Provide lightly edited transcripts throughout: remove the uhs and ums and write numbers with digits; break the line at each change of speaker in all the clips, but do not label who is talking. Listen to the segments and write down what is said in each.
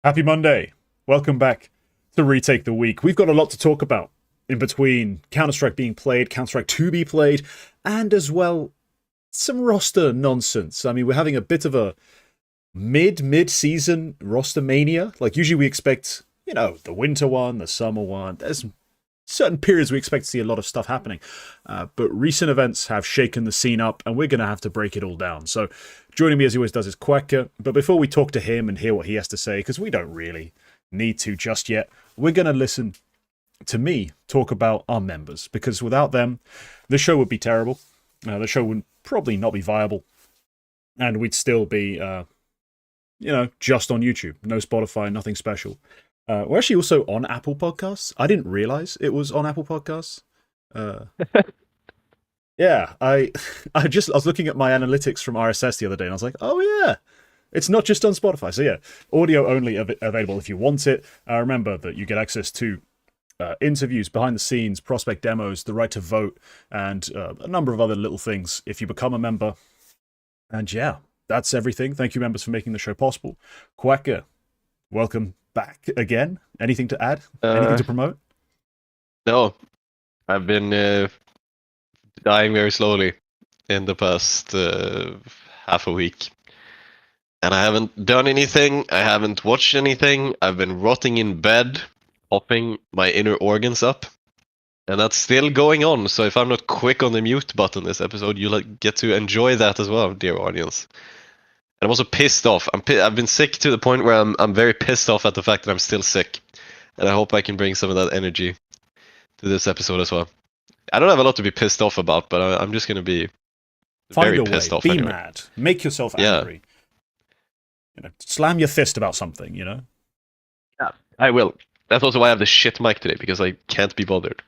Happy Monday. Welcome back to Retake the Week. We've got a lot to talk about in between Counter-Strike being played, Counter-Strike 2 be played, and as well, some roster nonsense. I mean, we're having a bit of a mid-season roster mania. Like, usually we expect, the winter one, the summer one. There's certain periods we expect to see a lot of stuff happening. But recent events have shaken the scene up, and we're going to have to break it all down. So joining me as he always does is Quacker. But before we talk to him and hear what he has to say, because we don't really need to just yet, we're going to listen to me talk about our members. Because without them, the show would be terrible. The show would probably not be viable. And we'd still be, just on YouTube. No Spotify, nothing special. We're actually also on Apple Podcasts. I didn't realize it was on Apple Podcasts. Yeah, I was looking at my analytics from RSS the other day, and I was like, oh yeah, it's not just on Spotify. So yeah, audio only available if you want it. Remember that you get access to interviews, behind the scenes, prospect demos, the right to vote, and a number of other little things if you become a member. And yeah, that's everything. Thank you, members, for making the show possible. Quacker, welcome back again. Anything to add? Anything to promote?
No, I've been dying very slowly in the past half a week. And I haven't done anything, I haven't watched anything, I've been rotting in bed, popping my inner organs up. And that's still going on, so if I'm not quick on the mute button this episode, you'll get to enjoy that as well, dear audience. And I'm also pissed off. I've been sick to the point where I'm very pissed off at the fact that I'm still sick. And I hope I can bring some of that energy to this episode as well. I don't have a lot to be pissed off about, but I'm just going to be very pissed off.
Be mad. Make yourself angry. Slam your fist about something,
Yeah, I will. That's also why I have the shit mic today, because I can't be bothered.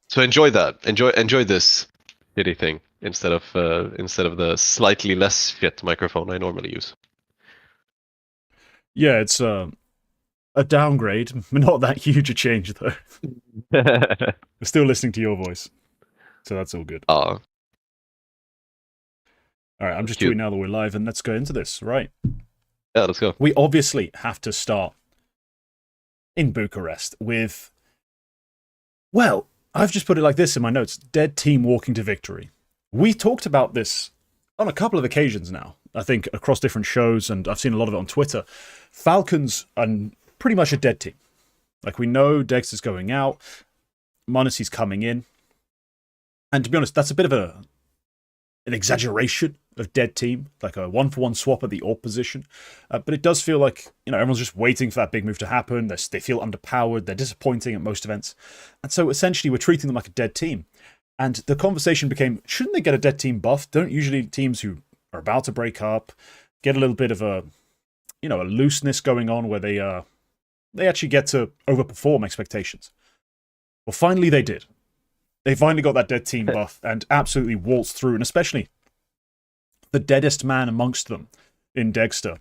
So enjoy that. Enjoy this shitty thing instead of the slightly less shit microphone I normally use.
Yeah, it's a downgrade, not that huge a change though. We're still listening to your voice, so that's all good. All right, I'm just tweeting now that we're live, and let's go into this. Right.
Yeah, let's go.
We obviously have to start in Bucharest with, well, I've just put it like this in my notes: dead team walking to victory. We talked about this on a couple of occasions now, I think, across different shows, and I've seen a lot of it on Twitter. Falcons are pretty much a dead team. Like, we know Dexter's going out, Monacy's coming in, and to be honest, that's a bit of an exaggeration of dead team, like a one-for-one swap at the AWP position. But it does feel like, everyone's just waiting for that big move to happen. They feel underpowered. They're disappointing at most events. And so essentially we're treating them like a dead team. And the conversation became, shouldn't they get a dead team buff? Don't usually teams who are about to break up get a little bit of a looseness going on where they actually get to overperform expectations? Well, finally they did. They finally got that dead team buff and absolutely waltzed through, and especially the deadest man amongst them in Dexter,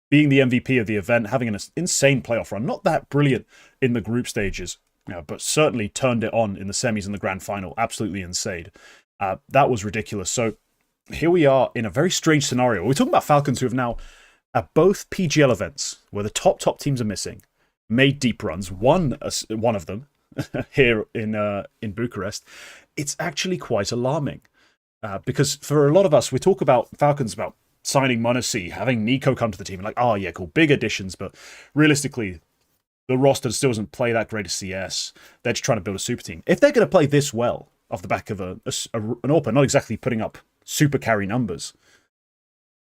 being the MVP of the event, having an insane playoff run. Not that brilliant in the group stages, but certainly turned it on in the semis and the grand final. Absolutely insane. That was ridiculous. So here we are in a very strange scenario. We're talking about Falcons who have now, at both PGL events, where the top teams are missing, made deep runs. One of them here in Bucharest. It's actually quite alarming. Because for a lot of us, we talk about Falcons, about signing Monacy, having Nico come to the team, like, oh yeah, cool, big additions, but realistically, the roster still doesn't play that great of CS. They're just trying to build a super team. If they're going to play this well off the back of an AWP, not exactly putting up super carry numbers,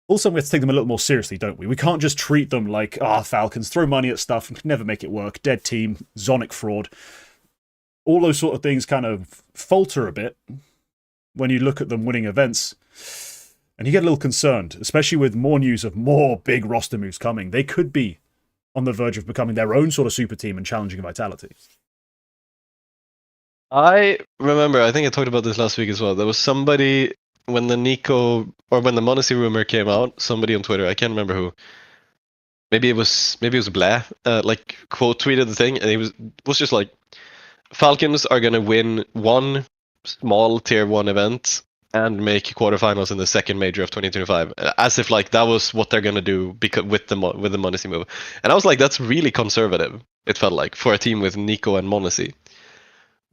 also we have to take them a little more seriously, don't we? We can't just treat them like, Falcons, throw money at stuff, never make it work, dead team, Zonic fraud. All those sort of things kind of falter a bit when you look at them winning events, and you get a little concerned, especially with more news of more big roster moves coming. They could be on the verge of becoming their own sort of super team and challenging Vitality.
I remember, I think I talked about this last week as well. There was somebody, when the Monacy rumor came out, somebody on Twitter, I can't remember who, maybe it was Blair, quote tweeted the thing, and he was just like, Falcons are going to win one small tier 1 event and make quarterfinals in the second major of 2025, as if like that was what they're gonna do because with the Monacy move. And I was like, that's really conservative. It felt like for a team with Nico and Monacy.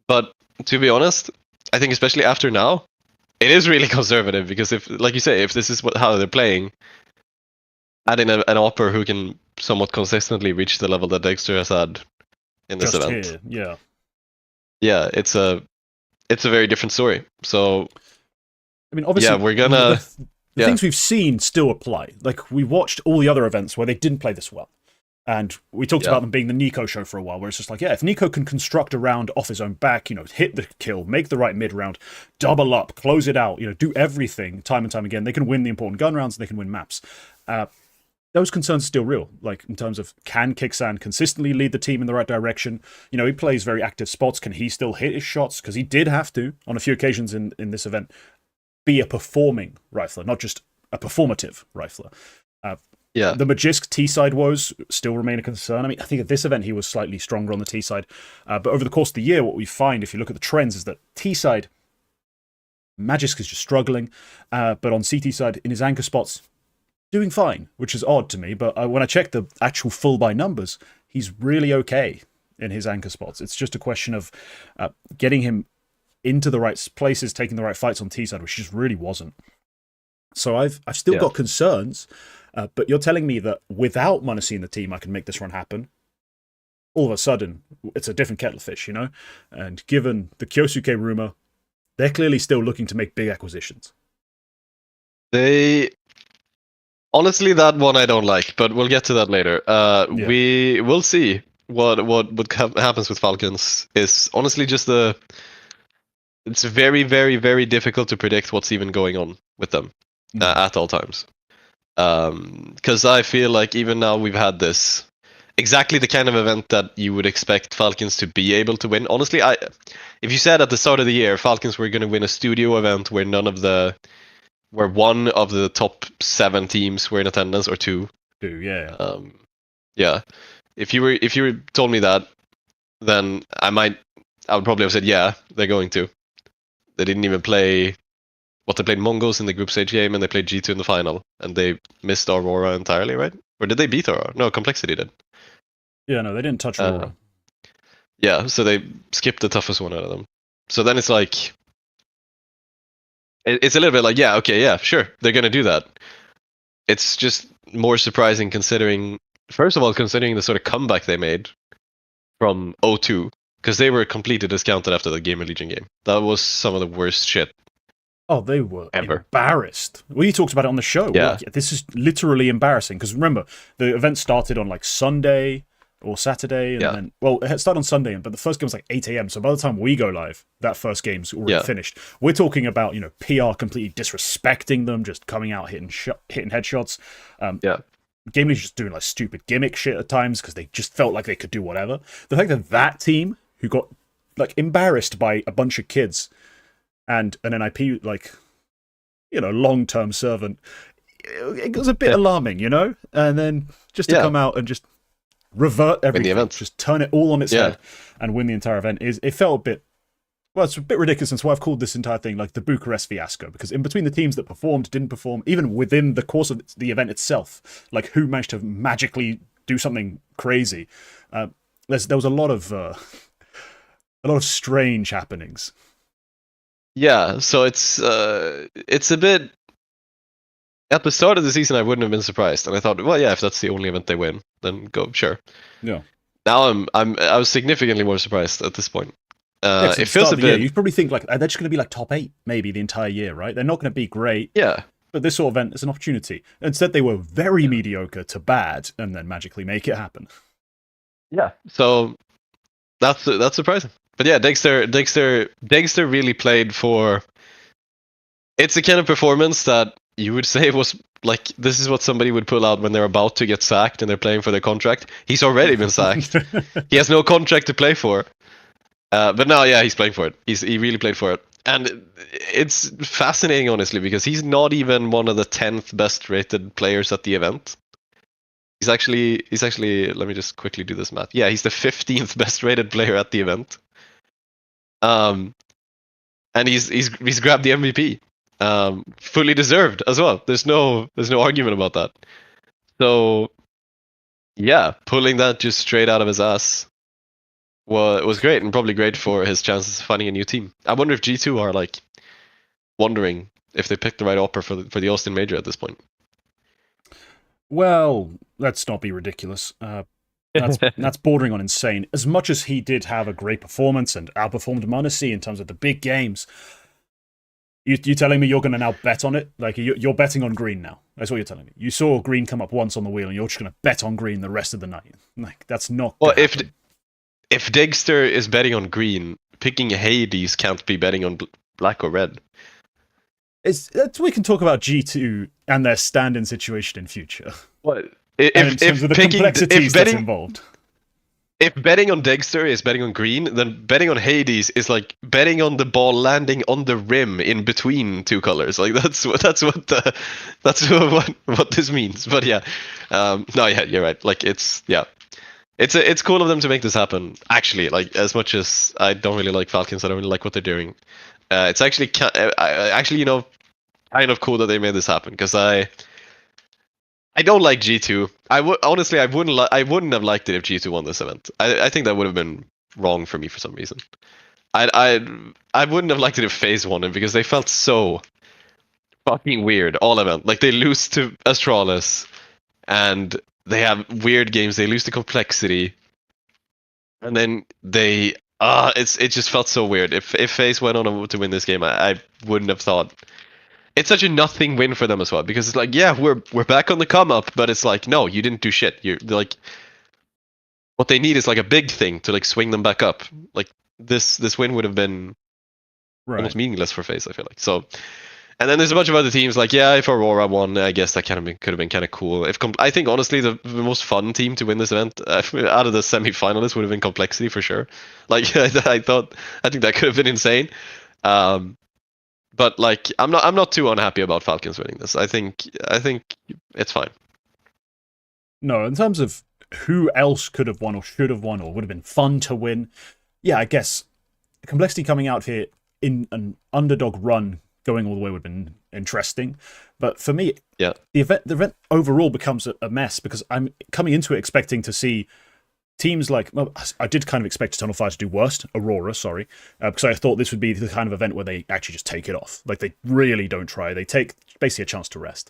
But to be honest, I think especially after now, it is really conservative because if, like you say, if this is how they're playing, adding an opper who can somewhat consistently reach the level that Dexter has had in this
Just
event,
here, yeah.
yeah, it's a very different story. So
I mean, obviously,
yeah, we're gonna
the things we've seen still apply. Like, we watched all the other events where they didn't play this well. And we talked about them being the Nico show for a while, where it's just like, yeah, if Nico can construct a round off his own back, hit the kill, make the right mid round, double up, close it out, do everything time and time again, they can win the important gun rounds and they can win maps. Those concerns are still real, like in terms of can Kixan consistently lead the team in the right direction? He plays very active spots. Can he still hit his shots? Because he did have to, on a few occasions in this event, be a performing rifler, not just a performative rifler. The Magisk T-side woes still remain a concern. I mean, I think at this event he was slightly stronger on the T-side. But over the course of the year, what we find, if you look at the trends, is that T-side, Magisk is just struggling. But on CT side, in his anchor spots, doing fine, which is odd to me. But when I check the actual full by numbers, he's really okay in his anchor spots. It's just a question of getting him into the right places, taking the right fights on T-side, which just really wasn't. So I've still got concerns. But you're telling me that without Monacy in the team, I can make this run happen. All of a sudden, it's a different kettle of fish, And given the Kyosuke rumor, they're clearly still looking to make big acquisitions.
Honestly, that one I don't like, but we'll get to that later. We will see what happens with Falcons. Is honestly just it's very, very, very difficult to predict what's even going on with them at all times. Because I feel like even now we've had this exactly the kind of event that you would expect Falcons to be able to win. Honestly, if you said at the start of the year Falcons were going to win a studio event where where one of the top 7 teams were in attendance, or 2.
Yeah.
If you told me that, then I would probably have said yeah, they're going to. They didn't even play. They played Mongolz in the group stage game, and they played G2 in the final, and they missed Aurora entirely, right? Or did they beat Aurora? No, Complexity did.
Yeah, no, they didn't touch Aurora.
Yeah, so they skipped the toughest one out of them. So then it's like, it's a little bit like, yeah, okay, yeah, sure, they're gonna do that. It's just more surprising considering the sort of comeback they made from 0-2, because they were completely discounted after the Gamer Legion game. That was some of the worst shit.
Oh, they were embarrassed. We talked about it on the show.
Yeah.
This is literally embarrassing. Because remember, the event started on like Sunday or Saturday. And then, it started on Sunday, but the first game was like 8 a.m. So by the time we go live, that first game's already finished. We're talking about, PR completely disrespecting them, just coming out hitting headshots. Game League just doing like stupid gimmick shit at times because they just felt like they could do whatever. The fact that team, who got like embarrassed by a bunch of kids and an NIP, long-term servant, it was a bit alarming, And then just to come out and just revert everything, just turn it all on its head and win the entire event, it felt a bit, it's a bit ridiculous. And so I've called this entire thing like the Bucharest Fiasco, because in between the teams that performed, didn't perform, even within the course of the event itself, like who managed to magically do something crazy, there was a lot of strange happenings.
Yeah, so it's a bit. At the start of the season, I wouldn't have been surprised, and I thought, well, yeah, if that's the only event they win, then go, sure.
Yeah.
Now I was significantly more surprised at this point. It feels a bit.
You probably think like they're just going to be like top 8 maybe the entire year, right? They're not going to be great.
Yeah.
But this sort of event is an opportunity. Instead, they were very mediocre to bad, and then magically make it happen.
Yeah. So that's surprising. But yeah, Dexter really played for. It's the kind of performance that you would say was like, this is what somebody would pull out when they're about to get sacked and they're playing for their contract. He's already been sacked. He has no contract to play for. But now, yeah, he's playing for it. He really played for it. And it's fascinating, honestly, because he's not even one of the 10th best rated players at the event. He's actually, let me just quickly do this math. Yeah, he's the 15th best rated player at the event. And he's grabbed the MVP. Fully deserved as well. There's no argument about that. So yeah, pulling that just straight out of his ass was great, and probably great for his chances of finding a new team. I wonder if G2 are like wondering if they picked the right offer for the Austin Major at this point.
Well, let's not be ridiculous. That's bordering on insane. As much as he did have a great performance and outperformed Munacy in terms of the big games, you telling me you're going to now bet on it? Like, you're betting on green now. That's what you're telling me. You saw green come up once on the wheel, and you're just going to bet on green the rest of the night. Like, that's not.
Well, if Digster is betting on green, picking Hades can't be betting on black or red.
We can talk about G2 and their stand-in situation in future.
What?
In terms of the complexities that's involved.
If betting on Digster is betting on green, then betting on Hades is like betting on the ball landing on the rim in between two colors. Like that's what this means. But yeah, no, yeah, you're right. Like it's cool of them to make this happen. Actually, like as much as I don't really like Falcons, I don't really like what they're doing. It's actually kind of cool that they made this happen, because I don't like G2. Honestly, I wouldn't have liked it if G2 won this event. I think that would have been wrong for me for some reason. I wouldn't have liked it if FaZe won it, because they felt so fucking weird all event. Like they lose to Astralis, and they have weird games. They lose to Complexity, and then it just felt so weird. If FaZe went on to win this game, I wouldn't have thought. It's such a nothing win for them as well, because it's like, yeah, we're back on the come up, but it's like, no, you didn't do shit. You're like, what they need is like a big thing to like swing them back up. Like this win would have been almost meaningless for FaZe, I feel like. So, and then there's a bunch of other teams like, yeah, if Aurora won, I guess that could have been kind of cool. I think honestly the most fun team to win this event out of the semi-finalists would have been Complexity for sure. Like I think that could have been insane. But like, I'm not too unhappy about Falcons winning this. I think it's fine.
No, in terms of who else could have won or should have won or would have been fun to win, yeah, I guess Complexity coming out here in an underdog run, going all the way would have been interesting. But for me,
yeah,
the event overall becomes a mess, because I'm coming into it expecting to see teams like, well, I did kind of expect Eternal Fire to do worst, Aurora, sorry, because I thought this would be the kind of event where they actually just take it off. Like, they really don't try. They take basically a chance to rest.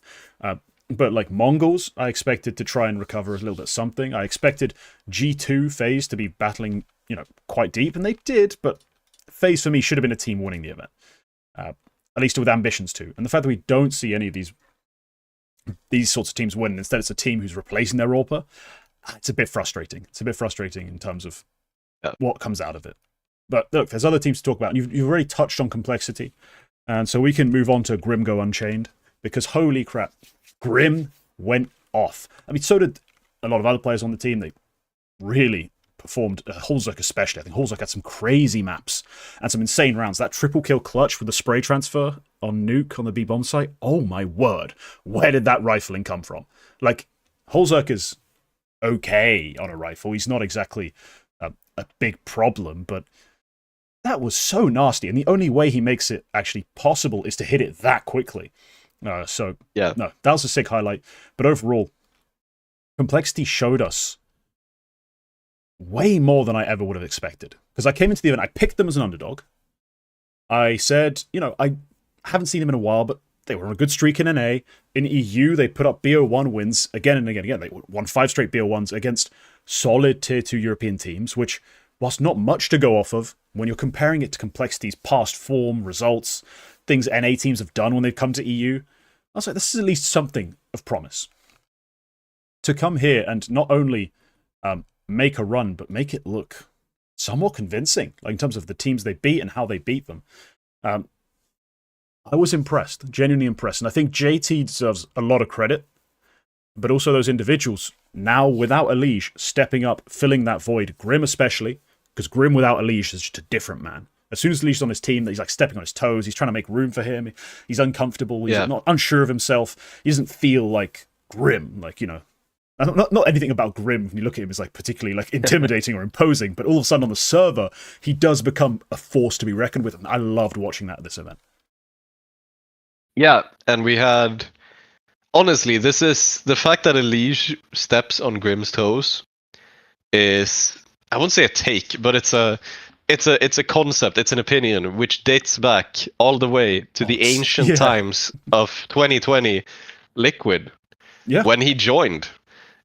But like Mongolz, I expected to try and recover a little bit something. I expected G2 FaZe to be battling, quite deep, and they did, but FaZe for me should have been a team winning the event. At least with ambitions to. And the fact that we don't see any of these sorts of teams win, instead it's a team who's replacing their AWPer, it's a bit frustrating. It's a bit frustrating in terms of what comes out of it. But look, there's other teams to talk about. You've already touched on Complexity, and so we can move on to Grimgo Unchained, because holy crap, Grim went off. I mean, so did a lot of other players on the team. They really performed, Holzerk especially. I think Holzerk had some crazy maps and some insane rounds. That triple kill clutch with the spray transfer on Nuke on the B-bomb site, oh my word, where did that rifling come from? Like, Holzerk is okay on a rifle. He's not exactly a big problem, but that was so nasty, and the only way he makes it actually possible is to hit it that quickly. So yeah, no, that was a sick highlight. But overall, Complexity showed us way more than I ever would have expected, because I came into the event, I picked them as an underdog. I said, I haven't seen them in a while, but they were on a good streak in NA. In EU, they put up BO1 wins again and again and again. They won 5 straight BO1s against solid Tier 2 European teams, which, whilst not much to go off of, when you're comparing it to Complexity's past form, results, things NA teams have done when they've come to EU, I was like, this is at least something of promise. To come here and not only make a run, but make it look somewhat convincing, like in terms of the teams they beat and how they beat them. I was impressed, genuinely impressed. And I think JT deserves a lot of credit, but also those individuals now without Elige stepping up, filling that void. Grim especially, because Grim without Elige is just a different man. As soon as Elige's on his team, he's like stepping on his toes. He's trying to make room for him. He's uncomfortable. He's not unsure of himself. He doesn't feel like Grim, like, not anything about Grim when you look at him is like particularly like intimidating or imposing, but all of a sudden on the server, he does become a force to be reckoned with. And I loved watching that at this event.
Yeah, and we had. Honestly, this is the fact that Elige steps on Grim's toes is, I wouldn't say a take, but it's a concept, it's an opinion which dates back all the way to the ancient times of 2020 Liquid, when he joined,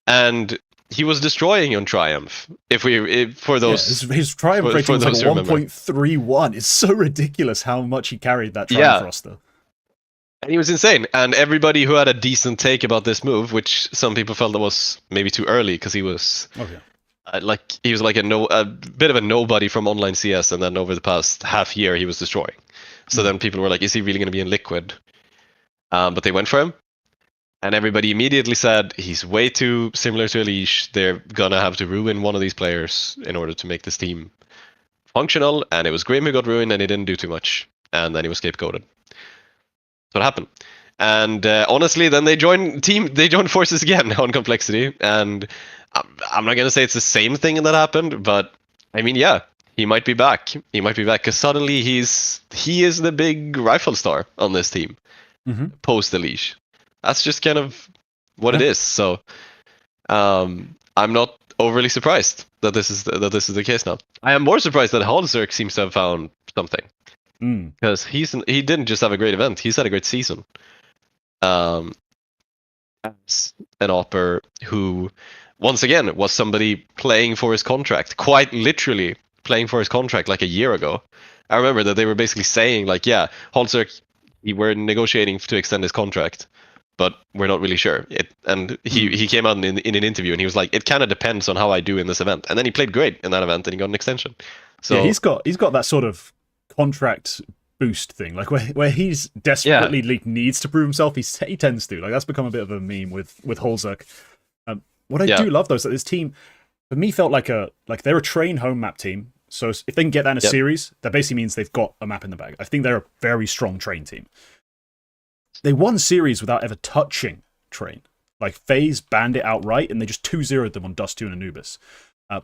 and he was destroying on Triumph. For those,
his Triumph rating was like 1.31. It's so ridiculous how much he carried that Triumph roster.
And he was insane, and everybody who had a decent take about this move, which some people felt that was maybe too early because he was he was like a bit of a nobody from online CS, and then over the past half year he was destroying. So then people were like, is he really going to be in Liquid? But they went for him, and everybody immediately said he's way too similar to Elige. They're gonna have to ruin one of these players in order to make this team functional. And it was Grim who got ruined, and he didn't do too much, and then he was scapegoated. That's what happened. And honestly, then they joined forces again on Complexity, and I'm not gonna say it's the same thing that happened, but I mean, yeah, he might be back. He might be back because suddenly he is the big rifle star on this team post Elige. That's just kind of what it is. So I'm not overly surprised that this is the case now. I am more surprised that Halzerk seems to have found something. Because he didn't just have a great event, he's had a great season. As an Opper who, once again, was somebody playing for his contract, quite literally playing for his contract like a year ago. I remember that they were basically saying like, yeah, Halzerk, we're negotiating to extend his contract, but we're not really sure. And he came out in an interview and he was like, it kind of depends on how I do in this event. And then he played great in that event and he got an extension. So
yeah, he's got that sort of contract boost thing, like where he's desperately needs to prove himself. He tends to, like, that's become a bit of a meme with Halzerk. What I do love though is that this team, for me, felt like they're a train home map team. So if they can get that in a series, that basically means they've got a map in the bag. I think they're a very strong train team. They won series without ever touching train. Like FaZe banned it outright, and they just 2-0'd them on Dust 2 and Anubis. So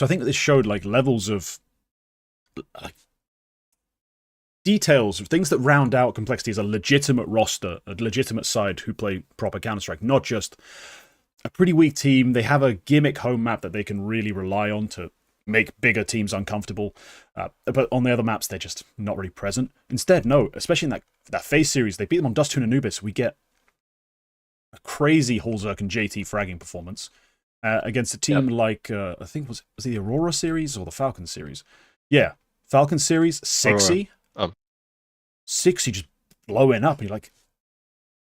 I think that this showed like levels of details, things that round out Complexity as a legitimate roster, a legitimate side who play proper Counter-Strike, not just a pretty weak team. They have a gimmick home map that they can really rely on to make bigger teams uncomfortable. But on the other maps, they're just not really present. Instead, no, especially in that FaZe series, they beat them on Dust 2 and Anubis. We get a crazy Halzerk and JT fragging performance against a team like, I think was it the Aurora series or the Falcon series? Yeah, Falcon series, Sixy. Sixy just blowing up. And you're like,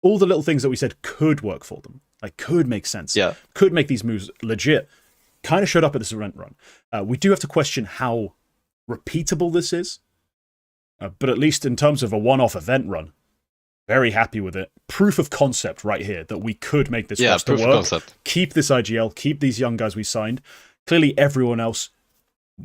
all the little things that we said could work for them, like could make sense, could make these moves legit, kind of showed up at this event run. We do have to question how repeatable this is, but at least in terms of a one-off event run, very happy with it. Proof of concept right here that we could make this roster work. Keep this IGL, keep these young guys we signed. Clearly everyone else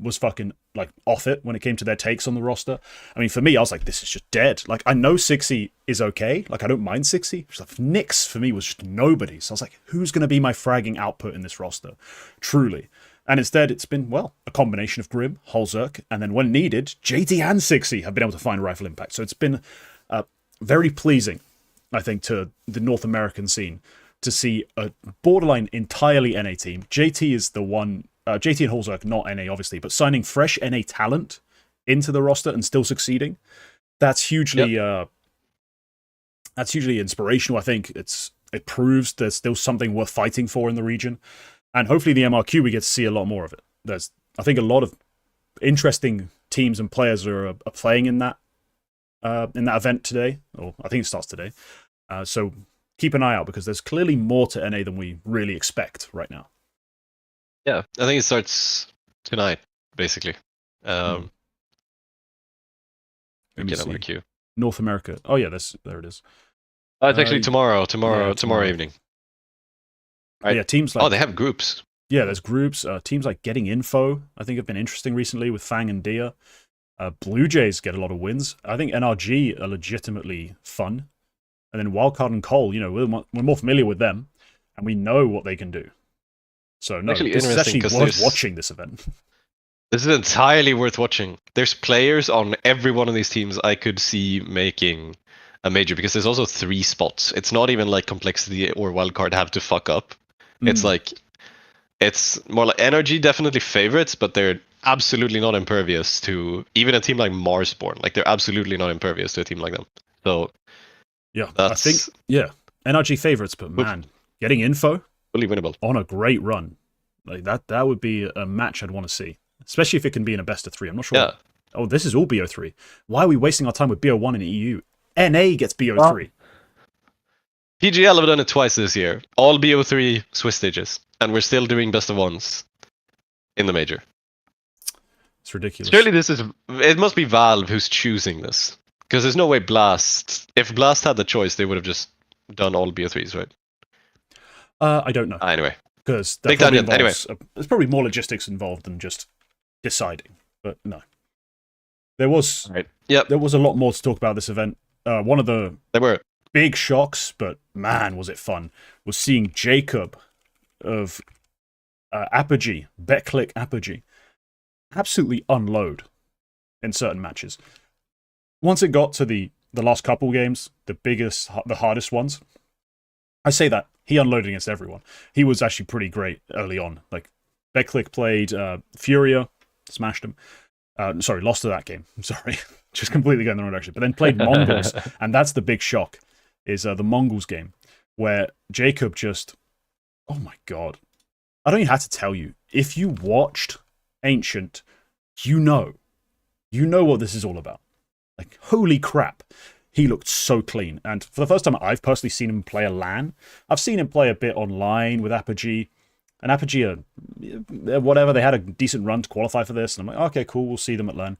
was fucking like off it when it came to their takes on the roster. I mean, for me, I was like, this is just dead. Like, I know Sixy is okay. Like, I don't mind Sixy. Like, Nyx for me was just nobody. So I was like, who's going to be my fragging output in this roster? Truly. And instead, it's been, well, a combination of Grim, Halzerk, and then when needed, JT and Sixy have been able to find rifle impact. So it's been very pleasing, I think, to the North American scene to see a borderline entirely NA team. JT is the one. JT and Halzerk, not NA, obviously, but signing fresh NA talent into the roster and still succeeding, that's hugely inspirational. I think it proves there's still something worth fighting for in the region, and hopefully the MRQ we get to see a lot more of it. There's, I think, a lot of interesting teams and players are playing in that event today, or I think it starts today. So keep an eye out because there's clearly more to NA than we really expect right now.
Yeah, I think it starts tonight, basically. Get MRQ.
North America. Oh yeah, there it is.
It's actually tomorrow evening. Right.
Yeah, teams like.
Oh, they have groups.
Yeah, there's groups. Teams like Getting Info, I think, have been interesting recently with Fang and Dia. Blue Jays get a lot of wins. I think NRG are legitimately fun. And then Wildcard and Cole, we're more familiar with them, and we know what they can do. So no, this is actually worth watching this event.
This is entirely worth watching. There's players on every one of these teams I could see making a major, because there's also 3 spots. It's not even like complexity or wildcard have to fuck up. It's like, it's more like energy definitely favorites, but they're absolutely not impervious to even a team like Marsborn. Like, they're absolutely not impervious to a team like them. So
yeah,
that's,
I think NRG favorites, but man, getting info
fully winnable
on a great run like that would be a match I'd want to see, especially if it can be in a best of 3. I'm not sure.
Yeah.
Oh, this is all BO3. Why are we wasting our time with BO1 in EU? NA gets BO3.
PGL have done it twice this year. All BO3 Swiss stages. And we're still doing best of 1s in the major.
It's ridiculous.
Surely it must be Valve who's choosing this. Because there's no way Blast, if Blast had the choice, they would have just done all BO3s, right?
I don't know.
Anyway.
Because
Anyway.
There's probably more logistics involved than just deciding. But no. There was a lot more to talk about this event. One of the big shocks, but man, was it fun, was seeing Jcobb of Apogee, BetClick Apogee, absolutely unload in certain matches. Once it got to the last couple games, the hardest ones, I say that, he unloaded against everyone. He was actually pretty great early on. Like, BetClick played Furia, smashed him. Lost to that game. I'm sorry. Just completely going the wrong direction. But then played Mongolz, and that's the big shock, is the Mongolz game, where Jcobb just, oh my god. I don't even have to tell you. If you watched Ancient, you know what this is all about. Like, holy crap. He looked so clean. And for the first time I've personally seen him play a LAN, I've seen him play a bit online with Apogee. And Apogee, whatever, they had a decent run to qualify for this. And I'm like, okay, cool, we'll see them at LAN.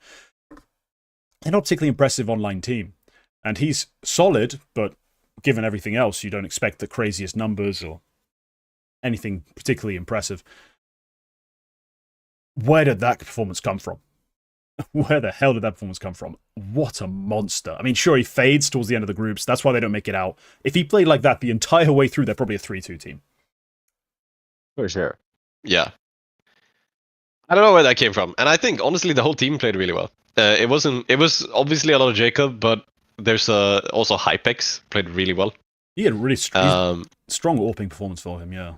They're not particularly impressive online team. And he's solid, but given everything else, you don't expect the craziest numbers or anything particularly impressive. Where did that performance come from? Where the hell did that performance come from? What a monster. I mean, sure, he fades towards the end of the groups. That's why they don't make it out. If he played like that the entire way through, they're probably a 3-2 team.
For sure. Yeah. I don't know where that came from. And I think, honestly, the whole team played really well. It was obviously a lot of Jcobb, but there's also Hypex played really well.
He had a really strong AWPing performance for him, yeah.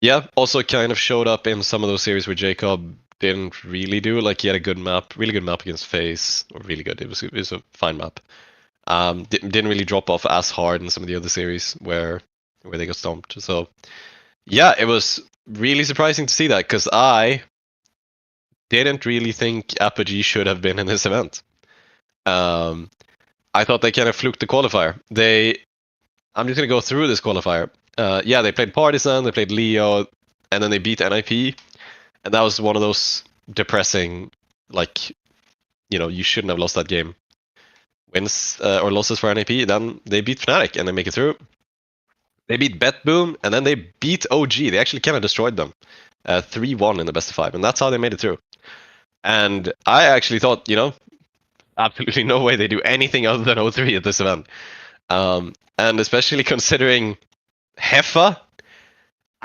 Yeah, also kind of showed up in some of those series where Jcobb didn't really do. Like, he had a good map, really good map against FaZe, or really good. It was a fine map. Didn't really drop off as hard in some of the other series where they got stomped. So, yeah, it was really surprising to see that, because I didn't really think Apogee should have been in this event. I thought they kind of fluked the qualifier. I'm just going to go through this qualifier. Yeah, they played Partisan, they played Leo, and then they beat NIP. And that was one of those depressing, like, you shouldn't have lost that game. Wins or losses for NIP, then they beat Fnatic and they make it through. They beat BetBoom, and then they beat OG. They actually kind of destroyed them. 3-1 in the best of 5, and that's how they made it through. And I actually thought, absolutely no way they do anything other than 0-3 at this event. And especially considering Heffa,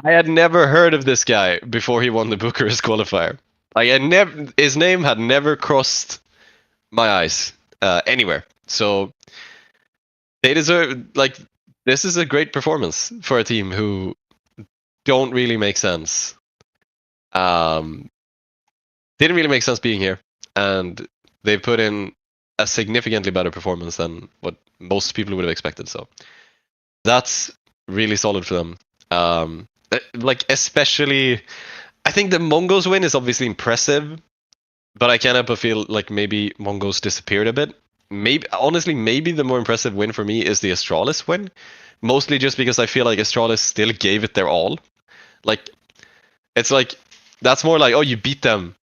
I had never heard of this guy before he won the Bucharest qualifier. Like, his name had never crossed my eyes anywhere. So they deserve, like, this is a great performance for a team who don't really make sense. Didn't really make sense being here, and they put in a significantly better performance than what most people would have expected. So that's really solid for them. Like, especially, I think the Mongolz win is obviously impressive, but I kind of feel like maybe Mongolz disappeared a bit. Honestly, maybe the more impressive win for me is the Astralis win, mostly just because I feel like Astralis still gave it their all. Like, it's like, that's more like, oh, you beat them.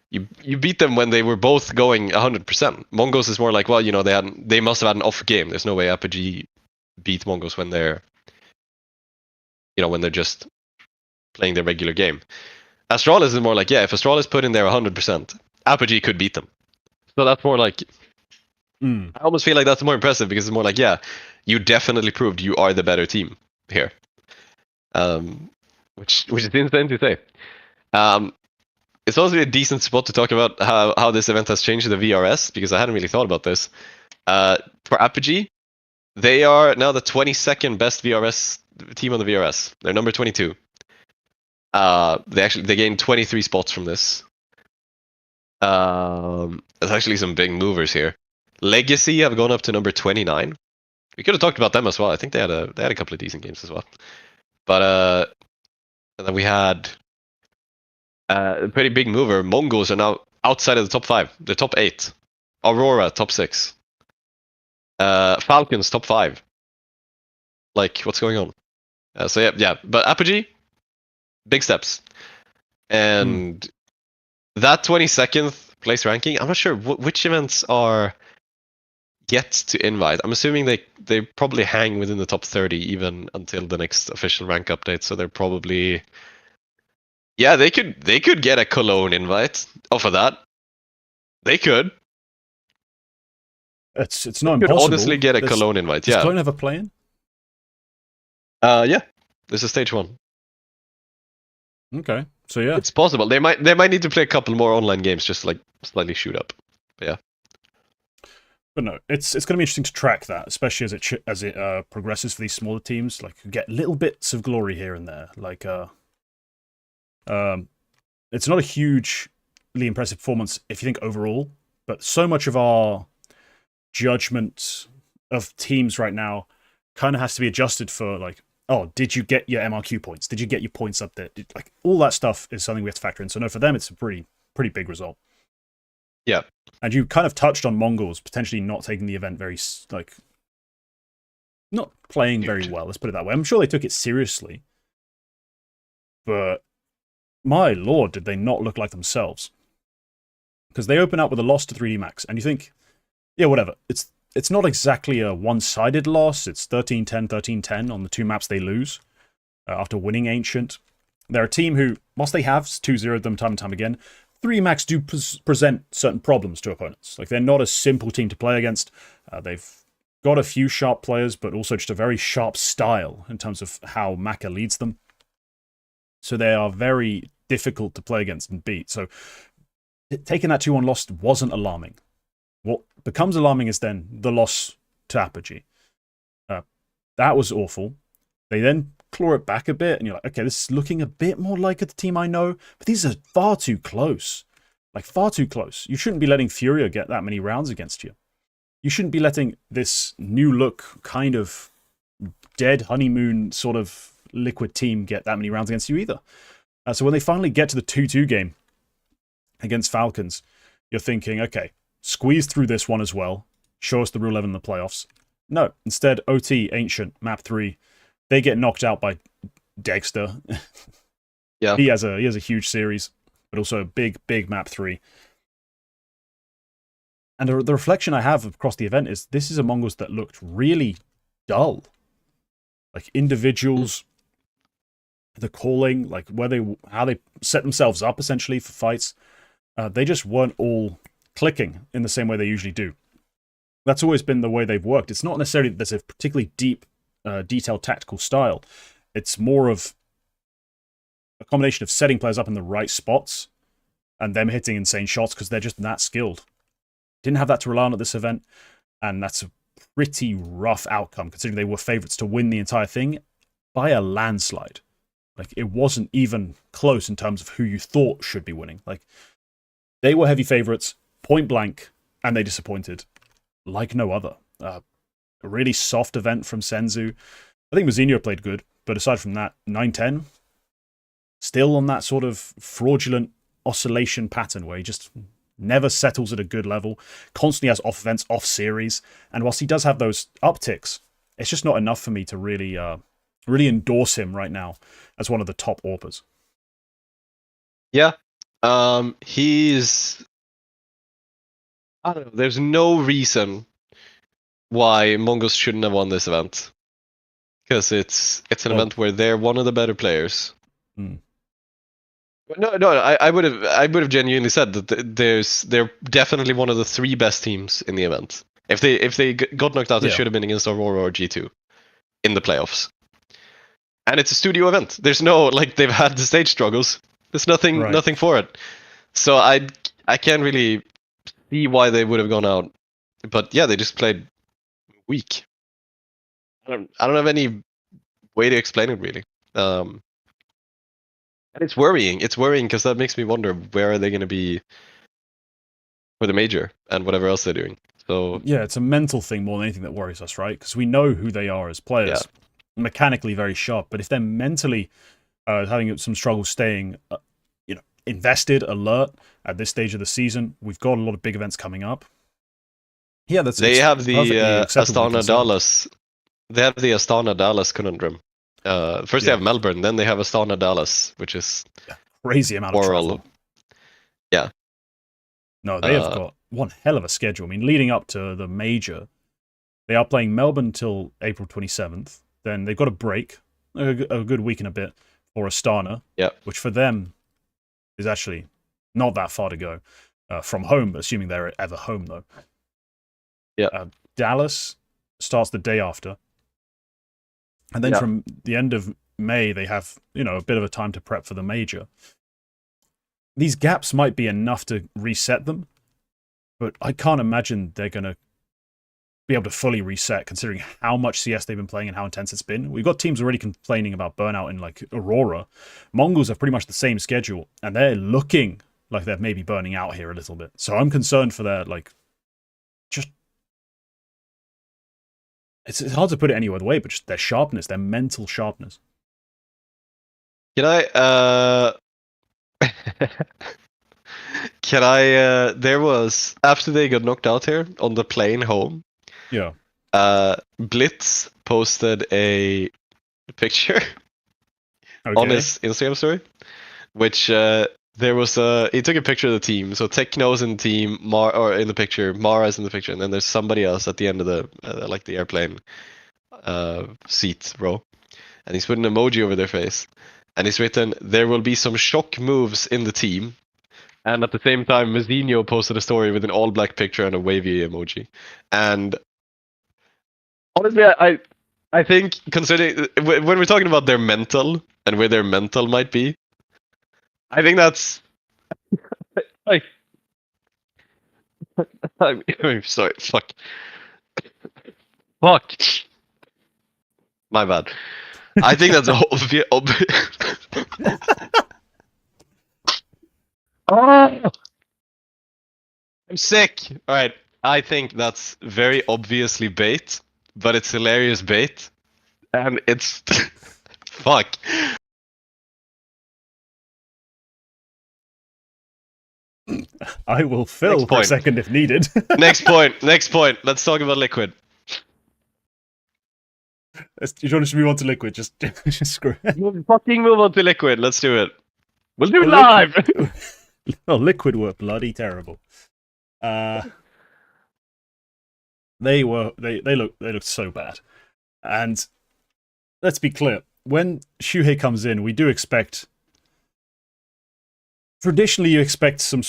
You beat them when they were both going 100%. Mongolz is more like, well, they must have had an off game. There's no way Apogee beat Mongolz when they're just playing their regular game. Astralis is more like, yeah, if Astralis put in there 100%, Apogee could beat them. So that's more like, I almost feel like that's more impressive, because it's more like, yeah, you definitely proved you are the better team here. Which is insane to say. It's also a decent spot to talk about how this event has changed the VRS, because I hadn't really thought about this. For Apogee, They are now the 22nd best VRS team on the VRS. They're number 22. They gained 23 spots from this. There's actually some big movers here. Legacy have gone up to number 29. We could have talked about them as well. I think they had a couple of decent games as well. But and then we had a pretty big mover. Mongolz are now outside of the top 5. They're top 8. Aurora top 6. Falcons top 5. Like, what's going on? So yeah. But Apogee, big steps. And that 22nd place ranking, I'm not sure which events are yet to invite. I'm assuming they probably hang within the top 30 even until the next official rank update. So they're probably, yeah, they could get a Cologne invite off of that. They could.
It's not
could
impossible.
honestly get a Cologne invite.
Does
Yeah.
Cologne have a play-in?
Yeah. This is stage 1.
Okay, so yeah,
It's possible. They might need to play a couple more online games just to, like, slightly shoot up. But yeah.
but no, it's going to be interesting to track that, especially as it progresses for these smaller teams. Like, you get little bits of glory here and there. Like, it's not a hugely impressive performance if you think overall, but so much of our judgment of teams right now kind of has to be adjusted for, like, oh, did you get your MRQ points? Did you get your points up there? Like, all that stuff is something we have to factor in. So no, for them, it's a pretty big result.
Yeah.
And you kind of touched on Mongolz potentially not taking the event very, like, not playing very well. Let's put it that way. I'm sure they took it seriously, but my lord, did they not look like themselves? Because they open up with a loss to 3D Max, and you think, yeah, whatever. It's not exactly a one-sided loss. It's 13-10, 13-10 on the 2 maps they lose after winning Ancient. They're a team who, whilst they have 2-0'd them time and time again, 3D Max do present certain problems to opponents. Like, they're not a simple team to play against. They've got a few sharp players, but also just a very sharp style in terms of how Maka leads them. So they are very difficult to play against and beat. So taking that 2-1 loss wasn't alarming. What becomes alarming is then the loss to Apogee. That was awful. They then claw it back a bit, and you're like, okay, this is looking a bit more like the team I know, but these are far too close. Like, far too close. You shouldn't be letting Furia get that many rounds against you. You shouldn't be letting this new look, kind of dead Honeymoon sort of liquid team get that many rounds against you either. So when they finally get to the 2-2 game against Falcons, you're thinking, okay, squeeze through this one as well. Show us the real 11 in the playoffs. No, instead, OT, Ancient, Map 3, they get knocked out by Dexter.
Yeah.
He has a huge series, but also a big Map 3. And the reflection I have across the event is this is a Mongolz that looked really dull. Like, individuals, the calling, like how they set themselves up essentially for fights, they just weren't all clicking in the same way they usually do. That's always been the way they've worked. It's not necessarily that there's a particularly deep, detailed tactical style. It's more of a combination of setting players up in the right spots and them hitting insane shots because they're just that skilled. Didn't have that to rely on at this event, and that's a pretty rough outcome considering they were favorites to win the entire thing by a landslide. Like, it wasn't even close in terms of who you thought should be winning. Like, they were heavy favorites, point blank, and they disappointed like no other. A really soft event from Senzu. I think Mazinho played good, but aside from that, 9-10, still on that sort of fraudulent oscillation pattern where he just never settles at a good level, constantly has off events, off series, and whilst he does have those upticks, it's just not enough for me to really endorse him right now as one of the top AWPers.
Yeah. He's, I don't know, there's no reason why Mongolz shouldn't have won this event. Because it's an event where they're one of the better players.
Mm.
No, I would have genuinely said that they're definitely one of the 3 best teams in the event. If they got knocked out, it should have been against Aurora or G2 in the playoffs. And it's a studio event. There's no, like, they've had the stage struggles. There's nothing for it. So I can't really see why they would have gone out. But yeah, they just played weak. I don't have any way to explain it really. And it's worrying. It's worrying because that makes me wonder where are they going to be for the major and whatever else they're doing. So
yeah, it's a mental thing more than anything that worries us, right? Because we know who they are as players, mechanically very sharp, but if they're mentally having some trouble staying, invested, alert at this stage of the season, we've got a lot of big events coming up. Yeah,
they have the
acceptable
Astana
concern.
Dallas. They have the Astana Dallas conundrum. First they have Melbourne, then they have Astana Dallas, which is
crazy amount of travel.
Yeah.
No, they have got one hell of a schedule. I mean, leading up to the major, they are playing Melbourne till April 27th. Then they've got a break, a good week and a bit for Astana, which for them is actually not that far to go from home, assuming they're ever home though. Dallas starts the day after. And then from the end of May, they have, a bit of a time to prep for the major. These gaps might be enough to reset them, but I can't imagine they're going to be able to fully reset considering how much CS they've been playing and how intense it's been. We've got teams already complaining about burnout in like Aurora. Mongolz have pretty much the same schedule, and they're looking like they're maybe burning out here a little bit. So I'm concerned for their, it's hard to put it any other way, but just their sharpness, their mental sharpness.
Can I, there was, after they got knocked out here on the plane home, Blitz posted a picture on his Instagram story, which there was he took a picture of the team. So Techno's in the team, in the picture, Mara's in the picture, and then there's somebody else at the end of the like the airplane seat row, and he's put an emoji over their face, and he's written, "There will be some shock moves in the team." And at the same time, Mouzinho posted a story with an all-black picture and a wavy emoji. And honestly, I think, considering when we're talking about their mental and where their mental might be, I think that's like, I'm sorry, fuck, my bad. I think that's obvious. Oh! I'm sick. All right, I think that's very obviously bait, but it's hilarious bait, and it's fuck.
I will fill for a second if needed.
Next point. Let's talk about Liquid.
You want to move on to Liquid? Just screw it.
Fucking move on to Liquid. Let's do it. We'll do it live.
Liquid were bloody terrible. They looked so bad. And let's be clear, when Shuhei comes in, we do expect. Traditionally, you expect some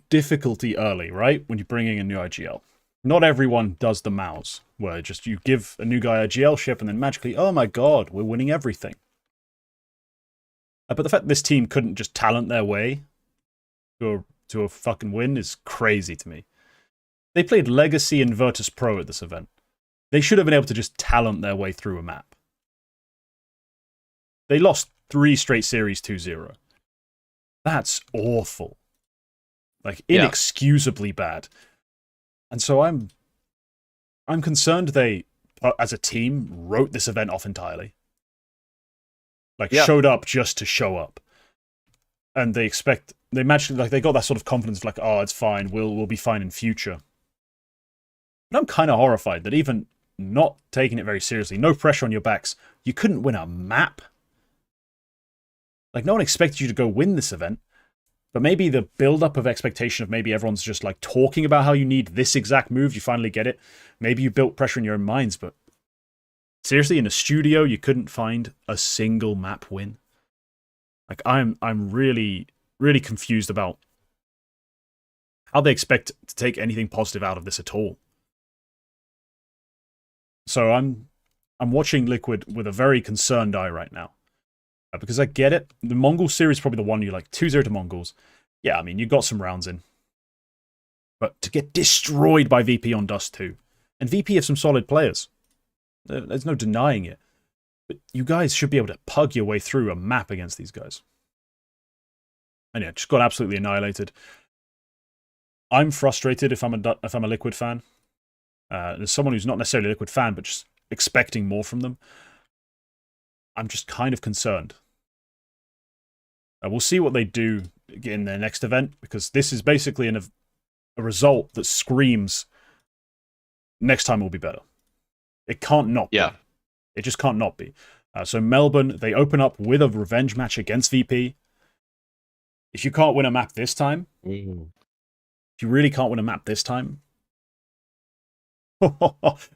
difficulty early, right? When you're bringing a new IGL. Not everyone does the mouse, where just you give a new guy a GL ship and then magically, oh my god, we're winning everything. But the fact that this team couldn't just talent their way to a fucking win is crazy to me. They played Legacy and Virtus Pro at this event. They should have been able to just talent their way through a map. They lost 3 straight series 2-0. That's awful. Like, inexcusably bad. And so I'm concerned they, as a team, wrote this event off entirely. Like, showed up just to show up. And they magically, like, they got that sort of confidence, like, oh, it's fine, we'll be fine in future. And I'm kind of horrified that even not taking it very seriously, no pressure on your backs, you couldn't win a map. Like, no one expected you to go win this event. But maybe the build-up of expectation of maybe everyone's just, like, talking about how you need this exact move, you finally get it. Maybe you built pressure in your own minds, but seriously, in a studio, you couldn't find a single map win? Like, I'm really, really confused about how they expect to take anything positive out of this at all. So I'm watching Liquid with a very concerned eye right now. Because I get it. The Mongolz series is probably the one you like. 2-0 to Mongolz. Yeah, I mean, you got some rounds in. But to get destroyed by VP on Dust 2. And VP have some solid players. There's no denying it. But you guys should be able to pug your way through a map against these guys. And yeah, just got absolutely annihilated. I'm frustrated if I'm a Liquid fan. As someone who's not necessarily a Liquid fan, but just expecting more from them, I'm just kind of concerned. We'll see what they do in their next event, because this is basically a result that screams next time will be better. It can't not be. It just can't not be. So Melbourne, they open up with a revenge match against VP. If you can't win a map this time, if you really can't win a map this time,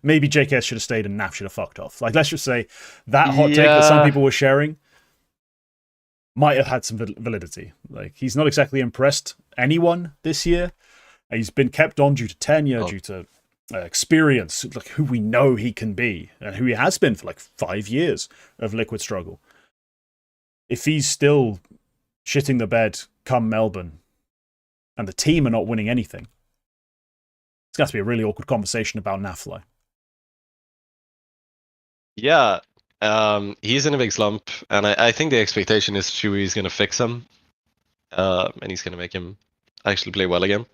maybe JKS should have stayed and NAF should have fucked off. Like, let's just say that hot take that some people were sharing might have had some validity. Like, he's not exactly impressed anyone this year. He's been kept on due to tenure, due to experience, like who we know he can be, and who he has been for like 5 years of Liquid struggle. If he's still shitting the bed come Melbourne, and the team are not winning anything, it's going to be a really awkward conversation about Nafly.
Yeah, he's in a big slump, and I think the expectation is Chewy's going to fix him, and he's going to make him actually play well again.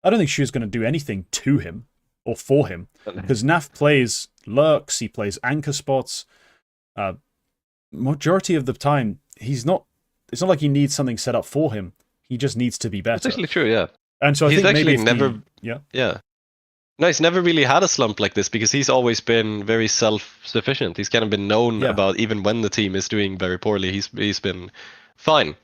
I don't think Shu's going to do anything to him or for him, because Naf plays lurks, he plays anchor spots. Majority of the time, it's not like he needs something set up for him. He just needs to be better.
That's actually true, yeah.
And so I think maybe never,
yeah. No, he's never really had a slump like this, because he's always been very self-sufficient. He's kind of been known about, even when the team is doing very poorly, he's been fine.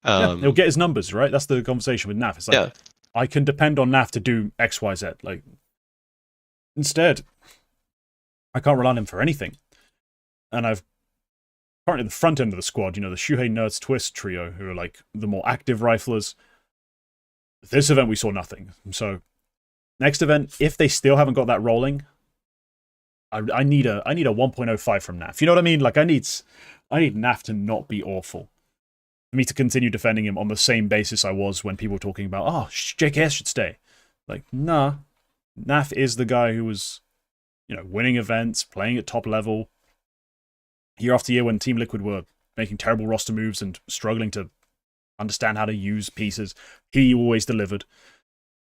He'll get his numbers, right? That's the conversation with Naf. It's like, I can depend on Naf to do X, Y, Z. Like, instead, I can't rely on him for anything. And I've currently the front end of the squad, the Shuhei Nerds Twist trio, who are like the more active riflers. This event, we saw nothing. So, next event, if they still haven't got that rolling, I need a 1.05 from Naf. You know what I mean? Like, I need Naf to not be awful. For me to continue defending him on the same basis I was when people were talking about, JKS should stay. Like, nah. Naf is the guy who was, winning events, playing at top level. Year after year when Team Liquid were making terrible roster moves and struggling to understand how to use pieces, he always delivered.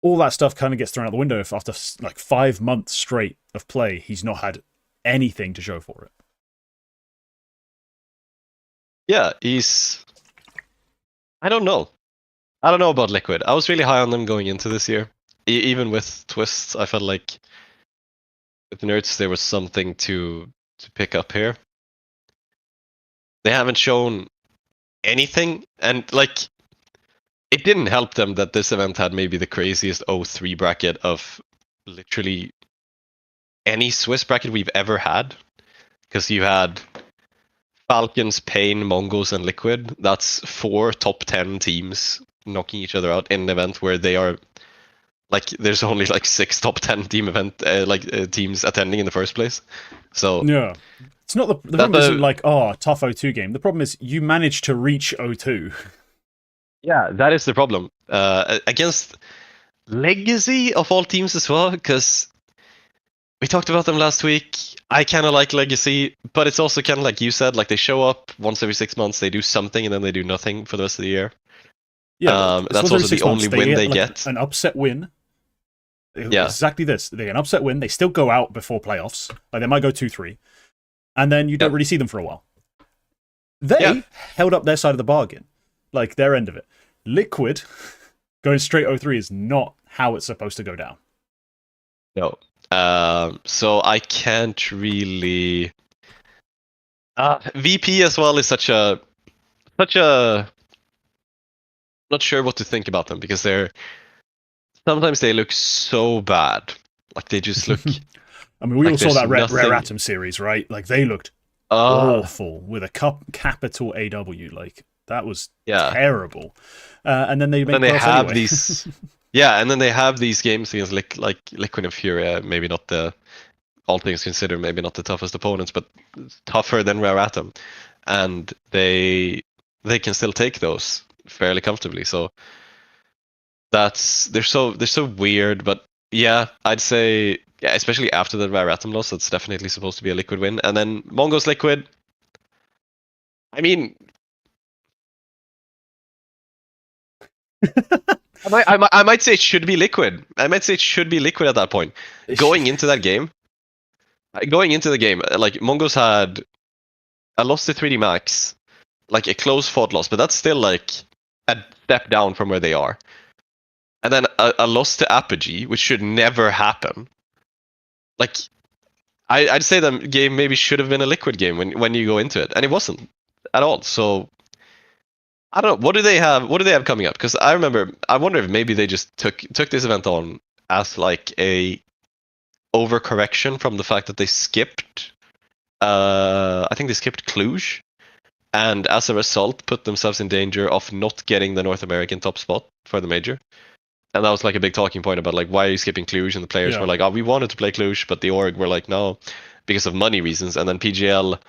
All that stuff kind of gets thrown out the window if after like 5 months straight of play, he's not had anything to show for it.
Yeah, I don't know. I don't know about Liquid. I was really high on them going into this year. Even with Twists, I felt like with Nerds there was something to pick up here. They haven't shown anything, and like, it didn't help them that this event had maybe the craziest 0-3 bracket of literally any Swiss bracket we've ever had. Because you had Falcons, Pain, Mongolz, and Liquid. That's 4 top 10 teams knocking each other out in an event where they are like, there's only like 6 top 10 team teams attending in the first place. So
yeah, it's not the problem isn't like tough 0-2 game. The problem is you managed to reach 0-2.
Yeah, that is the problem. Against Legacy of all teams as well, because we talked about them last week. I kind of like Legacy, but it's also kind of like you said, like they show up once every 6 months, they do something, and then they do nothing for the rest of the year.
Yeah,
that's also the only win they get.
An upset win.
Yeah,
exactly this. They get an upset win. They still go out before playoffs. Like they might go 2-3, and then you don't really see them for a while. They held up their side of the bargain, like their end of it. Liquid going straight 0-3 is not how it's supposed to go down.
No. So I can't really. VP as well is such a. Not sure what to think about them, because sometimes they look so bad. Like they just look.
I mean, we all saw that Rare Atom series, right? Like they looked awful with a capital AW. Like that was terrible. And then they have
anyway. These. Yeah, and then they have these games against like Liquid and Fury. Maybe not all things considered, maybe not the toughest opponents, but tougher than Rare Atom, and they can still take those fairly comfortably. So they're so weird. But yeah, I'd say yeah, especially after the Viratum loss, that's definitely supposed to be a Liquid win. And then Mongolz Liquid. I mean, I might say it should be Liquid. I might say it should be Liquid at that point. Going into that game, like Mongolz had a loss to 3D Max, like a close fought loss, but that's still like a step down from where they are. And then a loss to Apogee, which should never happen. Like, I'd say the game maybe should have been a Liquid game when you go into it, and it wasn't at all. So I don't know. What do they have? What do they have coming up? Because I wonder if maybe they just took this event on as like a overcorrection from the fact that they skipped. I think they skipped Cluj, and as a result, put themselves in danger of not getting the North American top spot for the major. And that was like a big talking point about like, why are you skipping Cluj? And the players were like, oh, we wanted to play Cluj, but the org were like, no, because of money reasons. And then PGL,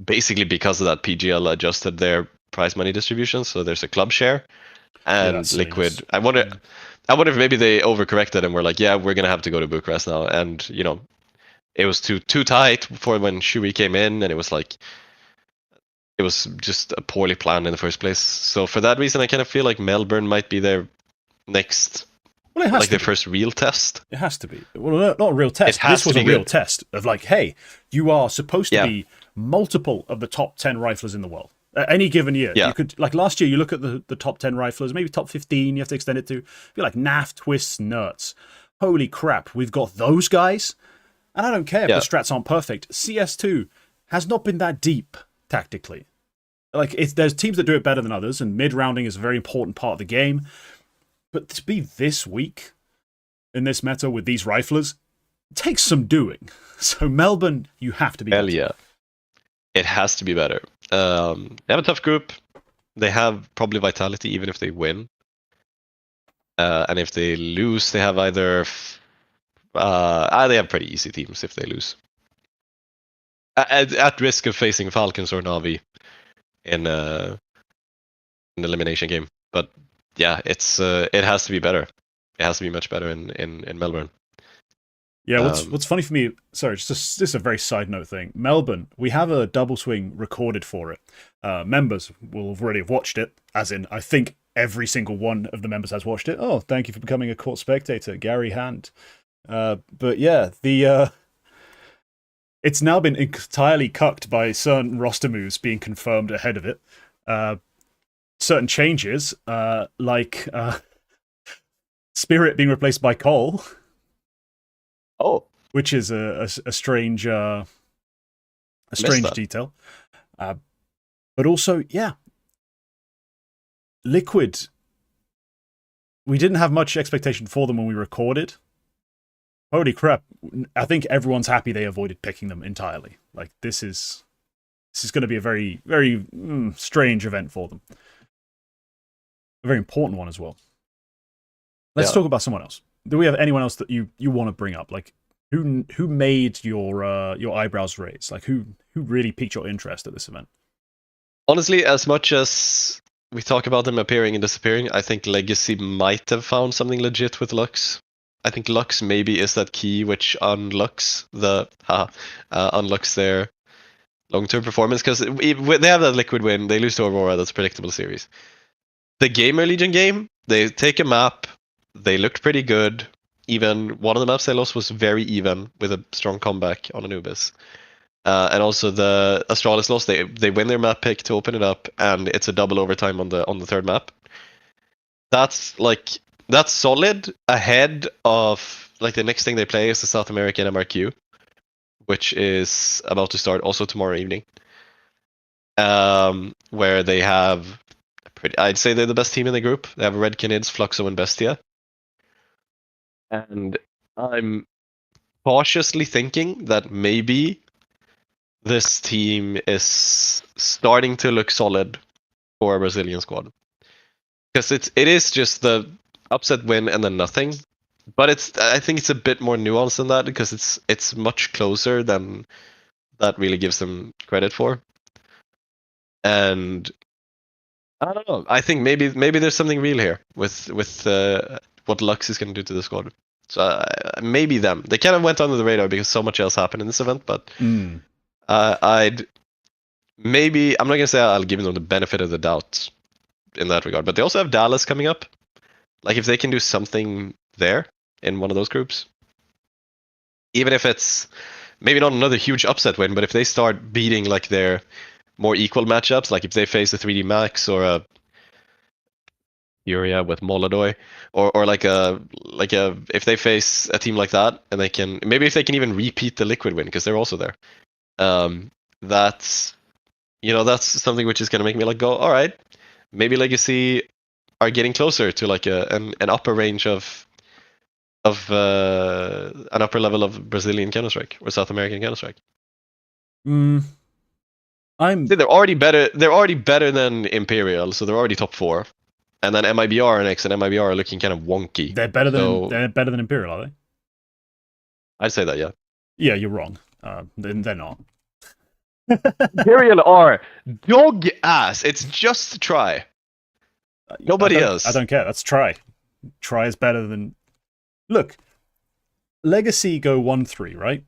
basically because of that, PGL adjusted their prize money distribution, so there's a club share. And Liquid, I wonder if maybe they overcorrected and were like, yeah, we're gonna have to go to Bucharest now. And you know, it was too tight for when Shui came in, and it was like, it was just a poorly planned in the first place. So for that reason, I kind of feel like Melbourne might be their next. Well, it has like their first real test.
It has to be. Well, not a real test. This was a real test of like, hey, you are supposed to be multiple of the top 10 riflers in the world. Any given year. You could, like last year, you look at the top 10 riflers, maybe top 15, you have to extend it to. Be like Naf, Twists, Nerds. Holy crap, we've got those guys. And I don't care if the strats aren't perfect. CS2 has not been that deep tactically. Like, there's teams that do it better than others, and mid-rounding is a very important part of the game. But to be this weak in this meta with these riflers takes some doing. So Melbourne, you have to be better.
Hell yeah. It has to be better. They have a tough group. They have probably Vitality even if they win. And if they lose, they have either... they have pretty easy teams if they lose. At risk of facing Falcons or Na'Vi in an elimination game. But yeah, it has to be better. It has to be much better in Melbourne.
Yeah, what's funny for me, sorry, just a very side note thing. Melbourne, we have a double swing recorded for it. Members will already have watched it, as in, I think every single one of the members has watched it. Oh, thank you for becoming a court spectator, Gary Hand. But yeah, it's now been entirely cucked by certain roster moves being confirmed ahead of it. Certain changes, like Spirit being replaced by Cole.
Oh,
which is a strange detail. But also, yeah, Liquid. We didn't have much expectation for them when we recorded. Holy crap! I think everyone's happy they avoided picking them entirely. Like this is going to be a very, very strange event for them. A very important one as well. Let's talk about someone else. Do we have anyone else that you want to bring up? Like who made your eyebrows raise? Like who really piqued your interest at this event?
Honestly, as much as we talk about them appearing and disappearing, I think Legacy might have found something legit with Lux. I think Lux maybe is that key which unlocks their long-term performance, because they have that Liquid win, they lose to Aurora, that's a predictable series. The Gamer Legion game, they take a map, they looked pretty good. Even one of the maps they lost was very even with a strong comeback on Anubis. And also the Astralis loss, they win their map pick to open it up, and it's a double overtime on the third map. That's solid ahead of like the next thing they play is the South American MRQ, which is about to start also tomorrow evening. Where they have I'd say they're the best team in the group. They have Red Canids, Fluxo, and Bestia. And I'm cautiously thinking that maybe this team is starting to look solid for a Brazilian squad. Because it is just the upset win and then nothing. But I think it's a bit more nuanced than that, because it's much closer than that really gives them credit for. And I don't know. I think maybe there's something real here with what Lux is going to do to the squad. So maybe them. They kind of went under the radar because so much else happened in this event. But I'd maybe, I'm not gonna say I'll give them the benefit of the doubt in that regard. But they also have Dallas coming up. Like if they can do something there in one of those groups, even if it's maybe not another huge upset win, but if they start beating like their more equal matchups, like if they face a 3D Max or a Furia with Molodoy, or like a if they face a team like that and they can, maybe if they can even repeat the Liquid win because they're also there, that's that's something which is gonna make me like go, all right, maybe Legacy are getting closer to like an upper range of an upper level of Brazilian Counter-Strike or South American Counter-Strike. They're already better. They're already better than Imperial, so they're already top 4. And then MIBR and X and MIBR are looking kind of wonky.
They're better than Imperial, are they?
I'd say that, yeah.
Yeah, you're wrong. They're not.
Imperial are dog ass. It's just a try. Nobody else.
I don't care. That's try. Try is better than. Look, Legacy go 1-3, right?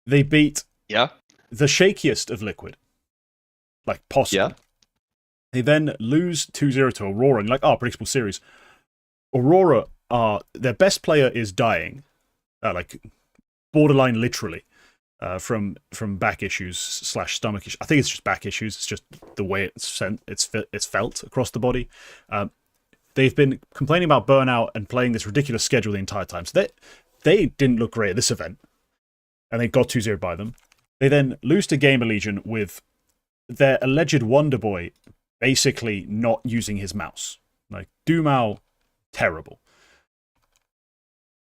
They beat the shakiest of Liquid, like possible.
Yeah.
They then lose 2-0 to Aurora, and like, predictable series. Aurora their best player is dying, like borderline literally, from back issues / stomach issues. I think it's just back issues. It's just the way it's felt across the body. They've been complaining about burnout and playing this ridiculous schedule the entire time. So they didn't look great at this event, and they got 2-0 by them. They then lose to Gamer Legion with their alleged Wonder Boy basically not using his mouse. Like, Dumao, terrible.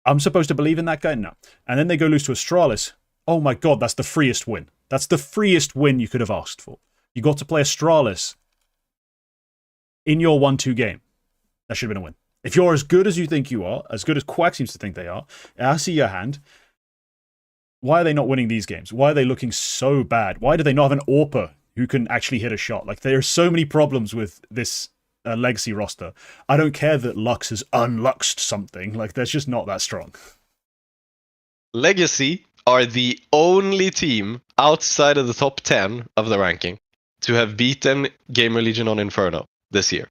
I'm supposed to believe in that guy? No. And then they go lose to Astralis. Oh my god, that's the freest win. That's the freest win you could have asked for. You got to play Astralis in your 1-2 game. That should have been a win. If you're as good as you think you are, as good as Quack seems to think they are, I see your hand. Why are they not winning these games? Why are they looking so bad? Why do they not have an AWPer who can actually hit a shot? Like, there are so many problems with this Legacy roster. I don't care that Lux has unluxed something. Like, they're just not that strong.
Legacy are the only team outside of the top 10 of the ranking to have beaten Gamer Legion on Inferno this year.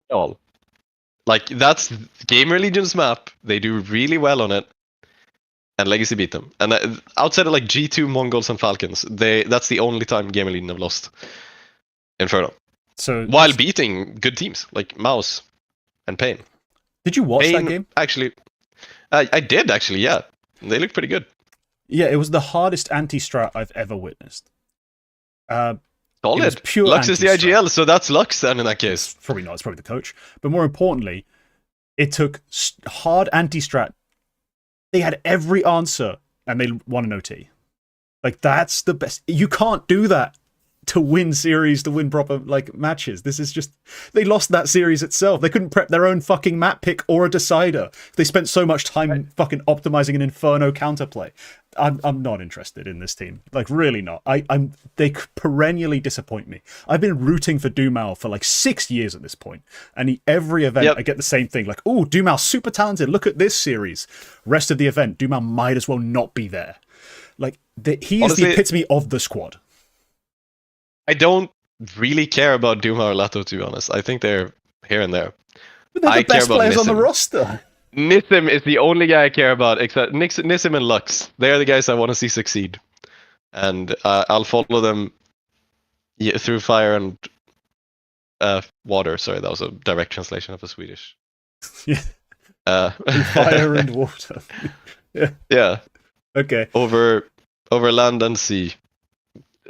All. Like, that's Gamer Legion's map. They do really well on it. And Legacy beat them. And outside of like G2, Mongolz, and Falcons, that's the only time Gamer Legion have lost Inferno.
So
while beating good teams like Mouse and Pain.
Did you watch that game?
Actually, I did actually. Yeah, they looked pretty good.
Yeah, it was the hardest anti-strat I've ever witnessed.
Solid. Lux is the IGL, so that's Lux then in that case.
It's probably not. It's probably the coach. But more importantly, it took hard anti-strat. They had every answer, and they won an OT. Like, that's the best. You can't do that to win series, to win proper like matches. This is just, they lost that series itself. They couldn't prep their own fucking map pick or a decider. They spent so much time fucking optimizing an Inferno counterplay. I'm not interested in this team. Like, really not. They perennially disappoint me. I've been rooting for Dumao for like 6 years at this point, and every event I get the same thing. Like, oh, Dumao's super talented. Look at this series. Rest of the event, Dumao might as well not be there. Like, he is the epitome of the squad.
I don't really care about Dumao or Lato, to be honest. I think they're here and there.
But they're the best players on the roster.
Nissim is the only guy I care about, except Nissim and Lux. They are the guys I want to see succeed. And I'll follow them through fire and water. Sorry, that was a direct translation of the Swedish.
Yeah. Through fire and water.
Yeah.
Okay.
Over land and sea.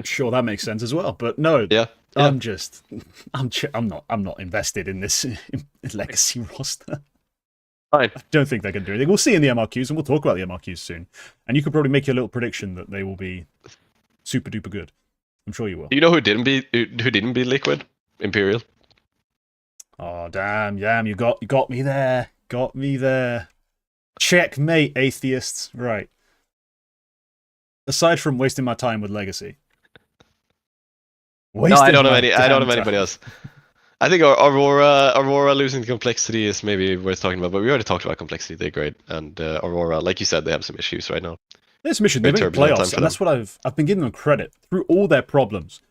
Sure, that makes sense as well. But no, I'm not invested in this Legacy roster.
Fine.
I don't think they're going to do anything. We'll see in the MRQs, and we'll talk about the MRQs soon. And you could probably make your little prediction that they will be super duper good. I'm sure you will.
Do you know who didn't beat Liquid? Imperial.
Oh damn, you got me there. Got me there. Checkmate, atheists. Right. Aside from wasting my time with Legacy.
No, I don't have anybody else. I think Aurora losing the complexity is maybe worth talking about, but we already talked about complexity. They're great, and Aurora, like you said, they have some issues right now.
There's some issues. They
Very
make
turbulent time
playoffs,
for
and that's what I've been giving them credit. Through all their problems,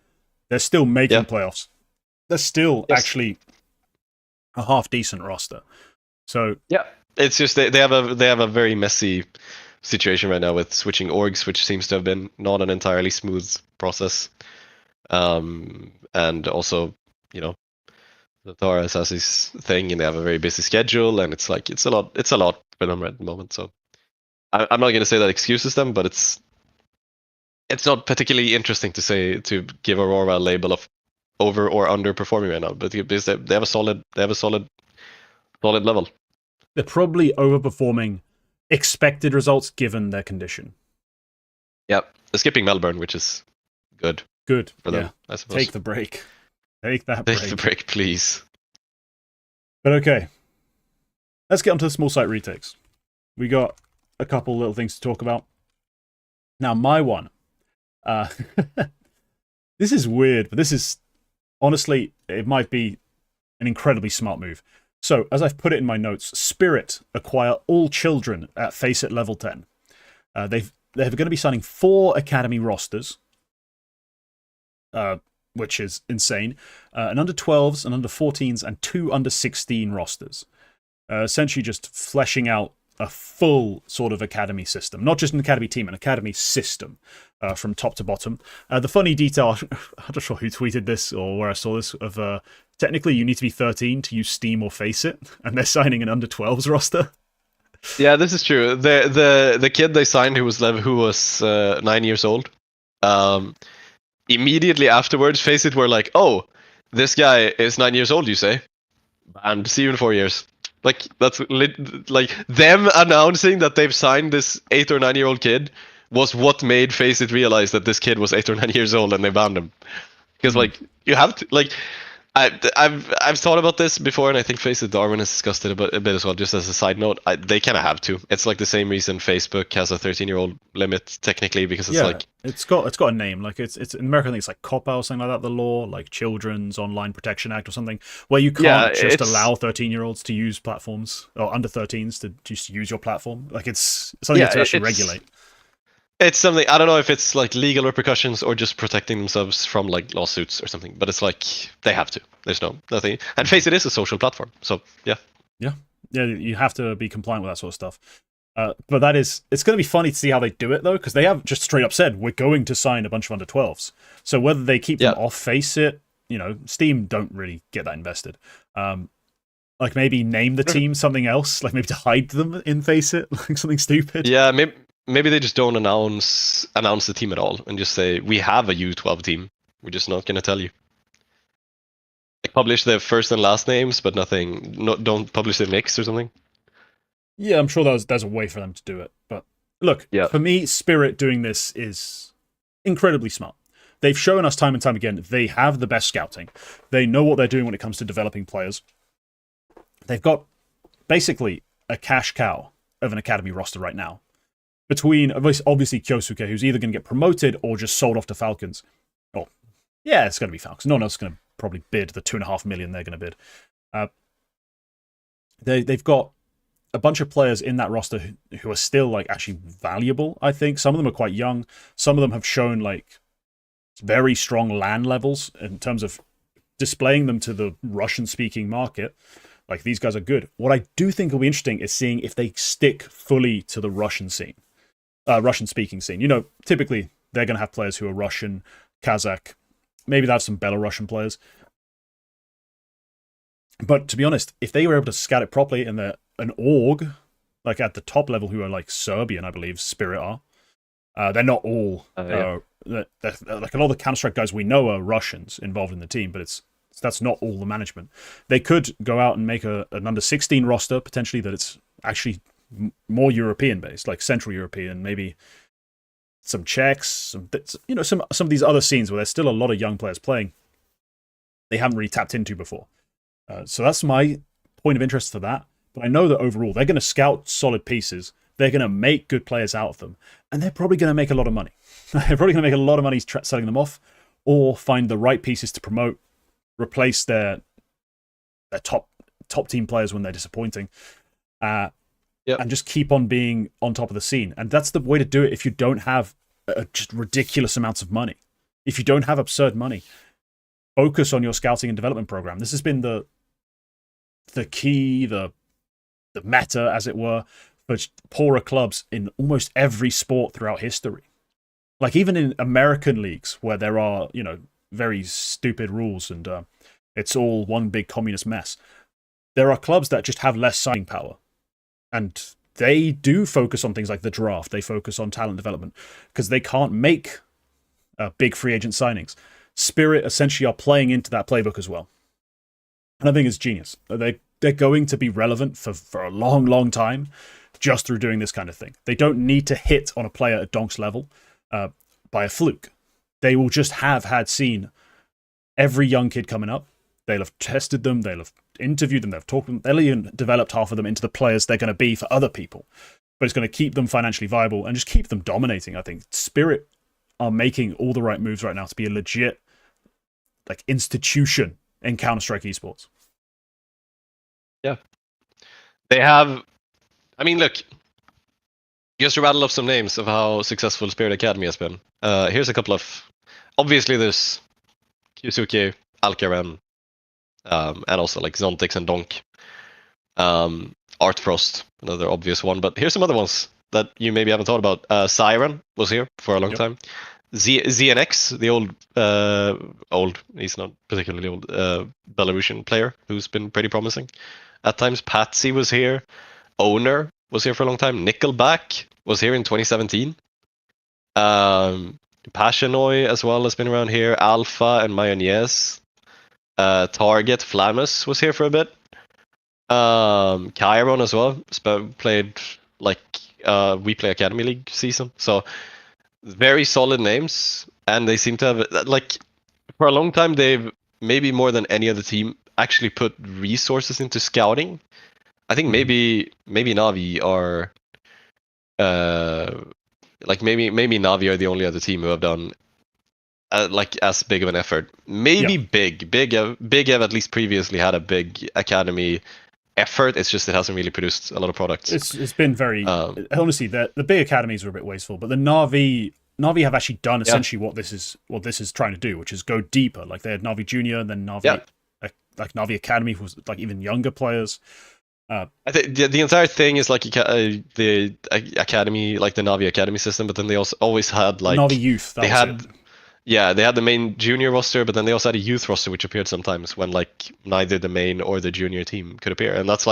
they're still making playoffs. They're still actually a half decent roster. So
yeah, it's just they have a very messy situation right now with switching orgs, which seems to have been not an entirely smooth process. And also, you know, the Taurus has his thing, and they have a very busy schedule, and it's like it's a lot for them at the moment. So I'm not gonna say that excuses them, but it's not particularly interesting to give Aurora a label of over or underperforming right now, but because they have a solid level.
They're probably overperforming expected results given their condition.
Yep, they're skipping Melbourne, which is good.
Good
for them, I suppose.
Take the break. Take the
break, please.
But okay, let's get onto the small site retakes. We got a couple little things to talk about. Now, my one. This is weird, but this is honestly, it might be an incredibly smart move. So, as I've put it in my notes, Spirit acquire all children at Faceit level 10. They're going to be signing 4 academy rosters, which is insane. An under 12s, an under 14s, and 2 under 16 rosters. Essentially just fleshing out a full sort of academy system. Not just an academy team, an academy system from top to bottom. The funny detail, I'm not sure who tweeted this or where I saw this, of technically you need to be 13 to use Steam or Faceit, and they're signing an under 12s roster.
Yeah, this is true. The kid they signed who was 9 years old, immediately afterwards, Faceit were like, "Oh, this guy is 9 years old, you say? And see you in 4 years." Like that's like them announcing that they've signed this 8 or 9 year old kid was what made Faceit realize that this kid was 8 or 9 years old, and they banned him. Because like you have to like. I've thought about this before, and I think Faceit Darwin has discussed it a bit as well. Just as a side note, they kind of have to. It's like the same reason Facebook has a 13-year-old limit technically, because it's like
it's got a name. Like it's in America, I think it's like COPPA or something like that. The law, like Children's Online Protection Act or something, where you can't just allow 13-year-olds to use platforms, or under 13s to just use your platform. Like it's something to actually regulate.
It's something, I don't know if it's like legal repercussions or just protecting themselves from like lawsuits or something, but it's like they have to. There's nothing. And Faceit is a social platform, so yeah.
Yeah, you have to be compliant with that sort of stuff. But it's going to be funny to see how they do it though, because they have just straight up said we're going to sign a bunch of under 12s. So whether they keep them off Faceit, you know, Steam don't really get that invested. Like maybe name the team something else, like maybe to hide them in Faceit, like something stupid.
Yeah, maybe they just don't announce the team at all and just say we have a U12 team. We're just not gonna tell you. Like publish their first and last names, but nothing. Don't publish their nicks or something.
Yeah, I'm sure there's a way for them to do it. But look, for me, Spirit doing this is incredibly smart. They've shown us time and time again they have the best scouting. They know what they're doing when it comes to developing players. They've got basically a cash cow of an academy roster right now. Between, obviously, Kyosuke, who's either going to get promoted or just sold off to Falcons. Oh, yeah, it's going to be Falcons. No one else is going to probably bid the $2.5 million they're going to bid. They've got a bunch of players in that roster who are still like actually valuable, I think. Some of them are quite young. Some of them have shown like very strong LAN levels in terms of displaying them to the Russian-speaking market. Like, these guys are good. What I do think will be interesting is seeing if they stick fully to the Russian scene. Russian-speaking scene. You know, typically, they're going to have players who are Russian, Kazakh. Maybe they have some Belarusian players. But to be honest, if they were able to scout it properly and they're an org, like at the top level, who are like Serbian, I believe, Spirit are. They're not all... like a lot of the Counter-Strike guys we know are Russians involved in the team, but that's not all the management. They could go out and make an under 16 roster, potentially, that it's actually more European based, like Central European, maybe some Czechs, some of these other scenes where there's still a lot of young players playing. They haven't really tapped into before. So that's my point of interest for that. But I know that overall they're going to scout solid pieces. They're going to make good players out of them, and they're probably going to make a lot of money. They're probably going to make a lot of money selling them off, or find the right pieces to promote. Replace their their top team players when they're disappointing.
Yep.
And just keep on being on top of the scene. And that's the way to do it if you don't have just ridiculous amounts of money. If you don't have absurd money, focus on your scouting and development program. This has been the key, the meta, as it were, for poorer clubs in almost every sport throughout history. Like even in American leagues where there are, very stupid rules and it's all one big communist mess, there are clubs that just have less signing power. And they do focus on things like the draft. They focus on talent development because they can't make big free agent signings. Spirit essentially are playing into that playbook as well. And I think it's genius. They're going to be relevant for a long, long time just through doing this kind of thing. They don't need to hit on a player at Donk's level by a fluke. They will just have seen every young kid coming up. They'll have tested them. They'll have interviewed them. They'll have talked to them. They'll even developed half of them into the players they're going to be for other people. But it's going to keep them financially viable and just keep them dominating, I think. Spirit are making all the right moves right now to be a legit institution in Counter-Strike esports.
Yeah. They have... I mean, look. Just to rattle off some names of how successful Spirit Academy has been. Here's a couple of... Obviously, there's Kyusuke, Alcaran, and also like Zontix and Donk. Art Frost, another obvious one. But here's some other ones that you maybe haven't thought about. Siren was here for a long time. ZNX, the old, he's not particularly old, Belarusian player who's been pretty promising at times. Patsy was here. Owner was here for a long time. Nickelback was here in 2017. Passionoy as well has been around here. Alpha and Mayonnaise. Target Flamus was here for a bit. Chiron as well played We Play Academy League season. So very solid names, and they seem to have for a long time they've maybe more than any other team actually put resources into scouting. I think maybe Navi are maybe Navi are the only other team who have done as big of an effort. Maybe Big have at least previously had a big academy effort. It's just it hasn't really produced a lot of products.
It's been very honestly the big academies were a bit wasteful, but the Navi have actually done essentially what this is trying to do, which is go deeper. Like they had Navi Junior and then Navi Navi Academy was even younger players.
I think the entire thing is the academy, the Navi Academy system, but then they also always had
Navi Youth.
They had the main junior roster, but then they also had a youth roster which appeared sometimes when neither the main or the junior team could appear, and that's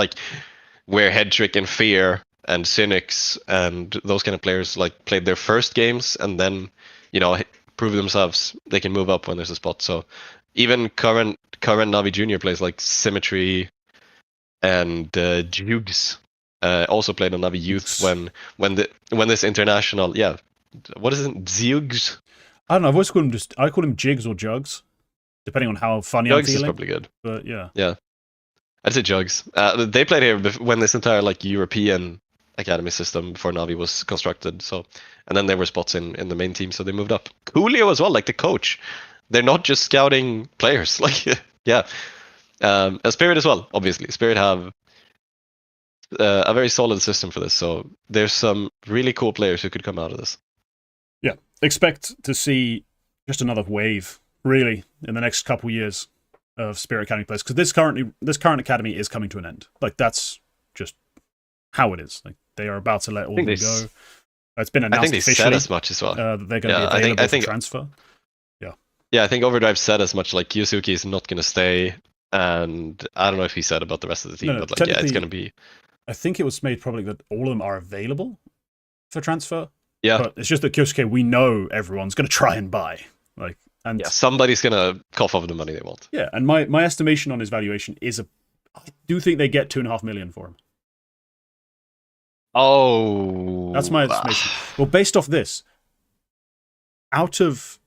where Headtrick and Fear and Cynics and those kind of players played their first games, and then prove themselves they can move up when there's a spot. So even current Navi junior players like Symmetry and Jugs also played on Navi Youth when this international what is it, Jugs?
I don't know. I've always called him I call him Jigs or Jugs, depending on how funny
Jugs
I'm feeling.
is probably good.
But yeah,
I'd say Jugs. They played here when this entire European academy system before Navi was constructed. So, and then there were spots in the main team, so they moved up. Coolio as well, the coach. They're not just scouting players. Spirit as well. Obviously, Spirit have a very solid system for this. So there's some really cool players who could come out of this.
Yeah, expect to see just another wave, really, in the next couple years of Spirit Academy players, because this current academy is coming to an end. That's just how it is. They are about to let all of them go. It's been announced officially. I think they said
as much as well.
They're going to be available for transfer.
Yeah, I think Overdrive said as much. Yusuke is not going to stay, and I don't know if he said about the rest of the team, but it's going to be.
I think it was made probably that all of them are available for transfer.
Yeah,
but it's just that Kyosuke, we know everyone's going to try and buy.
Somebody's going to cough over the money they want.
Yeah, and my estimation on his valuation is I do think they get $2.5 million for him.
Oh,
that's my estimation. Well, based off this, out of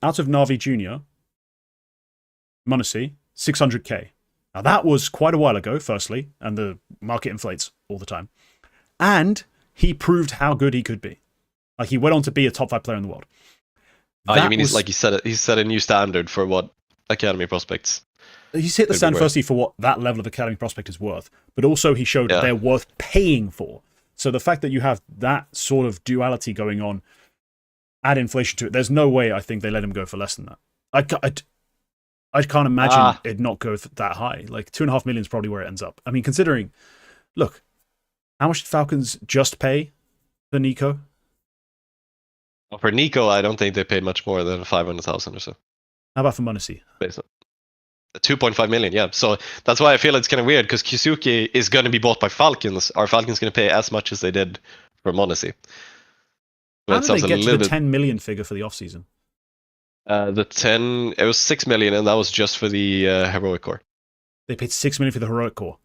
Navi Junior, Munacy, 600k. Now that was quite a while ago, firstly, and the market inflates all the time. And he proved how good he could be. He went on to be a top 5 player in the world.
You mean he set a new standard for what academy prospects
He's hit the stand firstly for what that level of academy prospect is worth, but also he showed they're worth paying for. So the fact that you have that sort of duality going on, add inflation to it, there's no way I think they let him go for less than that. I can't imagine it not go that high. Like 2.5 million is probably where it ends up. I mean, considering, look, how much did Falcons just pay for Nico?
Well, for Nico, I don't think they paid much more than 500,000 or so.
How about for Monesi?
2.5 million, yeah. So that's why I feel it's kind of weird, because Kisuke is going to be bought by Falcons. Are Falcons going to pay as much as they did for Monesi?
How did they get to the 10 million figure for the offseason?
It was 6 million, and that was just for the heroic core.
They paid 6 million for the heroic core.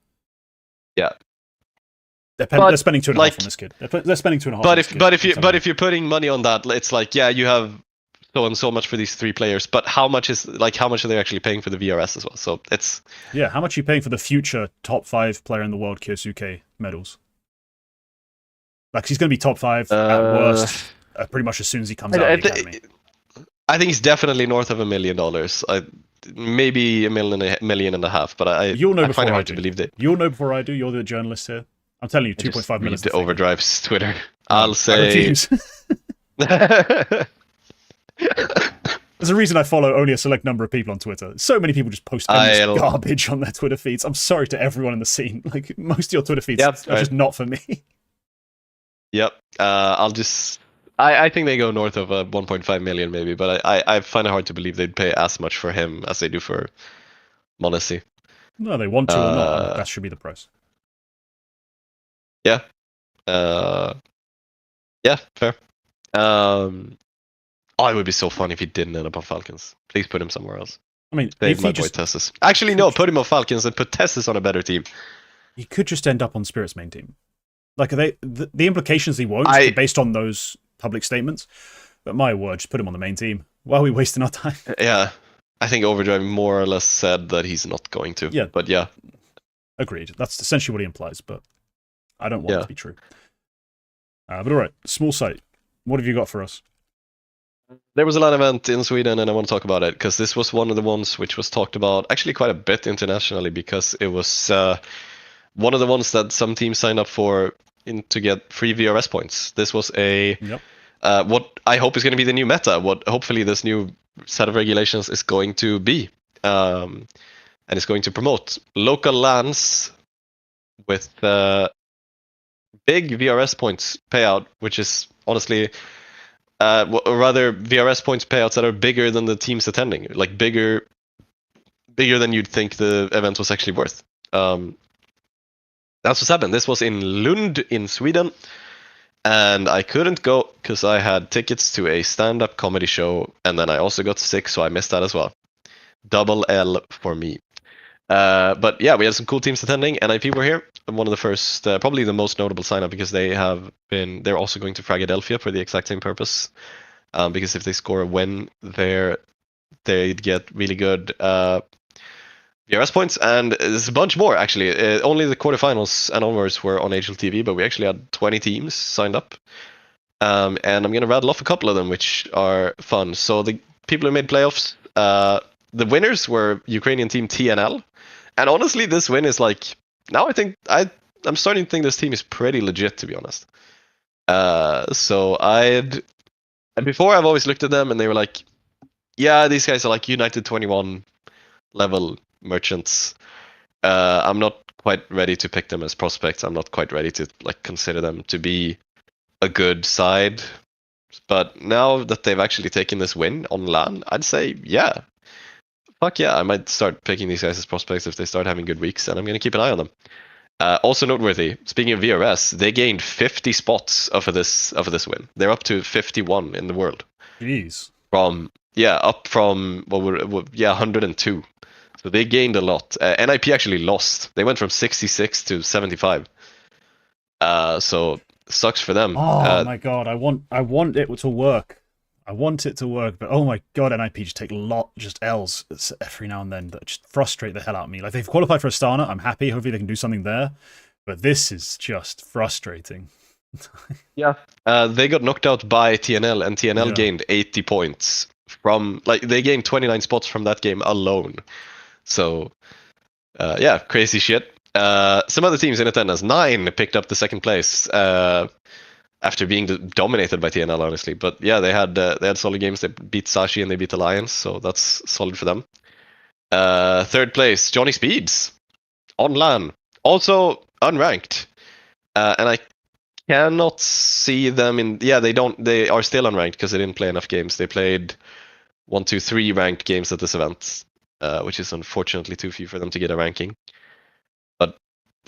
Yeah,
they're spending 2.5 on this kid. They're spending 2.5.
But if you're putting money on that, it's like, yeah, you have so and so much for these 3 players, but how much are they actually paying for the VRS as well? So it's
how much are you paying for the future top 5 player in the world Kyosuke medals? Like, he's going to be top 5 at worst, pretty much as soon as he comes out of the academy.
I think he's definitely north of $1 million. Maybe $1.5 million, but
You'll know
find it
before
hard to believe that.
You'll know before I do. You're the journalist here. I'm telling you, 2.5 million.
The Overdrive's Twitter.
I'll say. There's a reason I follow only a select number of people on Twitter. So many people just post garbage on their Twitter feeds. I'm sorry to everyone in the scene. Like, most of your Twitter feeds are just not for me.
Yep. I think they go north of 1.5 million maybe, but I find it hard to believe they'd pay as much for him as they do for Monesi.
No, they want to or not. That should be the price.
Yeah. Yeah, fair. It would be so fun if he didn't end up on Falcons. Please put him somewhere else.
I mean,
save my boy Tessus. Actually, no, put him on Falcons and put Tessus on a better team.
He could just end up on Spirit's main team. Like, the implications he won't, based on those public statements. But my word, just put him on the main team. Why are we wasting our time?
Yeah. I think Overdrive more or less said that he's not going to.
Yeah.
But yeah.
Agreed. That's essentially what he implies, but I don't want it to be true. But alright, small site. What have you got for us?
There was a LAN event in Sweden, and I want to talk about it, because this was one of the ones which was talked about actually quite a bit internationally, because it was one of the ones that some teams signed up for to get free VRS points. This was what I hope is going to be the new meta, what hopefully this new set of regulations is going to be, and it's going to promote local LANs with big VRS points payout, which is honestly, or rather VRS points payouts that are bigger than the teams attending, like bigger than you'd think the event was actually worth. That's what's happened. This was in Lund in Sweden, and I couldn't go because I had tickets to a stand-up comedy show, and then I also got sick, so I missed that as well. Double L for me. But yeah, we had some cool teams attending. NIP were here. One of the first, probably the most notable sign-up, because they're also going to Fragadelphia for the exact same purpose. Because if they score a win there, they'd get really good VRS points, and there's a bunch more actually. Only the quarterfinals and onwards were on HLTV, but we actually had 20 teams signed up. And I'm going to rattle off a couple of them, which are fun. So the people who made playoffs, the winners were Ukrainian team TNL. And honestly, this win is like, now I think I'm starting to think this team is pretty legit, to be honest. Before I've always looked at them and they were like, yeah, these guys are like United 21 level merchants. I'm not quite ready to pick them as prospects. I'm not quite ready to like consider them to be a good side. But now that they've actually taken this win on LAN, I'd say, yeah. Fuck yeah, I might start picking these guys as prospects if they start having good weeks, and I'm going to keep an eye on them. Also noteworthy, speaking of VRS, they gained 50 spots off of this win. They're up to 51 in the world.
Jeez.
Up from 102. So they gained a lot. NIP actually lost. They went from 66 to 75. So sucks for them.
Oh my god, I want it to work. I want it to work, but oh my god, NIP just take just L's every now and then that just frustrate the hell out of me. Like, they've qualified for Astana, I'm happy, hopefully they can do something there, but this is just frustrating.
Yeah. They got knocked out by TNL, and TNL gained 80 points from, like, they gained 29 spots from that game alone. So yeah, crazy shit. Some other teams in attendance. 9 picked up the second place after being dominated by TNL, honestly. But yeah, they had solid games. They beat Sashi and they beat Alliance, so that's solid for them. Third place, Johnny Speeds on LAN, also unranked, and I cannot see them in. Yeah, they don't. They are still unranked because they didn't play enough games. They played 1, 2, 3 ranked games at this event, which is unfortunately too few for them to get a ranking. But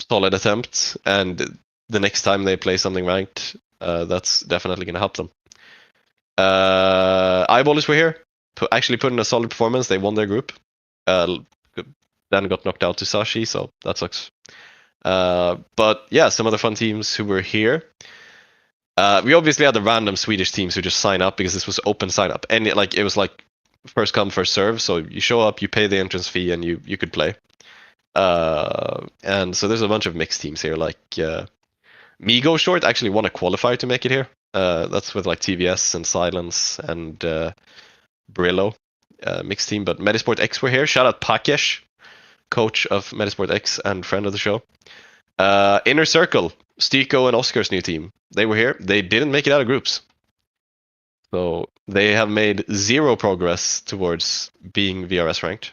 solid attempt, and the next time they play something ranked, that's definitely going to help them. Eyeballers were here, actually put in a solid performance. They won their group. Then got knocked out to Sashi, so that sucks. But yeah, some other fun teams who were here. We obviously had the random Swedish teams who just sign up because this was open sign up, and it was like first come first serve. So you show up, you pay the entrance fee, and you could play. And so there's a bunch of mixed teams here. Like Migo Short actually won a qualifier to make it here. That's with like TVS and Silence and Brillo, mixed team. But Medisport X were here. Shout out Pakesh, coach of Medisport X and friend of the show. Inner Circle, Stiko and Oscar's new team. They were here. They didn't make it out of groups. So they have made 0 progress towards being VRS ranked.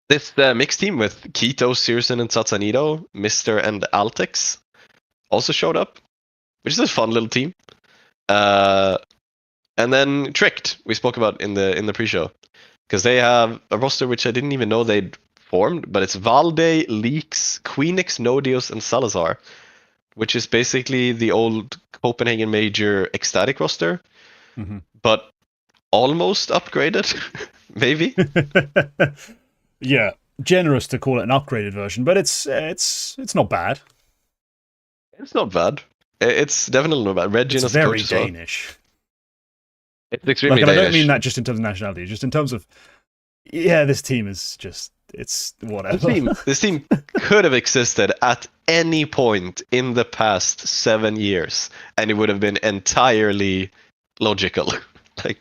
This mixed team with Keto, Searson, and Satsanito, Mr. and Altex also showed up, which is a fun little team. And then Tricked, we spoke about in the pre-show, because they have a roster which I didn't even know they'd formed, but it's Valde, Leaks, Queenix, Nodios, and Salazar, which is basically the old Copenhagen Major Ecstatic roster, but almost upgraded, maybe.
Yeah, generous to call it an upgraded version, but it's not bad.
It's not bad. It's definitely not bad. Regin
It's
as
very
coach as well.
Danish.
It's extremely
And
Danish.
I don't mean that just in terms of nationality, just in terms of, yeah, this team is just, it's whatever.
This team could have existed at any point in the past 7 years, and it would have been entirely logical. Like,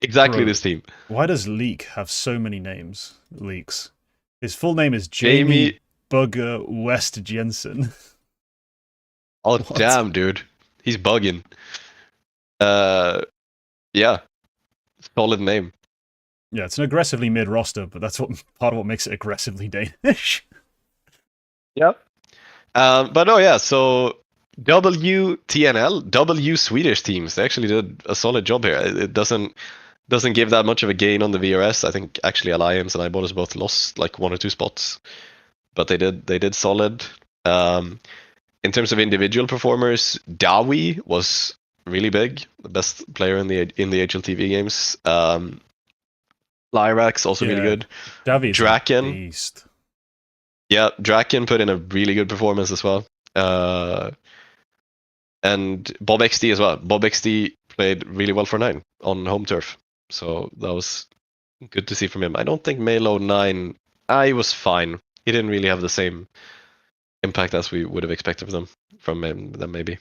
exactly
Bro,
this team.
Why does Leak have so many names? Leaks. His full name is Jamie Bugger West Jensen.
Oh,
What?
damn, dude. He's bugging. Yeah. Solid name.
Yeah, it's an aggressively mid roster, but that's part of what makes it aggressively Danish.
Yep. But no, yeah, so WTNL, W Swedish teams, they actually did a solid job here. It doesn't give that much of a gain on the VRS. I think actually Alliance and Eyeballers both lost like 1 or 2 spots, but they did solid. In terms of individual performers, Dawi was really big, the best player in the HLTV games. Lyrax also really good.
Davi's
Draken,
a beast.
Yeah, Draken put in a really good performance as well. And Bob XD as well. Bob XD played really well for 9 on home turf. So that was good to see from him. I don't think Melo 9, he was fine. He didn't really have the same impact as we would have expected from him maybe.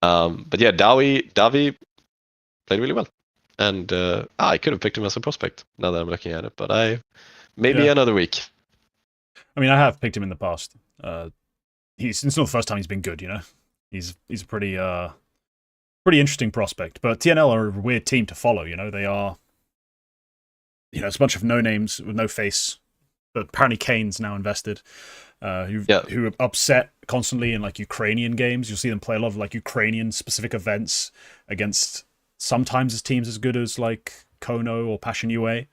But yeah, Davi played really well. And I could have picked him as a prospect now that I'm looking at it, but maybe another week.
I mean, I have picked him in the past. It's not the first time he's been good, you know. He's a pretty interesting prospect. But TNL are a weird team to follow, you know. They are, you know, it's a bunch of no names with no face. But apparently Kane's now invested. Who are upset constantly in like Ukrainian games. You'll see them play a lot of like Ukrainian specific events against sometimes teams as good as like Kono or Passion UA.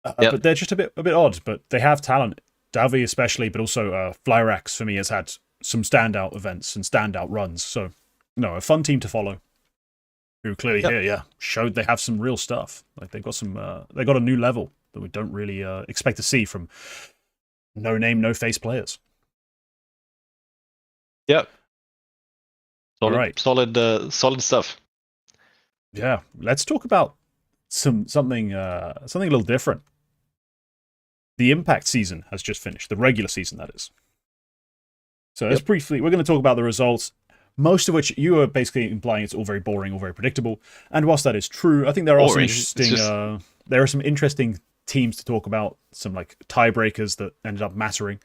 But they're just a bit odd. But they have talent. Davi especially, but also Flyrax for me has had some standout events and standout runs. So no, a fun team to follow. Who clearly here, showed they have some real stuff. Like they got a new level that we don't really expect to see from no name, no face players.
Yep.
All right.
Solid stuff.
Yeah, let's talk about something a little different. The Impact season has just finished, the regular season, that is. So let's briefly, we're going to talk about the results. most of which you are basically implying it's all very boring or very predictable. And whilst that is true, I think there are some
Boring.
interesting teams to talk about, some like tiebreakers that ended up mattering.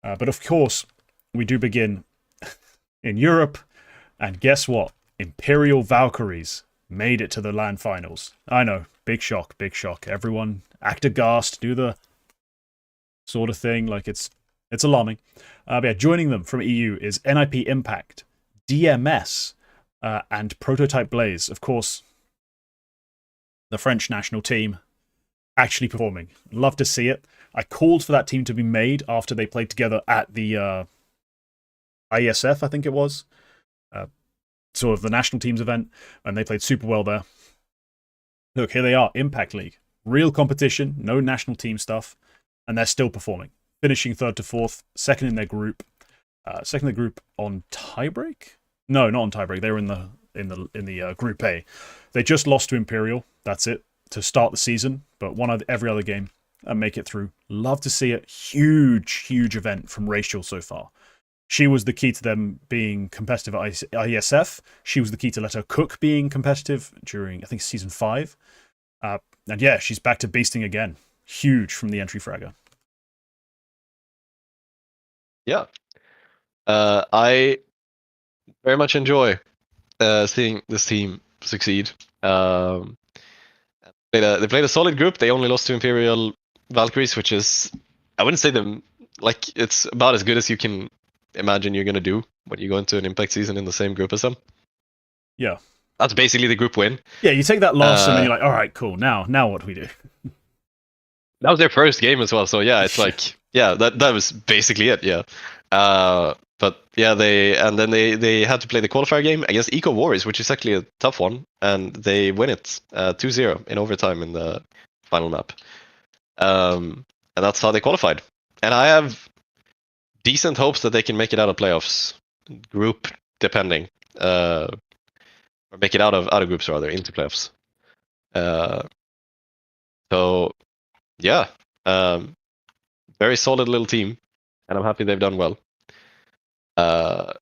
But of course, we do begin in Europe, and guess what? Imperial Valkyries made it to the LAN finals. I know, big shock, big shock. Everyone act aghast, do the sort of thing, like it's alarming. But yeah, joining them from EU is NIP Impact, DMS, and Prototype Blaze. Of course, the French national team actually performing. Love to see it. I called for that team to be made after they played together at the ISF, I think it was. Sort of the national teams event, and they played super well there. Look, here they are, Impact League. Real competition, no national team stuff, and they're still performing. Finishing 3rd to 4th, second in their group. Second in the group on tiebreak? No, not on tiebreak. They were in the Group A. They just lost to Imperial. That's it to start the season, but won every other game and make it through. Love to see it. Huge event from Rachel so far. She was the key to them being competitive at ISF. She was the key to Let Her Cook being competitive during, I think, Season 5. And yeah, she's back to beasting again. Huge from the entry fragger.
Yeah. I very much enjoy seeing this team succeed. They played a solid group. They only lost to Imperial Valkyries, which is, I wouldn't say them, like, it's about as good as you can imagine you're going to do when you go into an Impact season in the same group as them.
Yeah.
That's basically the group win.
Yeah, you take that loss and then you're like, all right, cool. Now what do we do?
That was their first game as well. So yeah, it's like, yeah, that was basically it. Yeah. But yeah, they had to play the qualifier game against Eco Warriors, which is actually a tough one. And they win it 2-0 in overtime in the final map. And that's how they qualified. And I have decent hopes that they can make it out of playoffs, group depending, or make it out of groups rather, into playoffs. So yeah, very solid little team, and I'm happy they've done well. I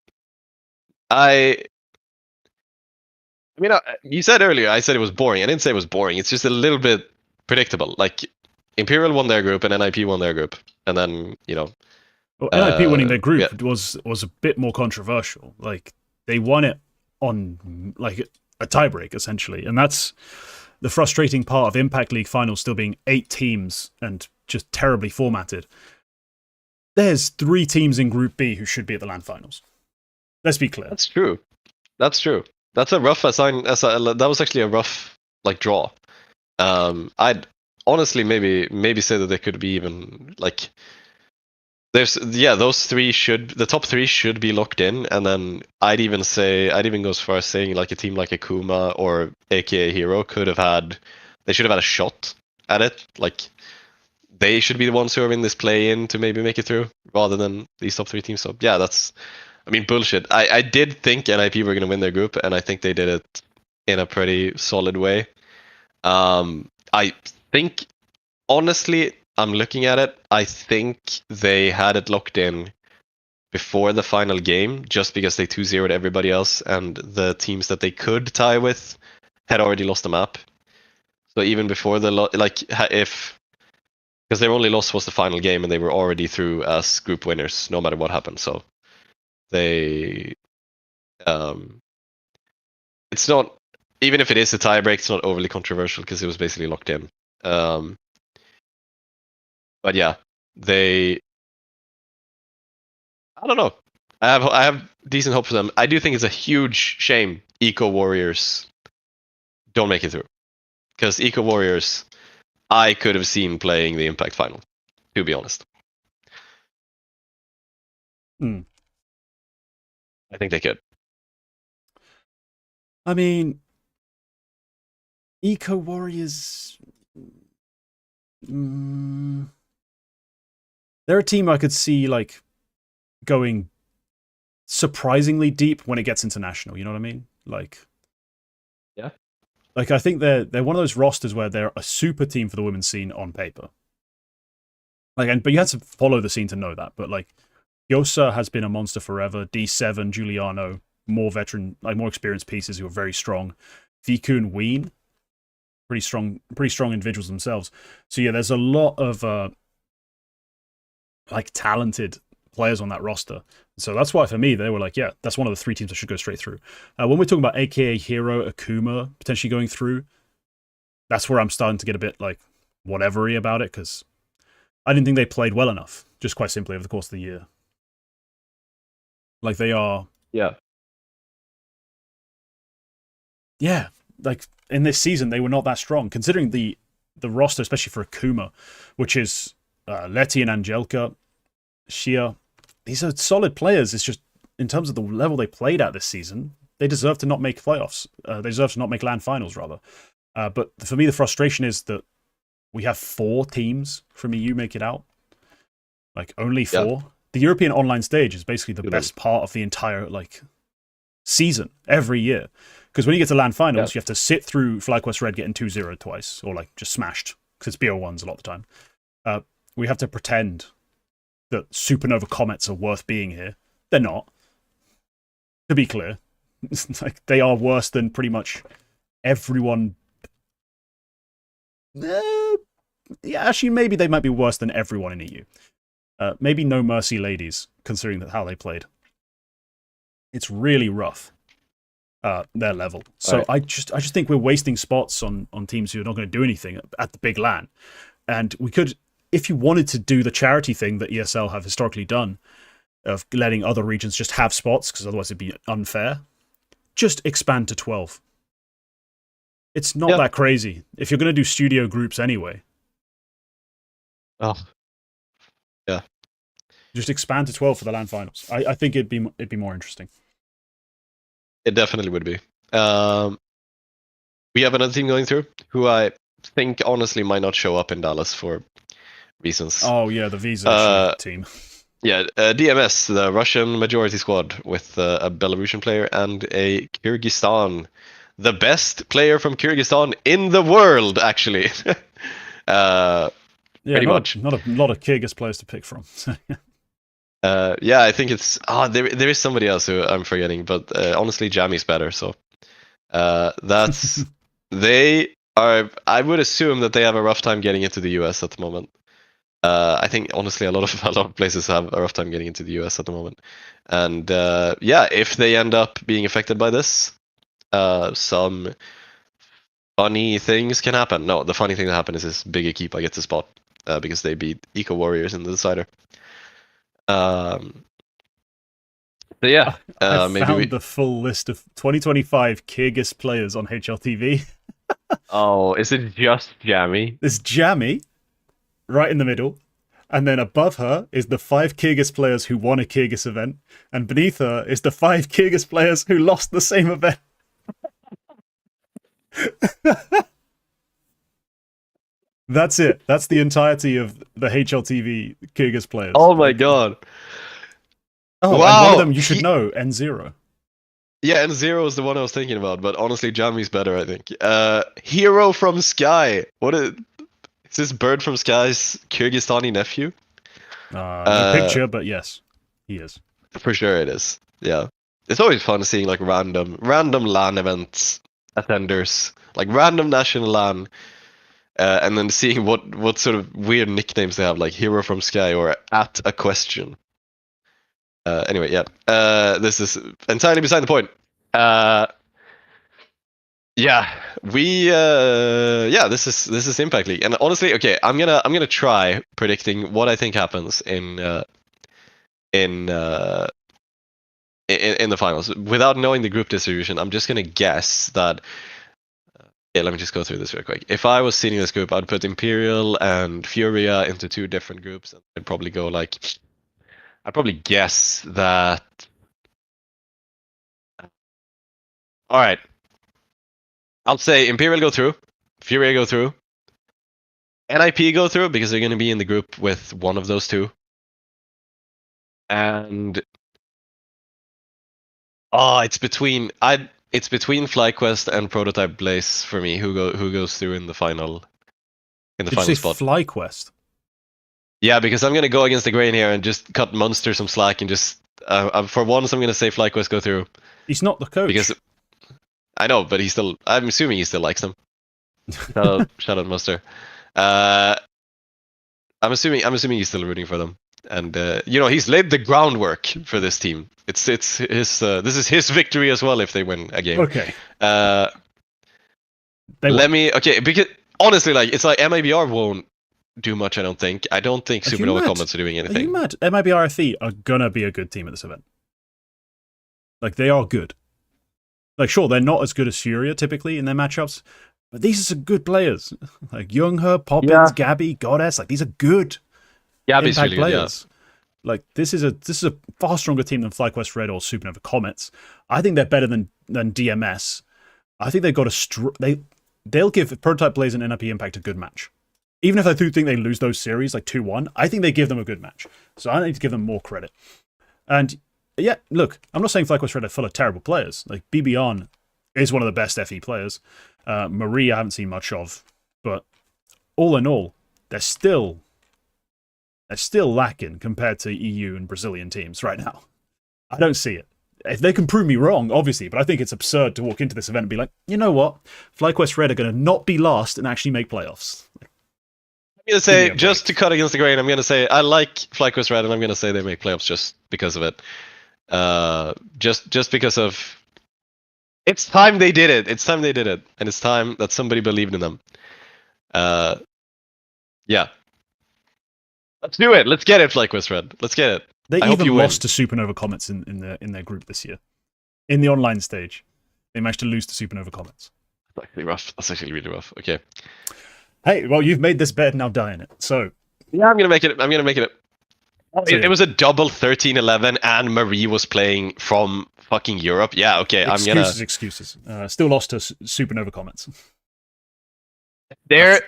mean, you said earlier, I said it was boring. I didn't say it was boring. It's just a little bit predictable. Like Imperial won their group and NIP won their group, and then
Well, NIP winning their group was a bit more controversial. Like, they won it on like a tiebreak, essentially. And that's the frustrating part of Impact League finals still being 8 teams and just terribly formatted. There's 3 teams in Group B who should be at the LAN finals. Let's be clear.
That's true. That's a rough that was actually a rough draw. I'd honestly maybe say that they could be even like, those 3 the top 3 should be locked in, and then I'd even go as far as saying like a team like Akuma or AKA Hero should have had a shot at it. Like, they should be the ones who are in this play-in to maybe make it through, rather than these top 3 teams. So yeah, that's, I mean, bullshit. I did think NIP were going to win their group, and I think they did it in a pretty solid way. I think, honestly, I'm looking at it, I think they had it locked in before the final game, just because they 2-0'd everybody else, and the teams that they could tie with had already lost the map. So even before because their only loss was the final game, and they were already through as group winners, no matter what happened. So they, it's not, even if it is a tiebreak, it's not overly controversial because it was basically locked in. But yeah, I don't know. I have decent hope for them. I do think it's a huge shame Eco Warriors don't make it through, because Eco Warriors, I could have seen playing the Impact final, to be honest. I think they could.
I mean, Eco Warriors, they're a team I could see like going surprisingly deep when it gets international. You know what I mean? Like,
yeah.
Like, I think they're one of those rosters where they're a super team for the women's scene on paper. Like, but you had to follow the scene to know that. But like, Yosa has been a monster forever. D7, Giuliano, more veteran, like more experienced pieces who are very strong. Viku and Ween, pretty strong individuals themselves. So yeah, there's a lot of like talented players on that roster. So that's why for me they were like, yeah, that's one of the 3 teams that should go straight through. When we're talking about AKA Hero, Akuma potentially going through, that's where I'm starting to get a bit like whatevery about it, because I didn't think they played well enough, just quite simply over the course of the year. Like they are,
Yeah,
like in this season they were not that strong, considering the roster, especially for Akuma, which is Letty and Angelka, Shia. These are solid players. It's just in terms of the level they played at this season, they deserve to not make playoffs. They deserve to not make LAN finals, rather. But for me, the frustration is that we have 4 teams from EU make it out. Like, only 4. Yeah. The European online stage is basically the best part of the entire, like, season, every year. Because when you get to LAN finals, you have to sit through FlyQuest Red getting 2-0 twice, or, like, just smashed, because it's BO1s a lot of the time. We have to pretend that Supernova Comets are worth being here. They're not. To be clear. Like, they are worse than pretty much everyone. Yeah, actually, maybe they might be worse than everyone in EU. Maybe No Mercy Ladies, considering that how they played. It's really rough, their level. So right. I just think we're wasting spots on teams who are not going to do anything at the big LAN. And we could, if you wanted to do the charity thing that ESL have historically done, of letting other regions just have spots, because otherwise it'd be unfair, just expand to 12. It's not that crazy if you're going to do studio groups anyway.
Oh, yeah.
Just expand to 12 for the LAN finals. I think it'd be more interesting.
It definitely would be. We have another team going through who I think honestly might not show up in Dallas for reasons.
Oh yeah, the visa team.
Yeah, DMS, the Russian majority squad with a Belarusian player and a Kyrgyzstan. The best player from Kyrgyzstan in the world, actually. Pretty much.
Not a lot of Kyrgyz players to pick from.
Yeah, I think it's... there is somebody else who I'm forgetting, but honestly, Jammy's better, so... that's... They are... I would assume that they have a rough time getting into the US at the moment. I think, honestly, a lot of places have a rough time getting into the US at the moment. And, yeah, if they end up being affected by this... some funny things can happen. No, the funny thing that happened is this Big Equipa gets a spot because they beat Eco Warriors in the decider. So yeah,
I
maybe
found the full list of 2025 Kyrgyz players on HLTV.
Oh, is it just Jammy?
There's Jammy right in the middle. And then above her is the 5 Kyrgyz players who won a Kyrgyz event. And beneath her is the 5 Kyrgyz players who lost the same event. That's it. That's the entirety of the HLTV Kyrgyz players.
Oh my god.
Oh, wow. And one of them you should know, N0.
Yeah, N0 is the one I was thinking about, but honestly, Jammy's better, I think. Hero from Sky. What is this Bird from Sky's Kyrgyzstani nephew?
No picture, but yes, he is.
For sure it is. Yeah. It's always fun seeing like random LAN events attenders, like random national LAN, and then seeing what sort of weird nicknames they have, like Hero from Sky or At a Question. Anyway, yeah. This is entirely beside the point. Yeah, this is Impact League, and honestly, okay, I'm gonna try predicting what I think happens in the finals without knowing the group distribution. I'm just gonna guess that. Yeah, let me just go through this real quick. If I was seeding this group, I'd put Imperial and Furia into 2 different groups, and I'd probably go like. I'd probably guess that. All right. I'll say Imperial go through, Furia go through, NIP go through because they're going to be in the group with one of those 2. And it's between FlyQuest and Prototype Blaze for me. Who goes through in the final? In the
Did
final
you say
spot.
FlyQuest? Yeah,
because I'm going to go against the grain here and just cut Munster some slack and just for once I'm going to say FlyQuest go through.
He's not the coach.
Because I know, but I'm assuming he still likes them. Shout out Muster. I'm assuming he's still rooting for them. And he's laid the groundwork for this team. It's his this is his victory as well if they win a game.
Okay.
Because honestly, like it's like MIBR won't do much. I don't think Supernova Comets are doing anything.
Are you mad? MIBR FE are gonna be a good team at this event. Like they are good. Like sure, they're not as good as Furia typically in their matchups, but these are some good players. Like Youngher, Poppins, Gabby, Goddess. Like these are good.
Gabby's
Impact
really
players.
Good, yeah.
Like this is a far stronger team than FlyQuest Red or Supernova Comets. I think they're better than DMS. I think they've got they'll give Prototype Blaze and NRP Impact a good match. Even if I do think they lose those series like 2-1, I think they give them a good match. So I need to give them more credit. And yeah, look, I'm not saying FlyQuest Red are full of terrible players. Like BBon is one of the best FE players. Marie I haven't seen much of, but all in all, they're still lacking compared to EU and Brazilian teams right now. I don't see it. If they can prove me wrong, obviously, but I think it's absurd to walk into this event and be like, you know what? FlyQuest Red are going to not be last and actually make playoffs.
I'm going to say, just to cut against the grain, I'm going to say I like FlyQuest Red, and I'm going to say they make playoffs just because of it. Just because of... It's time they did it. It's time they did it. And it's time that somebody believed in them. Yeah. Let's do it. Let's get it, FlyQuest Red. Let's get it.
They even lost to Supernova Comets in their group this year. In the online stage. They managed to lose to Supernova Comets.
That's actually rough. That's actually really rough. Okay.
Hey, well, you've made this bed, now die in it. So...
Yeah, I'm going to make it. It was a double 13-11 and Marie was playing from fucking Europe. Yeah, okay.
Excuses. Still lost to Supernova Comets.
They're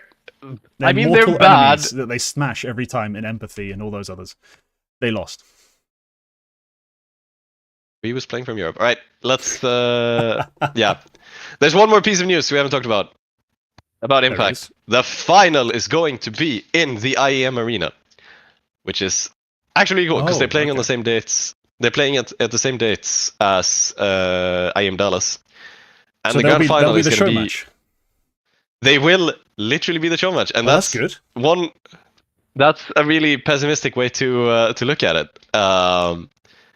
bad.
That they smash every time in Empathy and all those others. They lost.
He was playing from Europe. All right, let's... yeah. There's one more piece of news we haven't talked about Impact. The final is going to be in the IEM Arena, which is actually cool because they're playing on the same dates. They're playing at the same dates as IEM Dallas. And so the grand final is going to be... Match. They will literally be the show match. And that's
good.
That's a really pessimistic way to look at it.
Well,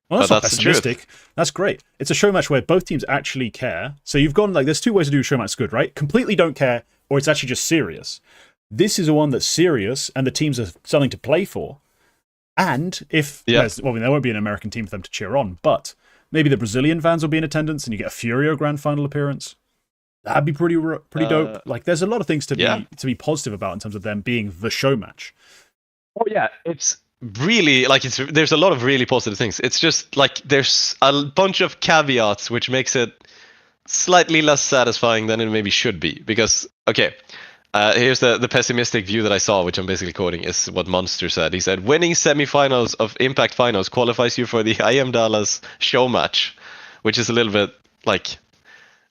that's not pessimistic. That's great. It's a show match where both teams actually care. So you've gone like, there's two ways to do a show match good, right? Completely don't care, or it's actually just serious. This is a one that's serious, and the teams are something to play for. And if there won't be an American team for them to cheer on, but maybe the Brazilian fans will be in attendance, and you get a Furio grand final appearance. That'd be pretty dope. Like, there's a lot of things to be positive about in terms of them being the show match.
Oh yeah, it's really like there's a lot of really positive things. It's just like there's a bunch of caveats which makes it slightly less satisfying than it maybe should be. Because here's the pessimistic view that I saw, which I'm basically quoting, is what Monster said. He said, winning semifinals of Impact Finals qualifies you for the IM Dallas show match, which is a little bit like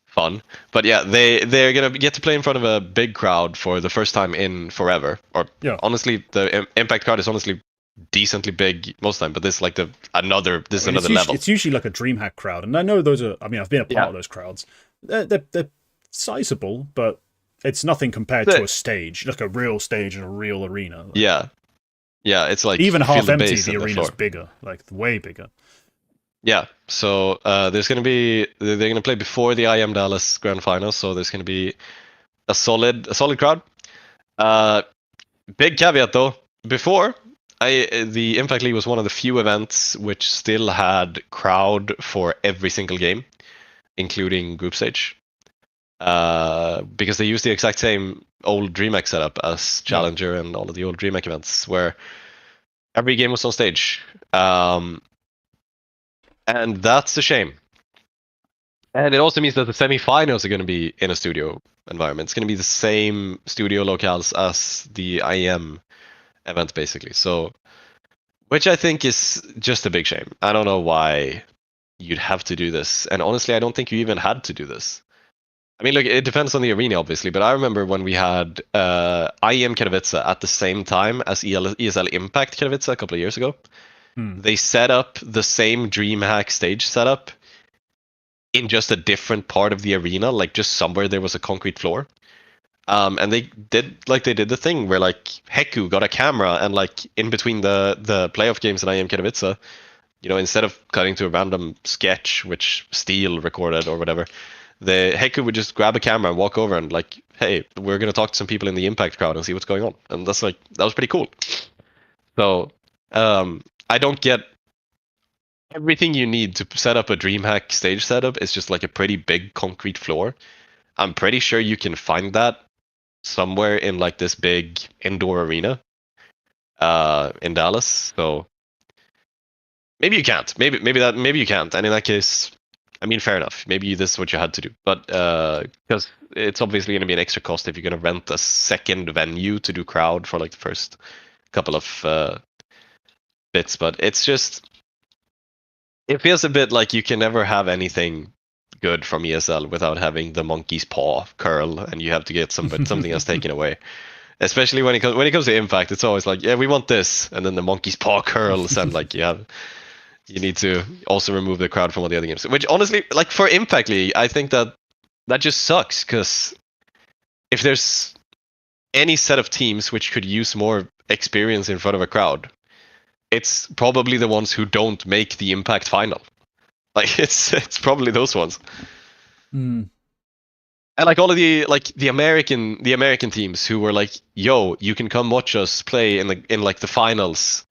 fun. But yeah, they're gonna get to play in front of a big crowd for the first time in forever. Honestly, the Impact crowd is honestly decently big most of the time, but this is like another level.
It's usually like a DreamHack crowd, and I know those are. I mean, I've been a part of those crowds. They're sizable, but it's nothing compared to a stage, like a real stage in a real arena. Like,
yeah, it's like
even half empty. The arena's bigger, like way bigger.
Yeah, so they're gonna play before the IM Dallas Grand Final, so there's gonna be a solid crowd. Big caveat though, before the Impact League was one of the few events which still had crowd for every single game, including group stage, because they used the exact same old DreamHack setup as Challenger and all of the old DreamHack events, where every game was on stage. And that's a shame. And it also means that the semifinals are going to be in a studio environment. It's going to be the same studio locales as the IEM event, basically. So, which I think is just a big shame. I don't know why you'd have to do this. And honestly, I don't think you even had to do this. I mean, look, it depends on the arena, obviously. But I remember when we had IEM Katowice at the same time as ESL Impact Katowice a couple of years ago. They set up the same DreamHack stage setup in just a different part of the arena, like just somewhere there was a concrete floor. And they did the thing where like Heku got a camera and like in between the playoff games in IEM Katowice, instead of cutting to a random sketch which Steel recorded or whatever, the Heku would just grab a camera and walk over and like, hey, we're gonna talk to some people in the Impact crowd and see what's going on. And that was pretty cool. So I don't get everything you need to set up a DreamHack stage setup is just like a pretty big concrete floor. I'm pretty sure you can find that somewhere in like this big indoor arena in Dallas. So maybe you can't. Maybe you can't. And in that case, I mean, fair enough. Maybe this is what you had to do. But because it's obviously going to be an extra cost if you're going to rent a second venue to do crowd for like the first couple of bits. But it's just, it feels a bit like you can never have anything good from ESL without having the monkey's paw curl, and you have to get something else taken away. Especially when it comes to Impact, it's always like, yeah, we want this, and then the monkey's paw curls, and like you need to also remove the crowd from all the other games. Which honestly, like for Impact League, I think that just sucks, because if there's any set of teams which could use more experience in front of a crowd, it's probably the ones who don't make the Impact final. Like it's probably those ones.
Mm.
And like all of the American teams who were like, yo, you can come watch us play in like the finals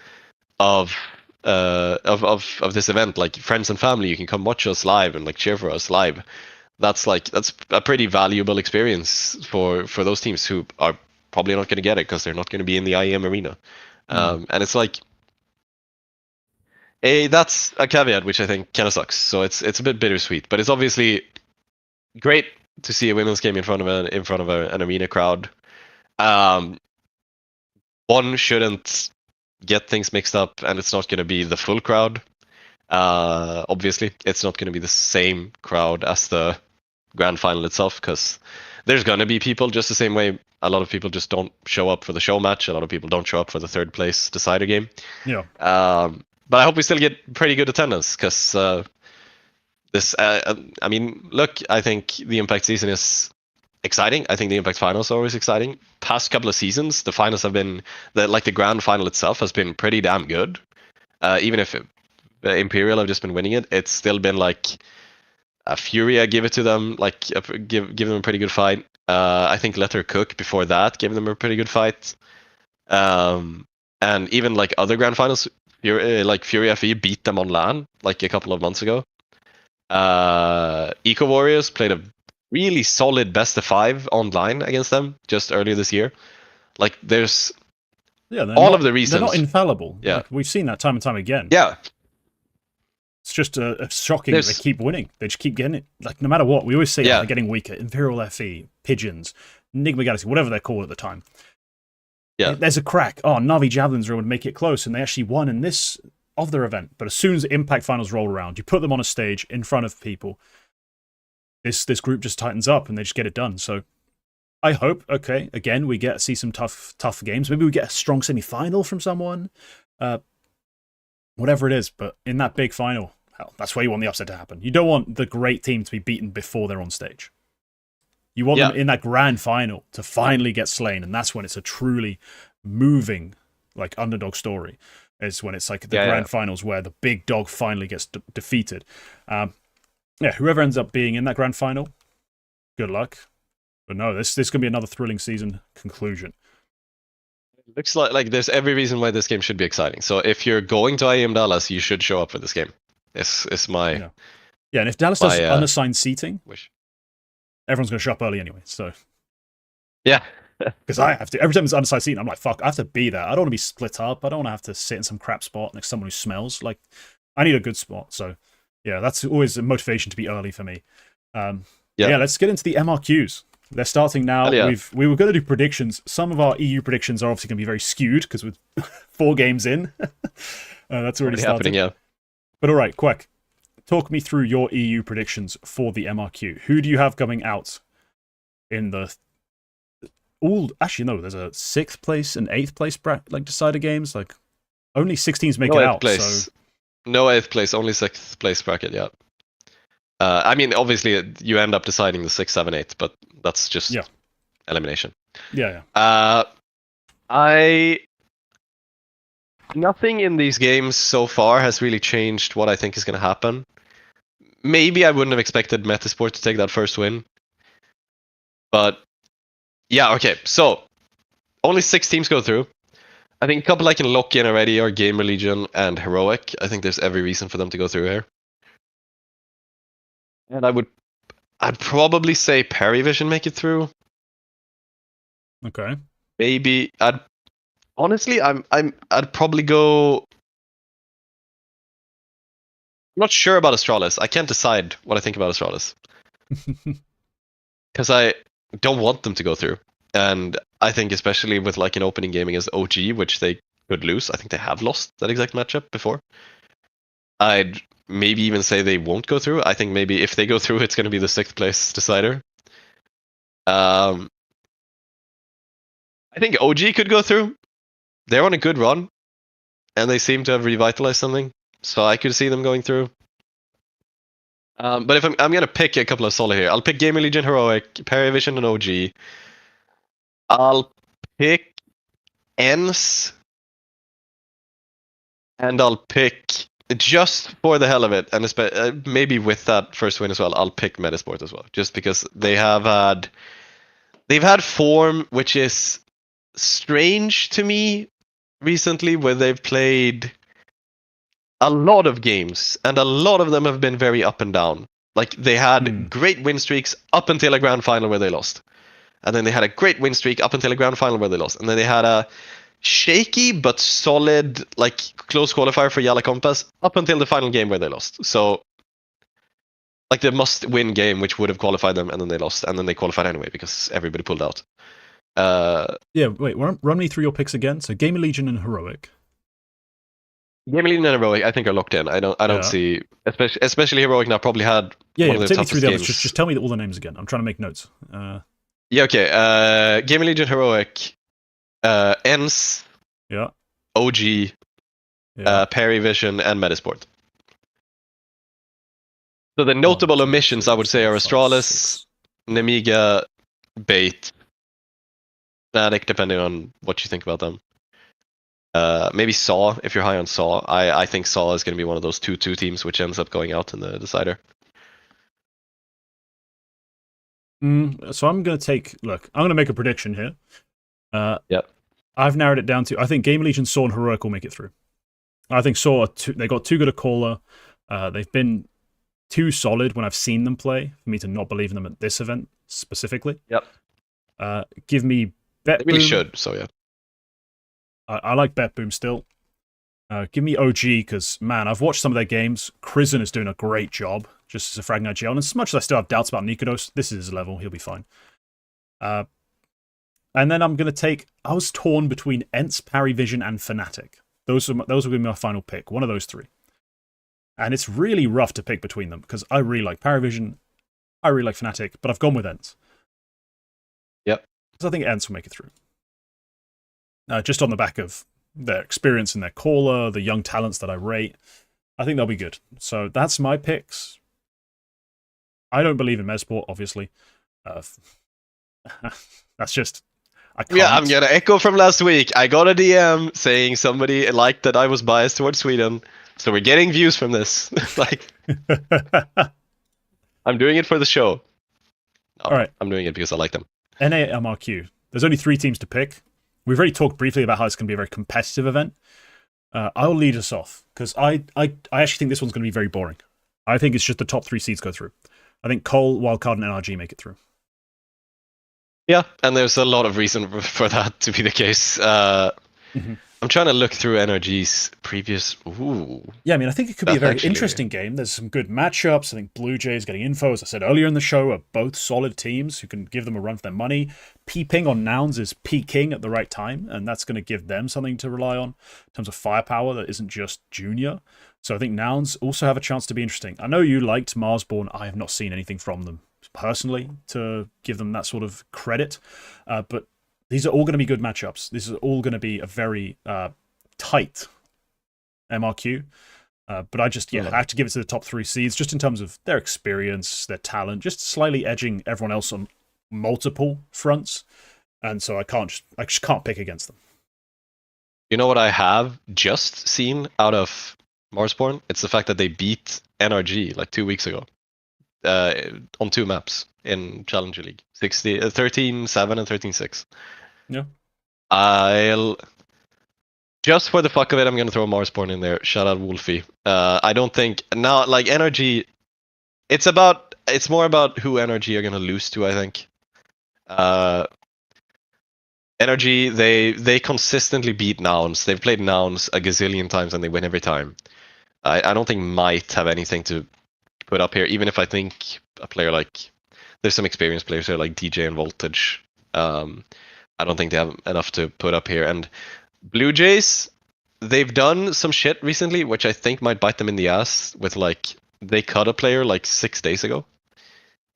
of this event, like friends and family, you can come watch us live and like cheer for us live. That's a pretty valuable experience for those teams who are probably not going to get it because they're not going to be in the IEM arena. And it's like, that's a caveat which I think kind of sucks. So it's a bit bittersweet, but it's obviously great to see a women's game in front of an arena crowd. One shouldn't get things mixed up, and it's not going to be the full crowd. Obviously, it's not going to be the same crowd as the grand final itself, because there's going to be people just the same way. A lot of people just don't show up for the show match. A lot of people don't show up for the third place decider game.
Yeah.
But I hope we still get pretty good attendance, because I mean, look, I think the Impact season is exciting. I think the Impact finals are always exciting. Past couple of seasons, the finals have been, the grand final itself has been pretty damn good. Even if Imperial have just been winning it, it's still been like Furia give it to them, like give them a pretty good fight. I think Letter Cook before that gave them a pretty good fight. And even like other grand finals, like Fury FE beat them on LAN like a couple of months ago. Eco Warriors played a really solid best of 5 online against them just earlier this year. Like there's of the reasons.
They're not infallible.
Yeah.
Like, we've seen that time and time again.
Yeah.
It's just shocking that they keep winning. They just keep getting it. Like no matter what, we always say they're getting weaker. Imperial FE, Pigeons, Enigma Galaxy, whatever they're called at the time.
Yeah.
There's a crack. Oh, Navi Javelins would make it close, and they actually won in this of their event. But as soon as the Impact finals roll around, you put them on a stage in front of people, this group just tightens up and they just get it done. So I hope, okay, again, we see some tough games. Maybe we get a strong semi-final from someone. Whatever it is, but in that big final, hell, that's where you want the upset to happen. You don't want the great team to be beaten before they're on stage. You want them in that grand final to finally get slain, and that's when it's a truly moving, like, underdog story. Is when it's like the grand finals where the big dog finally gets defeated. Whoever ends up being in that grand final, good luck. But no, this is going to be another thrilling season conclusion.
Looks like there's every reason why this game should be exciting. So if you're going to IEM Dallas, you should show up for this game. It's my
and if Dallas does unassigned seating,
wish.
Everyone's going to show up early anyway. So
yeah.
Because I have to. Every time it's unassigned seating, I'm like, fuck, I have to be there. I don't want to be split up. I don't want to have to sit in some crap spot next to someone who smells. Like, I need a good spot. So, yeah, that's always a motivation to be early for me. Let's get into the MRQs. They're starting now.
Yeah.
We were going to do predictions. Some of our EU predictions are obviously going to be very skewed because we're 4 games in. That's already started.
Happening, yeah.
But all right, Quack, talk me through your EU predictions for the MRQ. Who do you have coming out in the... Actually, no, there's a 6th place and 8th place decider games. Like, only 6 teams make it out.
Place.
So...
No 8th place, only 6th place bracket, yeah. I mean, obviously, you end up deciding the 6, 7, 8, but that's just elimination.
Yeah.
Nothing in these games so far has really changed what I think is going to happen. Maybe I wouldn't have expected Metasport to take that first win. But, yeah, okay. So, only 6 teams go through. I think a couple I can lock in already are Gamer Legion and Heroic. I think there's every reason for them to go through here. And I'd probably say Perivision make it through.
Okay.
Maybe honestly I'd probably go. I'm not sure about Astralis. I can't decide what I think about Astralis. Because I don't want them to go through. And I think especially with like an opening game against OG, which they could lose. I think they have lost that exact matchup before. I'd maybe even say they won't go through. I think maybe if they go through, it's going to be the 6th place decider. I think OG could go through. They're on a good run, and they seem to have revitalized something. So I could see them going through. But if I'm going to pick a couple of solo here, I'll pick Gamer Legion, Heroic, Perivision, and OG. I'll pick ENS, and I'll pick, just for the hell of it, and maybe with that first win as well, I'll pick Metasport as well, just because they've had form which is strange to me recently, where they've played a lot of games, and a lot of them have been very up and down. Like, they had great win streaks up until a grand final where they lost. And then they had a great win streak up until a grand final where they lost. And then they had a shaky but solid, like, close qualifier for Yala Compass up until the final game where they lost. So, like, the must-win game, which would have qualified them, and then they lost. And then they qualified anyway because everybody pulled out.
Yeah, wait, run me through your picks again. So, Gamer Legion and Heroic.
Gamer Legion and Heroic, I think, are locked in. I don't see, especially Heroic now probably had one of the
take me
toughest
through the
games.
others. Just tell me all the names again. I'm trying to make notes.
Yeah, okay. Gamer Legion, Heroic, ENS, OG, Perivision, and Metasport. So the notable omissions, I would say, are Astralis, Nemiga, Bait, Fnatic, depending on what you think about them. Maybe Saw, if you're high on Saw. I think Saw is going to be one of those 2-2 teams which ends up going out in the decider.
So I'm going to make a prediction here.
Yep.
I've narrowed it down to, I think Gamer Legion, Saw, and Heroic will make it through. I think Saw, they got too good a caller. They've been too solid when I've seen them play for me to not believe in them at this event specifically.
Yep.
Give me Bet
They really
Boom.
should, so yeah.
I like Bet Boom still. Give me OG, because, man, I've watched some of their games. Krizen is doing a great job, just as a Fragna GL. And as much as I still have doubts about Nikodos, this is his level. He'll be fine. And then I'm going to take... I was torn between ENS, Parivision, and Fnatic. Those are going to be my final pick. One of those 3. And it's really rough to pick between them, because I really like Parivision, I really like Fnatic, but I've gone with ENS.
Yep.
Because I think ENS will make it through. Just on the back of their experience in their caller, the young talents that I rate, I think they'll be good. So that's my picks. I don't believe in Metasport, obviously. That's just... I can't.
Yeah, I'm going to echo from last week. I got a DM saying somebody liked that I was biased towards Sweden. So we're getting views from this. Like, I'm doing it for the show. No,
all right.
I'm doing it because I like them.
NA MRQ. There's only 3 teams to pick. We've already talked briefly about how it's going to be a very competitive event. I'll lead us off, because I actually think this one's going to be very boring. I think it's just the top 3 seeds go through. I think Cole, Wildcard, and NRG make it through.
Yeah, and there's a lot of reason for that to be the case. I'm trying to look through NRG's previous... Ooh.
Yeah, I mean, I think it could be a very interesting game. There's some good matchups. I think Blue Jays getting info, as I said earlier in the show, are both solid teams who can give them a run for their money. Peeping on Nouns is peaking at the right time, and that's going to give them something to rely on in terms of firepower that isn't just junior. So I think Nouns also have a chance to be interesting. I know you liked Marsborn. I have not seen anything from them personally to give them that sort of credit, but these are all going to be good matchups. This is all going to be a very tight MRQ. But I have to give it to the top 3 seeds, just in terms of their experience, their talent, just slightly edging everyone else on multiple fronts. And so I just can't pick against them.
You know what I have just seen out of Marsborn? It's the fact that they beat NRG like 2 weeks ago on 2 maps in Challenger League, 13-7 and 13-6.
Yeah.
I'll just for the fuck of it, I'm gonna throw Marsborn in there. Shout out Wolfie. I don't think now like NRG. It's more about who NRG are gonna lose to. I think. NRG they consistently beat Nouns. They've played Nouns a gazillion times and they win every time. I don't think Might have anything to put up here. Even if I think a player like there's some experienced players here like DJ and Voltage. I don't think they have enough to put up here. And Blue Jays, they've done some shit recently, which I think might bite them in the ass. With like they cut a player like 6 days ago,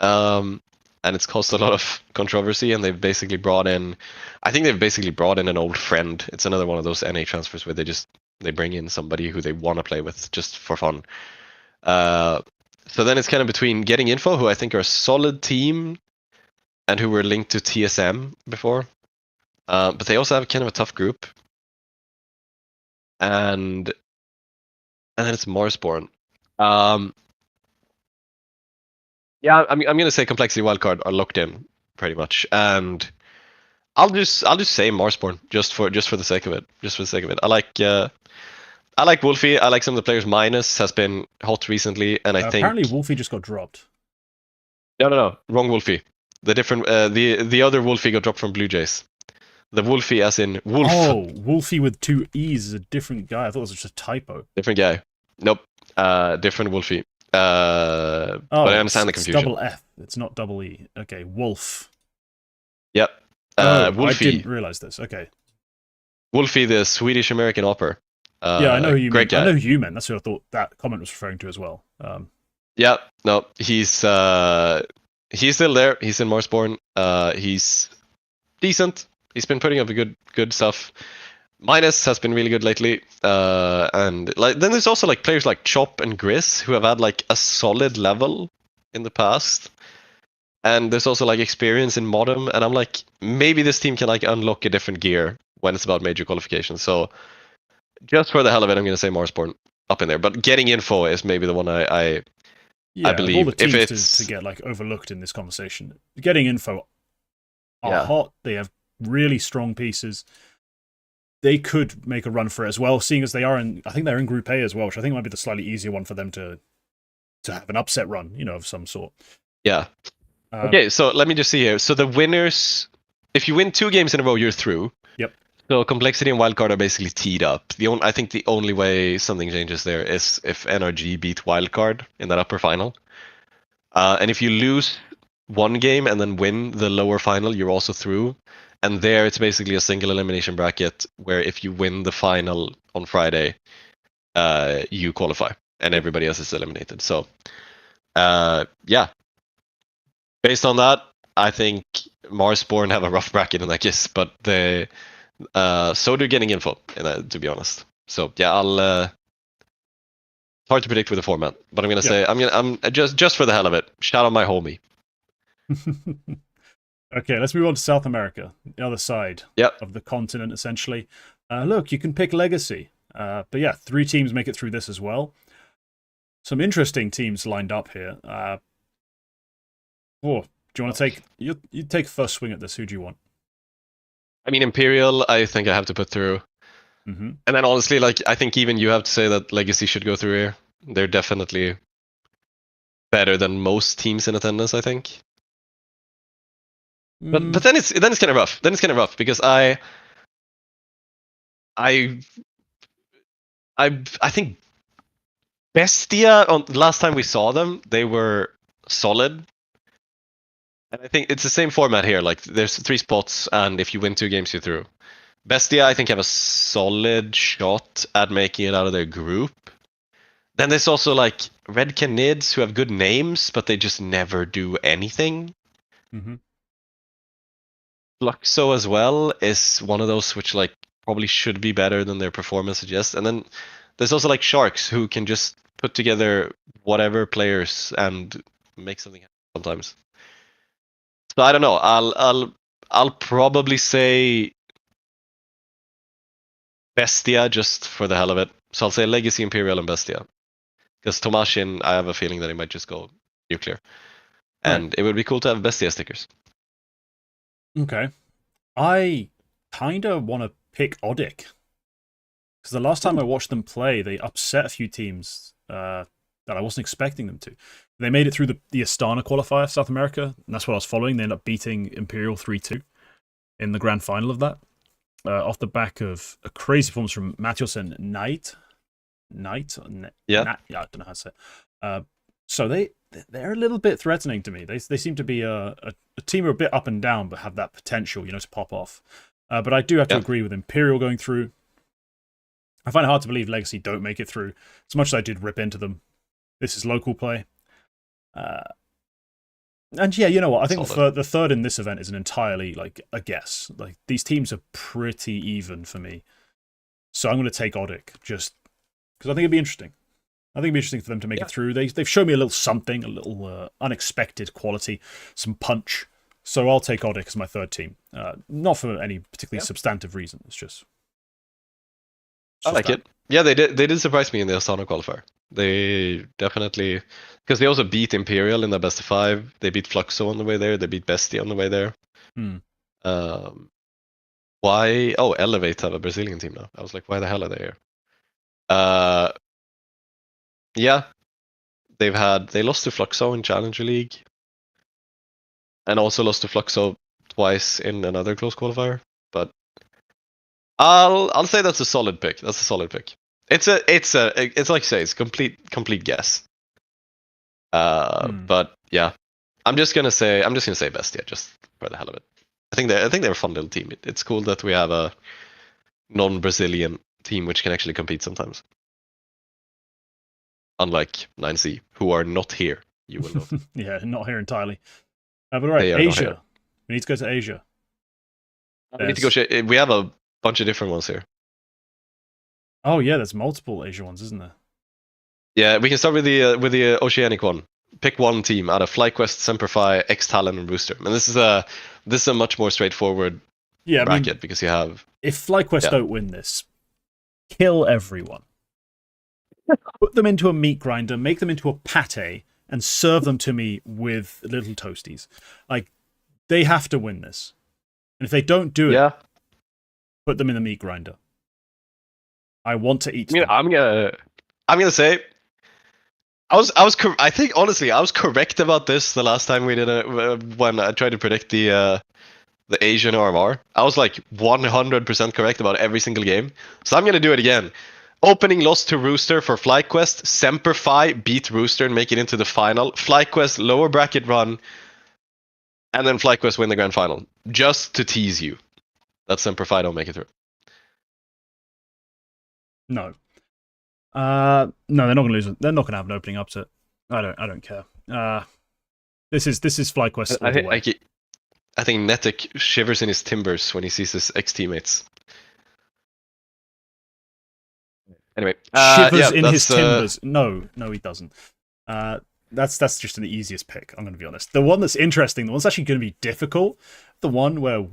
and it's caused a lot of controversy. And they've basically brought in, I think they've basically brought in an old friend. It's another one of those NA transfers where they bring in somebody who they want to play with just for fun. So then it's kind of between Getting Info, who I think are a solid team, and who were linked to TSM before. But they also have kind of a tough group. And then it's Marsborn. Yeah, I'm gonna say Complexity Wildcard are locked in pretty much, and I'll just say Marsborn just for the sake of it. Just for the sake of it. I like Wolfie. I like some of the players. Minus has been hot recently, and I think
apparently Wolfie just got dropped.
No, wrong Wolfie. The different the other Wolfie got dropped from Blue Jays. The Wolfie as in Wolf.
Oh, Wolfie with 2 E's is a different guy. I thought it was just a typo.
Different guy. Nope. Different Wolfie. But I understand the confusion.
It's double F. It's not double E. Okay, Wolf.
Yep. Wolfie.
I didn't realize this. Okay.
Wolfie, the Swedish American opera.
Yeah, I know who you mean.
Guy.
I know who you meant. That's who I thought that comment was referring to as well.
Yeah. No, he's still there. He's in Marsborn. He's decent. He's been putting up a good stuff. Minus has been really good lately, and like then there's also like players like Chop and Grizz who have had like a solid level in the past, and there's also like experience in Modem, and I'm like maybe this team can like unlock a different gear when it's about major qualifications. So just for the hell of it, I'm gonna say Marsborn up in there, but Getting Info is maybe the one I believe
all the teams
if it's
to get like overlooked in this conversation. Getting Info are hot. They have really strong pieces. They could make a run for it as well, seeing as they are in. I think they're in Group A as well, which I think might be the slightly easier one for them to have an upset run, of some sort.
Yeah. Okay, so let me just see here. So the winners, if you win 2 games in a row, you're through.
Yep.
So Complexity and Wildcard are basically teed up. I think the only way something changes there is if NRG beat Wildcard in that upper final. And if you lose 1 game and then win the lower final, you're also through. And there, it's basically a single elimination bracket where if you win the final on Friday, you qualify, and everybody else is eliminated. So, yeah. Based on that, I think Marsborn have a rough bracket in that case, but so do Getting Info, to be honest. So yeah, hard to predict with the format, but I'm gonna say I'm just for the hell of it. Shout out my homie.
Okay, let's move on to South America, the other side of the continent, essentially. Look, you can pick Legacy. But yeah, 3 teams make it through this as well. Some interesting teams lined up here. Do you want to take... You take first swing at this. Who do you want?
I mean, Imperial, I think I have to put through.
Mm-hmm.
And then honestly, like I think even you have to say that Legacy should go through here. They're definitely better than most teams in attendance, I think. But then it's kind of rough. Then it's kind of rough because I think Bestia on last time we saw them, they were solid. And I think it's the same format here. Like there's 3 spots, and if you win 2 games, you're through. Bestia, I think, have a solid shot at making it out of their group. Then there's also like Red Canids who have good names, but they just never do anything.
Mm-hmm.
Fluxo as well is one of those which like probably should be better than their performance suggests. And then There's also like Sharks who can just put together whatever players and make something happen sometimes. So I don't know. I'll probably say Bestia just for the hell of it. So I'll say Legacy, Imperial, and Bestia. Because Tomashin, I have a feeling that he might just go nuclear. And it would be cool to have Bestia stickers.
Okay. I kind of want to pick Odic. Because the last time I watched them play, they upset a few teams that I wasn't expecting them to. They made it through the Astana qualifier, South America, and that's what I was following. They ended up beating Imperial 3-2 in the grand final of that. Off the back of a crazy performance from Matheus and Knight. Yeah, I don't know how to say it. So they're a little bit threatening to me. They seem to be a team who are a bit up and down, but have that potential, to pop off. But I do have to agree with Imperial going through. I find it hard to believe Legacy don't make it through. As much as I did rip into them, this is local play. And yeah, you know what? I think the third in this event is an entirely a guess. Like these teams are pretty even for me, so I'm going to take Odic just because I think it'd be interesting. I think it'd be interesting for them to make it through. They've shown me a little something, a little unexpected quality, some punch. So I'll take Odic as my third team. Not for any particularly substantive reason. It's just
I like it. Yeah, they did surprise me in the Astana qualifier. They definitely, because they also beat Imperial in the best of 5. They beat Fluxo on the way there. They beat Bestia on the way there. Why? Oh, Elevate have a Brazilian team now. I was like, why the hell are they here? Yeah, they lost to Fluxo in Challenger League, and also lost to Fluxo twice in another close qualifier. But I'll say that's a solid pick. That's a solid pick. It's like you say, it's a complete guess. But yeah, I'm just gonna say Bestia just for the hell of it. I think they're a fun little team. It's cool that we have a non-Brazilian team which can actually compete sometimes. Unlike 9C, who are not here. You will know.
Yeah, not here entirely. But right, Asia. We need to go to Asia.
We need to go. We have a bunch of different ones here.
Oh yeah, there's multiple Asia ones, isn't there?
Yeah, we can start with the Oceanic one. Pick one team out of FlyQuest, Semperfi, X-Talon, and Rooster. And this is a much more straightforward bracket because you have.
If FlyQuest don't win this, kill everyone. Put them into a meat grinder, make them into a pate, and serve them to me with little toasties. Like they have to win this, and if they don't do it, put them in the meat grinder. I want to eat them.
I'm gonna say. I think honestly I was correct about this the last time we did it when I tried to predict the Asian RMR. I was like 100% correct about every single game. So I'm gonna do it again. Opening loss to Rooster for FlyQuest. Semperfi beat Rooster and make it into the final. FlyQuest lower bracket run, and then FlyQuest win the grand final. Just to tease you that Semperfi don't make it through.
No. No, they're not going to lose. They're not going to have an opening upset. I don't care. This is FlyQuest all the way.
I think Netek shivers in his timbers when he sees his ex-teammates. Anyway,
shivers in his timbers. No, he doesn't. That's just the easiest pick. I'm going to be honest. The one that's interesting, the one that's actually going to be difficult, the one where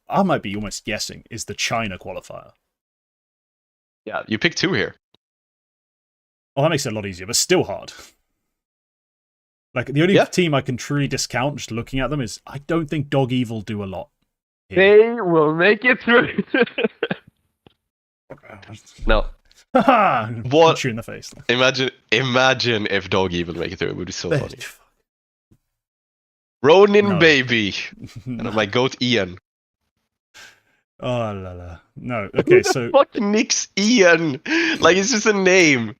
I might be almost guessing, is the China qualifier.
Yeah, you picked 2 here.
Well, that makes it a lot easier, but still hard. Like, the only team I can truly discount just looking at them is I don't think Dog Evil do a lot
here. They will make it through. No.
Punch you in the face.
Imagine if Dog Evil make it through. It would be so funny. Ronin baby. And my goat Ian.
Oh la la. No. Okay, so
fucking Nick's Ian. Like it's just a name.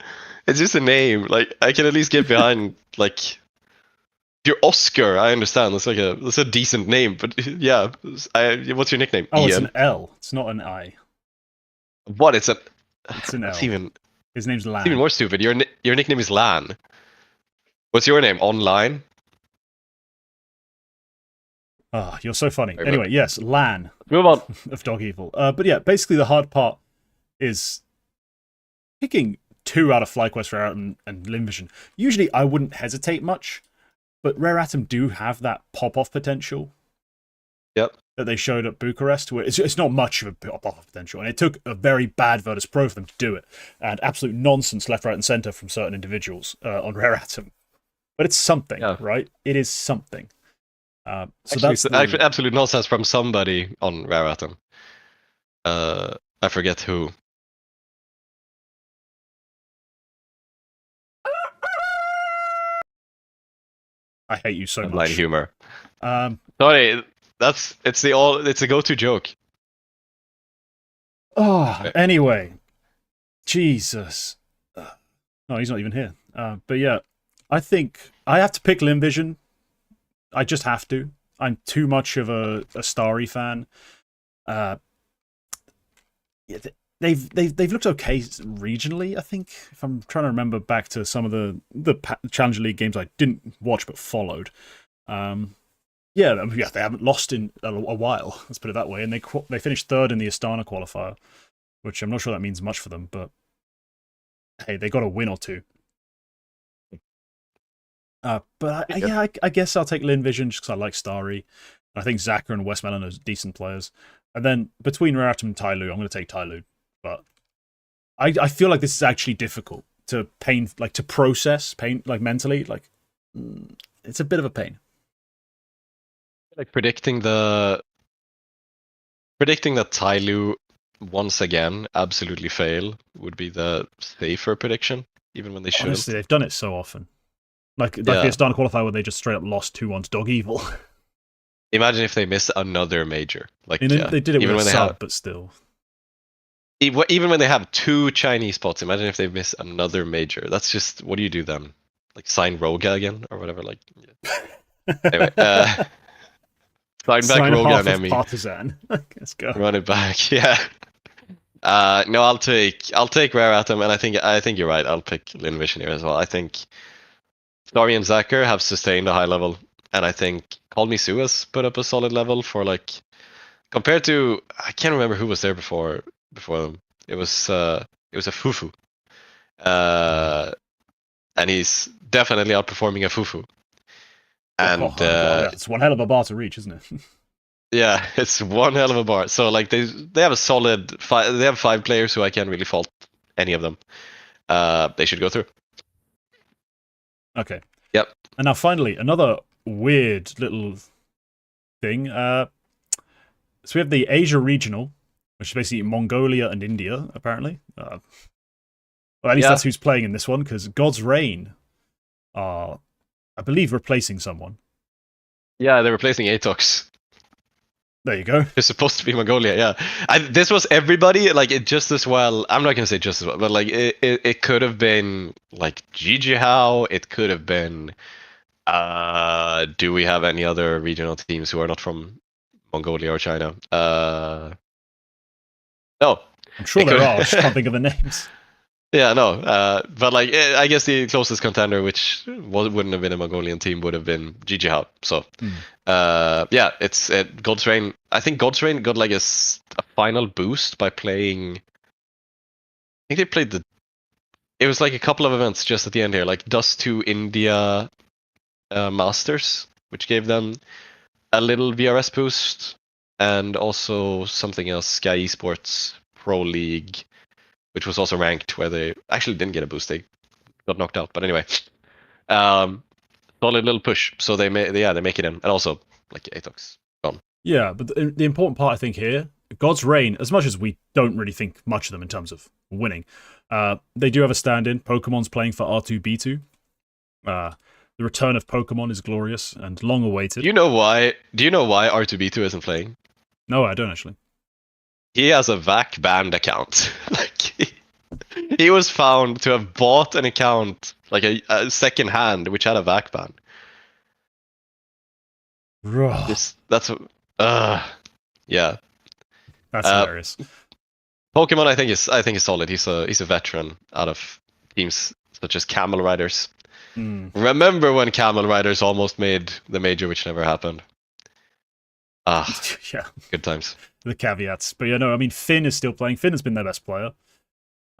It's just a name. Like I can at least get behind like if you're Oscar, I understand. That's a decent name, but yeah. What's your nickname?
Oh,
Ian.
It's an L. It's not an I.
What? It's an
L. His name's Lan.
It's even more stupid. Your nickname is Lan. What's your name? Online?
Ah, you're so funny. Anyway, yes, Lan.
Move on.
Of Dog Evil. But yeah, basically the hard part is picking 2 out of FlyQuest, Rare Atom, and Limvision. Usually I wouldn't hesitate much, but Rare Atom do have that pop-off potential.
Yep.
That they showed at Bucharest, where it's not much of a pop-off potential, and it took a very bad Virtus Pro for them to do it, and absolute nonsense left, right, and center from certain individuals on Rare Atom. But it's something, right? It is something. So
actually, that's absolute nonsense from somebody on Rare Atom. I forget who.
I hate you so much.
Line humor. Sorry, it's a go-to joke.
Oh, anyway, Jesus. No, he's not even here. But yeah, I think I have to pick Limvision. I just have to. I'm too much of a Starry fan. Yeah, they've looked okay regionally, I think. If I'm trying to remember back to some of the Challenger League games I didn't watch but followed. Yeah, they haven't lost in a while. Let's put it that way. And they finished 3rd in the Astana qualifier, which I'm not sure that means much for them. But hey, they got a win or 2. But I guess I'll take Limvision just because I like Starry. I think Zaka and Westmelon are decent players. And then between Rare Atom and Tyloo, I'm going to take Tyloo. But I feel like this is actually difficult to process mentally. It's a bit of a pain.
Like predicting that Tyloo once again absolutely fail would be the safer prediction, even when they shouldn't.
Honestly, they've done it so often. Like the Astana qualifier where they just straight up lost 2-1 to Dog Evil.
Imagine if they miss another major. Like
they did it with a sub, but still.
Even when they have 2 Chinese spots, imagine if they miss another major. That's just, what do you do then? Like sign Roga again or whatever. Like, yeah. Anyway, sign back Roga and Emmy.
Partisan. Let's go.
Run it back. Yeah. No, I'll take Rare Atom, and I think you're right. I'll pick Limvision here as well. I think Starry and Zacher have sustained a high level, and I think Call Me Sue has put up a solid level for compared to, I can't remember who was there before them. It was a Fufu, and he's definitely outperforming a Fufu. And
it's one hell of a bar to reach, isn't it?
Yeah, it's one hell of a bar. So they have a solid 5. They have 5 players who I can't really fault any of them. They should go through.
Okay.
Yep.
And now finally, another weird little thing. So we have the Asia Regional, which is basically Mongolia and India, apparently. Well, at least that's who's playing in this one, because God's Reign are, I believe, replacing someone.
Yeah, they're replacing Atox.
There you go.
It's supposed to be Mongolia, yeah. This was everybody, it just as well. I'm not gonna say just as well, but it could have been Gigi How. It could have been. Do we have any other regional teams who are not from Mongolia or China? No.
I'm sure there are. I just can't think of the names.
Yeah, no. But I guess the closest contender, which wouldn't have been a Mongolian team, would have been Gigi How. So, yeah, it's God's Reign. I think God's Reign got a final boost by playing. I think they played it was a couple of events just at the end here, Dust 2 India Masters, which gave them a little VRS boost, and also something else, Sky Esports Pro League, which was also ranked, where they actually didn't get a boost. They got knocked out. But anyway, solid little push. So they make it in. And also, Atox gone.
Yeah, but the important part, I think, here, God's Reign, as much as we don't really think much of them in terms of winning, they do have a stand-in. Pokemon's playing for R2B2. The return of Pokemon is glorious and long awaited.
Do you know why R2B2 isn't playing?
No, I don't actually.
He has a VAC banned account. He was found to have bought an account, a second hand, which had a VAC ban. Yeah.
That's hilarious.
Pokemon, I think is solid. He's a veteran out of teams such as Camel Riders. Remember when Camel Riders almost made the major, which never happened?
Yeah.
Good times.
The caveats. But yeah, no, I mean, Finn is still playing. Finn has been their best player.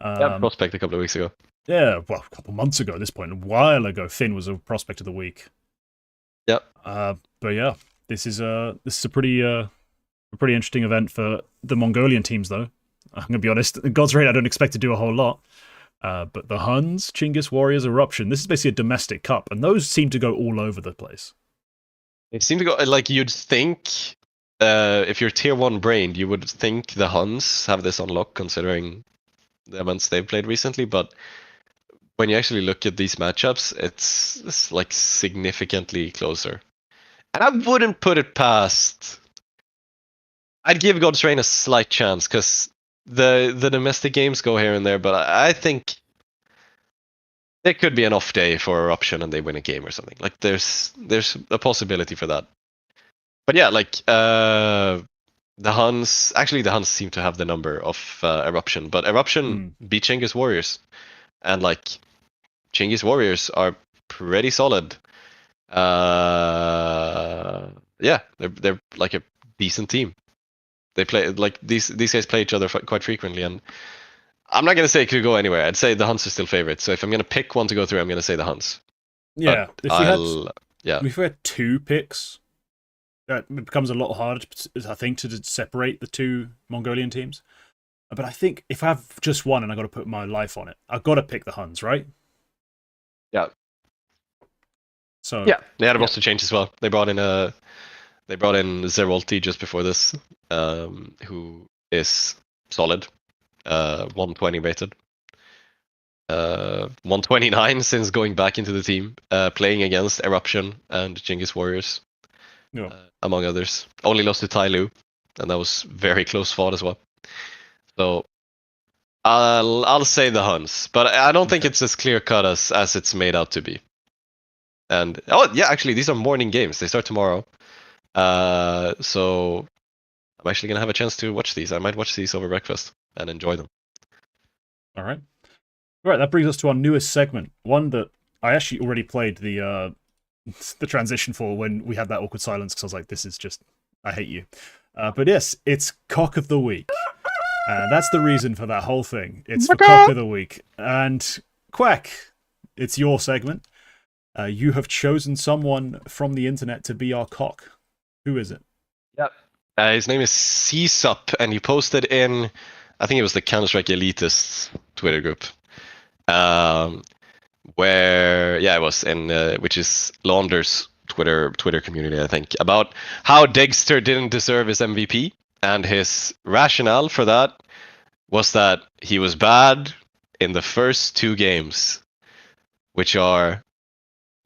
Yeah, prospect a couple of weeks ago.
Yeah, well, a couple months ago at this point. A while ago, Finn was a prospect of the week.
Yep.
But yeah, this is a pretty interesting event for the Mongolian teams, though. I'm gonna be honest. God's Raid, I don't expect to do a whole lot. But the Huns, Chinggis Warriors, Eruption. This is basically a domestic cup, and those seem to go all over the place.
It seemed to go like you'd think. If you're tier 1 brained, you would think the Huns have this on lock, considering the events they've played recently. But when you actually look at these matchups, it's like significantly closer. And I wouldn't put it past. I'd give God's Reign a slight chance, because the domestic games go here and there, but I think there could be an off day for Eruption and they win a game or something. Like there's a possibility for that. But yeah, like the Huns seem to have the number of Eruption, but Eruption beat Chinggis Warriors, and like Chinggis Warriors are pretty solid. Yeah, they're like a decent team. They play like these guys play each other quite frequently, and I'm not gonna say it could go anywhere. I'd say the Huns are still favorites. So if I'm gonna pick one to go through, I'm gonna say the Huns.
Yeah, if we had 2 picks, it becomes a lot harder, I think, to separate the 2 Mongolian teams. But I think if I have just one and I got to put my life on it, I've got to pick the Huns, right?
Yeah.
So
yeah, they had a roster change as well. They brought in Zerolti just before this, who is solid, 120 rated, 129 since going back into the team, playing against Eruption and Chinggis Warriors, among others. Only lost to Tai Lu, and that was very close fought as well. So I'll say the Huns, but I don't think it's as clear cut as it's made out to be. And actually, these are morning games. They start tomorrow. So I'm actually gonna have a chance to watch these. I might watch these over breakfast and enjoy them.
All right. That brings us to our newest segment, one that I actually already played the transition for when we had that awkward silence, because I was like, this is just, I hate you. But yes, it's Cock of the Week. That's the reason for that whole thing. It's for Cock of the Week. And Quack, it's your segment. You have chosen someone from the internet to be our cock. Who is it?
Yep. His name is CSUP, and he posted in, I think it was the Counter-Strike Elitists Twitter group, where it was in which is Launder's Twitter community, I think, about how Dexter didn't deserve his MVP, and his rationale for that was that he was bad in the first 2 games, which are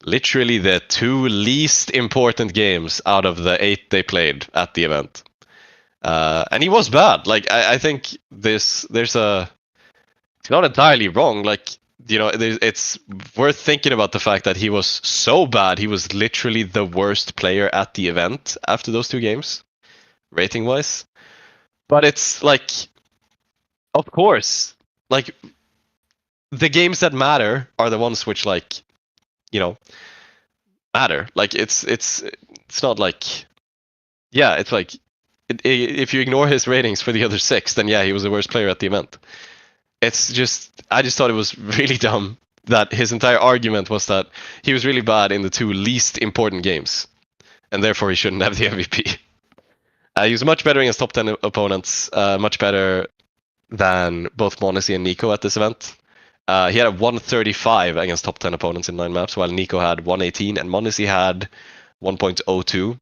literally the 2 least important games out of the 8 they played at the event. And he was bad. Like I think it's not entirely wrong. Like, you know, it's worth thinking about the fact that he was so bad. He was literally the worst player at the event after those 2 games, rating wise. But it's like, of course, like the games that matter are the ones which, like, you know, matter. Like it's not like, it's like if you ignore his ratings for the other 6, then he was the worst player at the event. It's just, I just thought it was really dumb that his entire argument was that he was really bad in the 2 least important games, and therefore he shouldn't have the MVP. He was much better against top 10 opponents, much better than both Monesi and Nico at this event. He had a 135 against top 10 opponents in 9 maps, while Nico had 118 and Monesi had 1.02.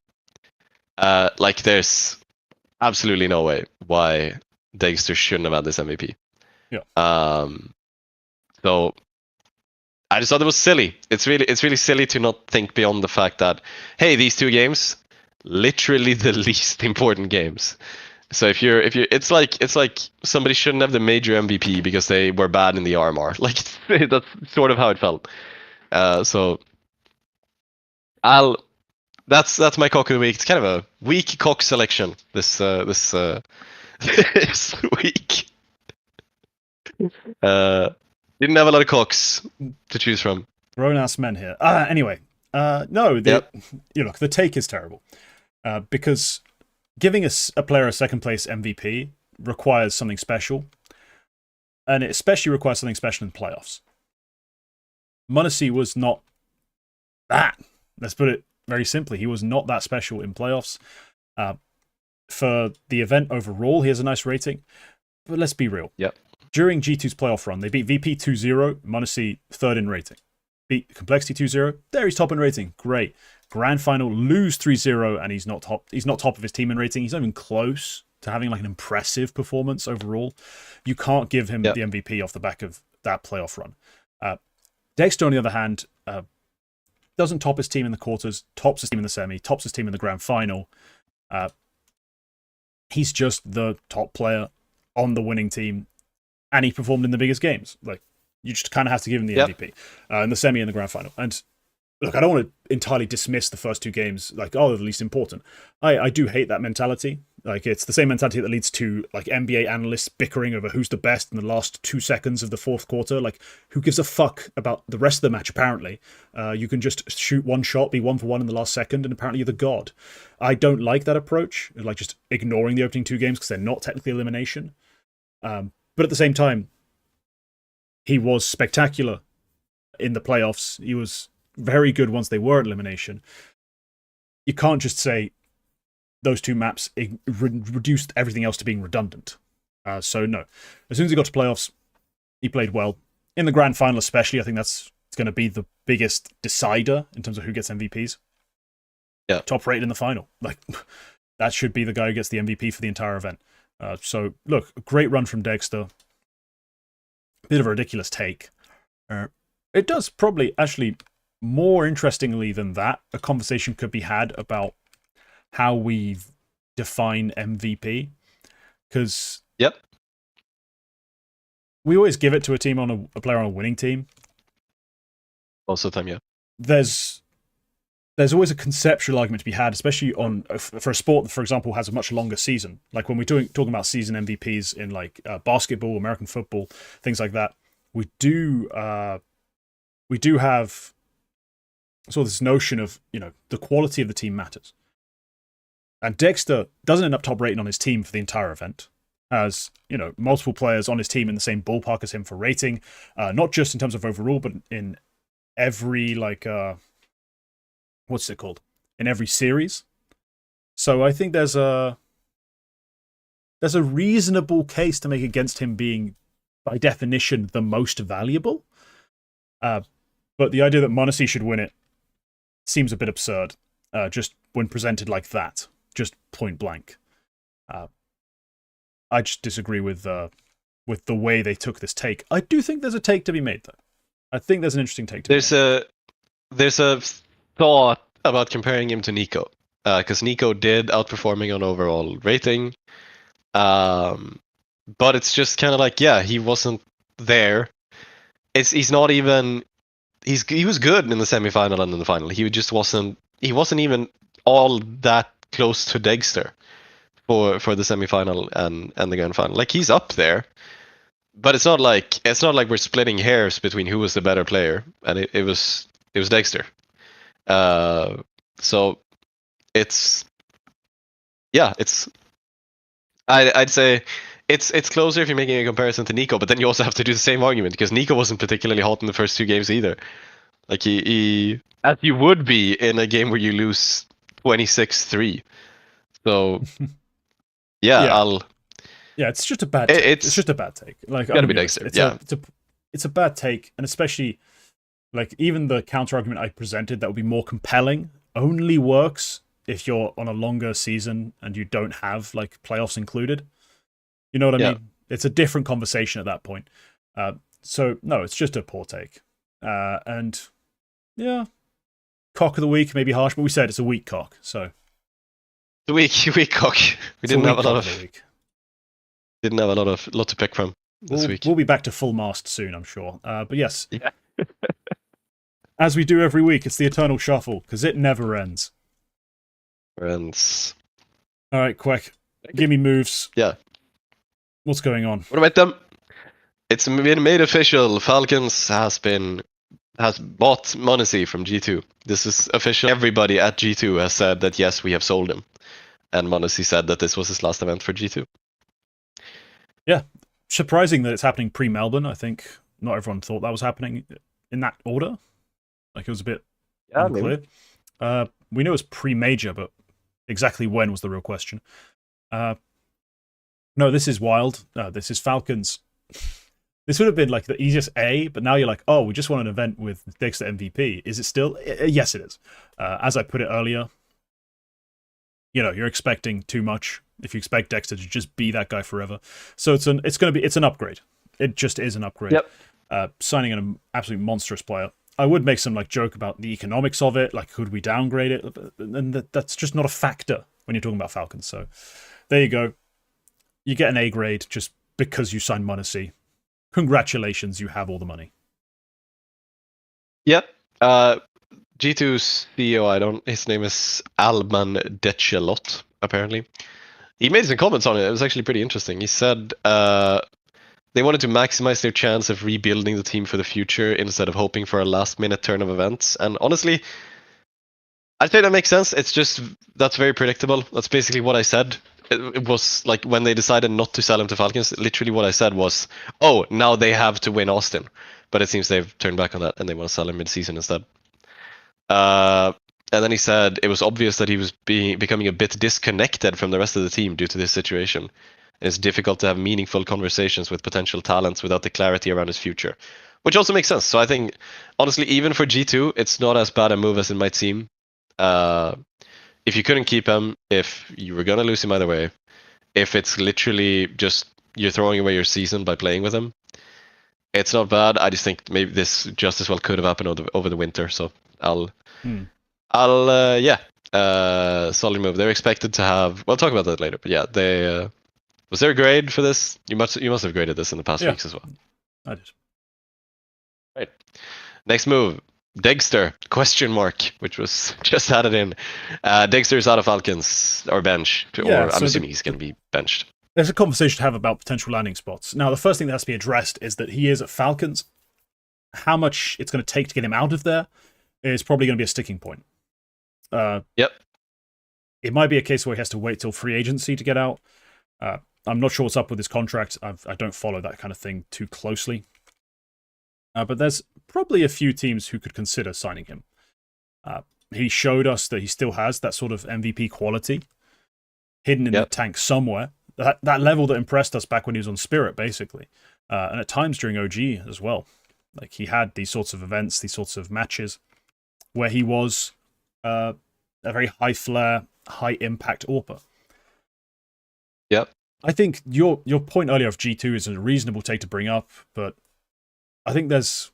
Like, there's absolutely no way why Dexter shouldn't have had this MVP.
Yeah.
So I just thought it was silly. It's really silly to not think beyond the fact that, hey, these 2 games, literally the least important games. So if you're, it's like somebody shouldn't have the major MVP because they were bad in the RMR. Like, that's sort of how it felt. So that's my cock of the week. It's kind of a weak cock selection this this week. Didn't have a lot of cocks to choose from.
Grown-ass men here. Anyway, no, you look, the take is terrible. Because giving a player a second place MVP requires something special. and it especially requires something special in playoffs. m0NESY was not that. Let's put it very simply. He was not that special in playoffs. For the event overall, he has a nice rating. But let's be real.
Yep.
During G2's playoff run, they beat VP 2-0, m0NESY third in rating. Beat Complexity 2-0, there he's top in rating. Great. Grand final, lose 3-0, and he's not top of his team in rating. He's not even close to having like an impressive performance overall. You can't give him the MVP off the back of that playoff run. Dexter, on the other hand, doesn't top his team in the quarters, tops his team in the semi, tops his team in the grand final. He's just the top player on the winning team, and he performed in the biggest games. Like, you just kind of have to give him the MVP in the semi and the grand final. And look, I don't want to entirely dismiss the first two games, like, oh, they're the least important. I do hate that mentality. Like, it's the same mentality that leads to like NBA analysts bickering over who's the best in the last 2 seconds of the fourth quarter. Like, who gives a fuck about the rest of the match, apparently? You can just shoot one shot, be 1-for-1 in the last second, and apparently you're the god. I don't like that approach, like just ignoring the opening 2 games because they're not technically elimination. But at the same time, he was spectacular in the playoffs. He was very good once they were at elimination. You can't just say those 2 maps reduced everything else to being redundant. So no, as soon as he got to playoffs, he played well. In the grand final especially, I think it's going to be the biggest decider in terms of who gets MVPs.
Yeah.
Top rated in the final. Like, that should be the guy who gets the MVP for the entire event. So look, a great run from Dexter. Bit of a ridiculous take. It does probably, actually, more interestingly than that, a conversation could be had about how we define MVP. Because we always give it to a team on a player on a winning team.
Most of the time, yeah.
There's always a conceptual argument to be had, especially for a sport that, for example, has a much longer season. Like when we're talking about season MVPs in like basketball, American football, things like that, we do have sort of this notion of, you know, the quality of the team matters. And Dexter doesn't end up top rating on his team for the entire event. Has, you know, multiple players on his team in the same ballpark as him for rating, not just in terms of overall, but in every like what's it called? In every series. So I think there's a reasonable case to make against him being, by definition, the most valuable. But the idea that m0NESY should win it seems a bit absurd, just when presented like that, just point blank. I just disagree with the way they took this take. I do think there's a take to be made, though. I think there's an interesting take to be made.
There's a thought about comparing him to Nico, because Nico did outperforming on overall rating, but it's just kind of like, yeah, he wasn't there. He was good in the semifinal and in the final. He wasn't even all that close to Dexter for the semifinal and the grand final. Like, he's up there, but it's not like we're splitting hairs between who was the better player, and it was Dexter. So I'd say it's closer if you're making a comparison to Nico, but then you also have to do the same argument because Nico wasn't particularly hot in the first 2 games either. Like he as you would be in a game where you lose 26-3. So yeah,
it's just a bad take. It's just a bad take. Like,
gotta be Dexter.
It's a bad take, and especially like even the counter argument I presented that would be more compelling only works if you're on a longer season and you don't have like playoffs included. You know what I mean? It's a different conversation at that point. So no, it's just a poor take. And yeah, cock of the week may be harsh, but we said it's a weak cock. So
the weak cock. We didn't have a lot to pick from this week. We'll
be back to full mast soon, I'm sure. But yes, as we do every week, it's the eternal shuffle because it never ends.
All
right, Quack, give me moves.
Yeah.
What's going on?
What about them? It's been made official. Falcons has bought m0NESY from G2. This is official. Everybody at G2 has said that yes, we have sold him. And m0NESY said that this was his last event for G2.
Yeah. surprising that it's happening pre-Melbourne. I think not everyone thought that was happening in that order. Like it was a bit unclear. Maybe. We knew it was pre-major, but exactly when was the real question. No, this is wild. This is Falcons. This would have been like the easiest A, but now you're like, oh, we just want an event with Dexter MVP. Is it still? Yes, it is. As I put it earlier, you're expecting too much if you expect Dexter to just be that guy forever. So it's an upgrade. It just is an upgrade.
Yep.
Signing an absolute monstrous player. I would make some joke about the economics of it, like could we downgrade it? And that's just not a factor when you're talking about Falcons. So there you go. You get an A grade just because you signed Munacy. Congratulations, you have all the money.
Yep. G2's CEO, his name is Alman Dechelot, apparently. He made some comments on it. It was actually pretty interesting. He said they wanted to maximize their chance of rebuilding the team for the future instead of hoping for a last-minute turn of events. And honestly, I'd say that makes sense. It's just, that's very predictable. That's basically what I said. It was like when they decided not to sell him to Falcons, literally what I said was, oh, now they have to win Austin. But it seems they've turned back on that and they want to sell him mid-season instead. And then he said it was obvious that he was becoming a bit disconnected from the rest of the team due to this situation. And it's difficult to have meaningful conversations with potential talents without the clarity around his future. Which also makes sense. So I think, honestly, even for G2, it's not as bad a move as it might seem. If you couldn't keep him, if you were going to lose him either way, if it's literally just you're throwing away your season by playing with him, it's not bad. I just think maybe this just as well could have happened over the winter. So solid move. They're expected to have, we'll talk about that later, but yeah, was there a grade for this? You must have graded this in the past weeks as well.
I did.
Right. Next move. Dexter, question mark, which was just added in. Dexter's out of Falcons, or bench, or I'm assuming he's going to be benched.
There's a conversation to have about potential landing spots. Now, the first thing that has to be addressed is that he is at Falcons. How much it's going to take to get him out of there is probably going to be a sticking point.
Yep.
It might be a case where he has to wait till free agency to get out. I'm not sure what's up with his contract. I don't follow that kind of thing too closely. But there's probably a few teams who could consider signing him. He showed us that he still has that sort of MVP quality hidden in the tank somewhere. That level that impressed us back when he was on Spirit, basically. And at times during OG as well. Like he had these sorts of events, these sorts of matches where he was a very high flare, high impact AWPer.
Yep.
I think your point earlier of G2 is a reasonable take to bring up, but I think there's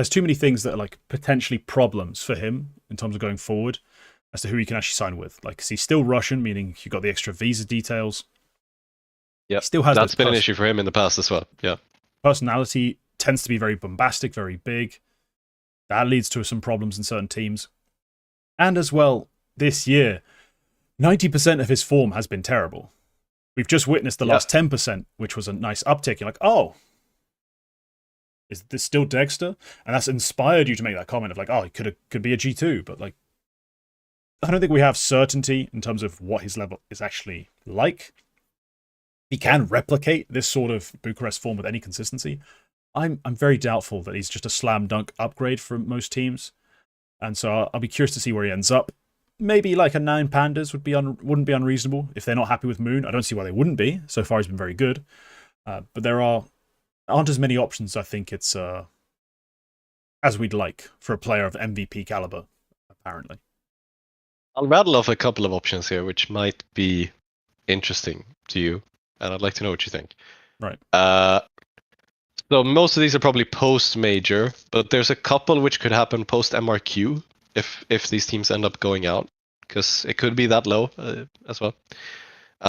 too many things that are like potentially problems for him in terms of going forward as to who he can actually sign with. Like, 'cause he's still Russian, meaning you got the extra visa details.
Yeah,
still has
that's been an issue for him in the past as well. Yeah,
personality tends to be very bombastic, very big. That leads to some problems in certain teams. And as well, this year, 90% of his form has been terrible. We've just witnessed the last 10%, which was a nice uptick. You're like, oh, is this still Dexter? And that's inspired you to make that comment of like, oh, he could be a G2, but like, I don't think we have certainty in terms of what his level is actually like. He can replicate this sort of Bucharest form with any consistency. I'm very doubtful that he's just a slam dunk upgrade for most teams, and so I'll be curious to see where he ends up. Maybe like a 9 Pandas wouldn't be unreasonable if they're not happy with Moon. I don't see why they wouldn't be. So far, he's been very good, but there aren't as many options. I think it's as we'd like for a player of MVP caliber, apparently.
I'll rattle off a couple of options here, which might be interesting to you, and I'd like to know what you think.
Right.
So most of these are probably post-major, but there's a couple which could happen post-MRQ if these teams end up going out, because it could be that low as well.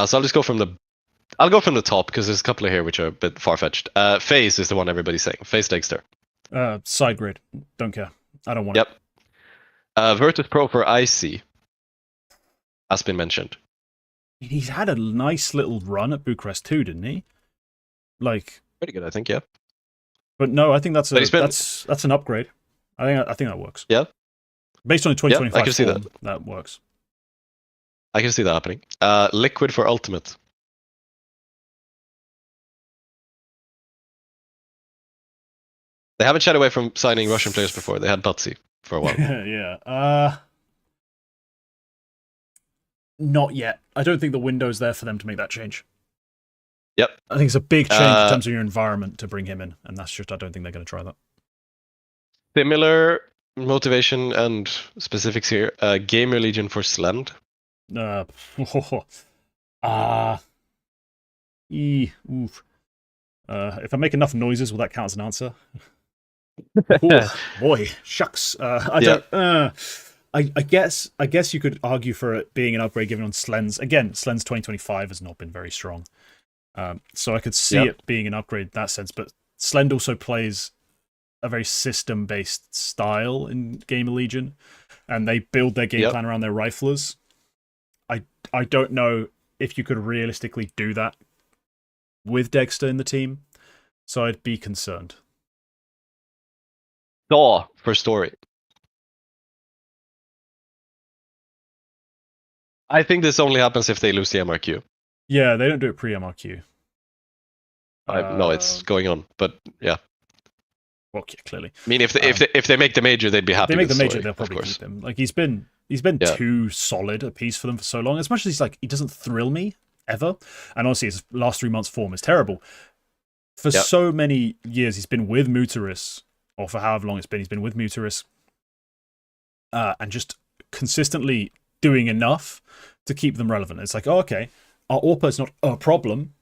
So I'll just go from the top, because there's a couple of here which are a bit far-fetched. FaZe is the one everybody's saying. FaZe Dexter.
Side grade. Don't care. I don't want
it. Virtus Pro for IC has been mentioned.
He's had a nice little run at Bucharest too, didn't he? Like,
pretty good, I think. Yeah.
But no, I think that's an upgrade. I think that works.
Yeah.
Based on the 2025
I can see
form, that works.
I can see that happening. Liquid for Ultimate. They haven't shied away from signing Russian players before. They had Butsy for a while.
Yeah. Not yet. I don't think the window's there for them to make that change.
Yep.
I think it's a big change in terms of your environment to bring him in, and that's just, I don't think they're going to try that.
Similar motivation and specifics here. Gamer Legion for Slend.
If I make enough noises, will that count as an answer? Boy, shucks. I guess you could argue for it being an upgrade given on Slend's. Again, Slend's 2025 has not been very strong. So I could see it being an upgrade in that sense, but Slend also plays a very system-based style in Gamer Legion, and they build their game plan around their riflers. I don't know if you could realistically do that with Dexter in the team, so I'd be concerned.
Daw for story. I think this only happens if they lose the MRQ.
Yeah, they don't do it pre-MRQ.
No, it's going on, but yeah.
Well, yeah, clearly.
I mean, if they make the major, they'd be happy.
If they make the major,
story,
they'll probably keep him. Like he's been too solid a piece for them for so long. As much as he's like, he doesn't thrill me ever, and honestly, his last 3 months form is terrible. For so many years, he's been with Mutaris, or for however long it's been, he's been with Mutaris, and just consistently doing enough to keep them relevant. It's like, oh, okay, our AWPA is not a problem.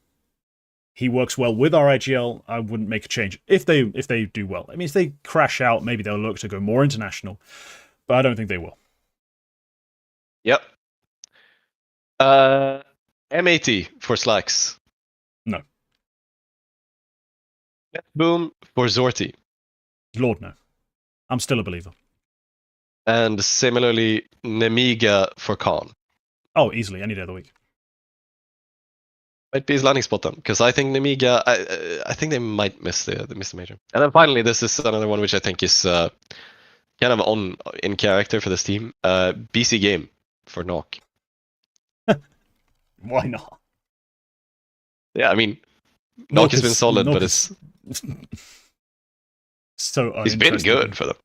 He works well with our IGL. I wouldn't make a change if they do well. I mean, if they crash out, maybe they'll look to go more international, but I don't think they will.
Yep. M80 for Slacks.
No.
Boom for Zorti.
Lord, no. I'm still a believer.
And similarly, Nemiga for Khan.
Oh, easily, any day of the week.
Might be his landing spot then, because I think Nemiga, I think they might miss the major. And then finally, this is another one which I think is kind of in character for this team. BC Game for Knock.
Why not?
Yeah, I mean, Knock has been solid, but it's
so
he's been good for them.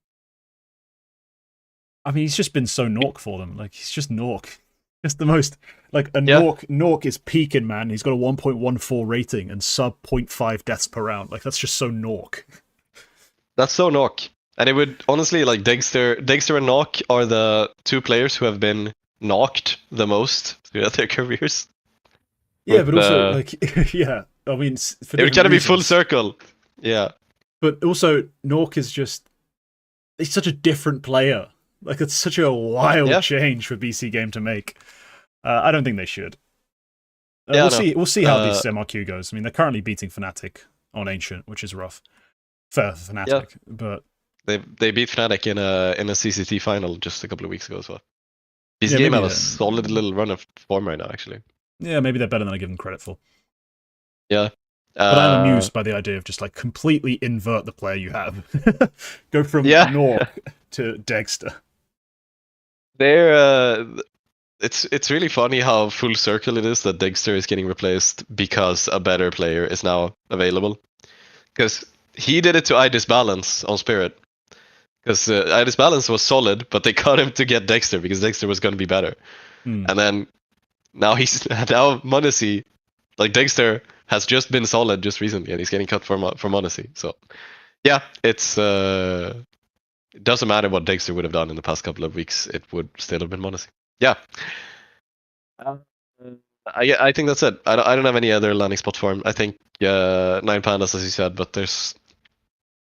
I mean, he's just been so Nork for them. Like, he's just Nork. Just the most, like, a Nork is peaking, man. He's got a 1.14 rating and sub 0.5 deaths per round. Like, that's just so Nork.
That's so Knock. And it would, honestly, like, Dexter and Knock are the two players who have been knocked the most throughout their careers.
Yeah, but also, like, yeah, I mean,
it would kind of be full circle. Yeah.
But also, Nork is just, he's such a different player. Like, it's such a wild change for BC Game to make. I don't think they should. We'll see how this MRQ goes. I mean, they're currently beating Fnatic on Ancient, which is rough. Fair for Fnatic, but
they beat Fnatic in a CCT final just a couple of weeks ago as well. BC Game have a solid little run of form right now, actually.
Yeah, maybe they're better than I give them credit for.
Yeah.
But I'm amused by the idea of just like completely invert the player you have. Go from Nork to Dexter.
It's really funny how full circle it is that Dexter is getting replaced because a better player is now available. Because he did it to I Disbalance on Spirit. Because I Disbalance was solid, but they cut him to get Dexter because Dexter was going to be better. And then now Monacy, like Dexter has just been solid just recently, and he's getting cut for Monacy. So yeah, it doesn't matter what Dexter would have done in the past couple of weeks; it would still have been Monacy. Yeah, I think that's it. I don't have any other landing spot for him. I think 9 Pandas, as you said, but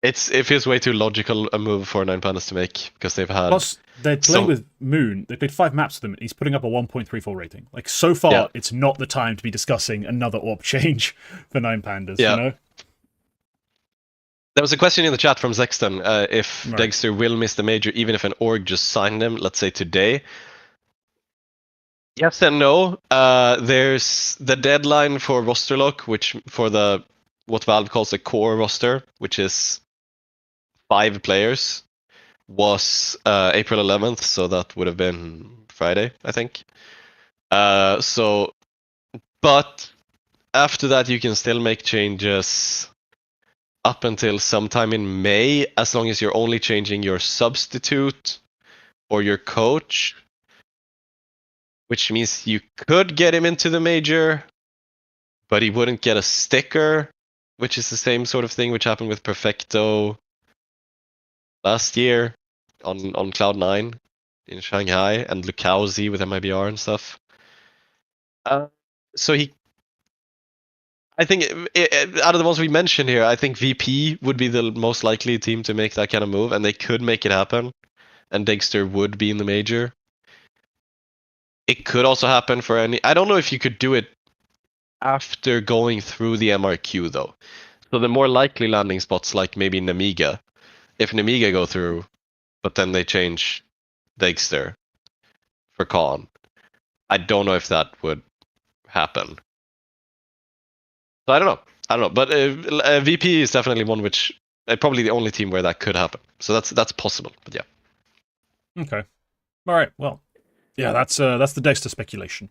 it feels way too logical a move for 9 Pandas to make because they've had.
Plus, they played with Moon. They played 5 maps with them, and he's putting up a 1.34 rating. Like, so far, it's not the time to be discussing another AWP change for 9 Pandas. You know.
There was a question in the chat from Zexton if Dexter will miss the major even if an org just signed him, let's say today. Yes and no. There's the deadline for roster lock, which for what Valve calls a core roster, which is 5 players, was April 11th, so that would have been Friday, I think. But after that, you can still make changes up until sometime in May, as long as you're only changing your substitute or your coach, which means you could get him into the major, but he wouldn't get a sticker, which is the same sort of thing which happened with Perfecto last year on Cloud9 in Shanghai, and Lukauzi with MIBR and stuff. So I think out of the ones we mentioned here, I think VP would be the most likely team to make that kind of move, and they could make it happen, and Dexter would be in the major. It could also happen for any... I don't know if you could do it after going through the MRQ, though. So the more likely landing spots, like maybe Namiga, if Namiga go through, but then they change Dexter for Khan, I don't know if that would happen. So I don't know. But VP is definitely one which... probably the only team where that could happen. So that's possible, but yeah.
Okay. All right, well... Yeah, that's the Dexter speculation.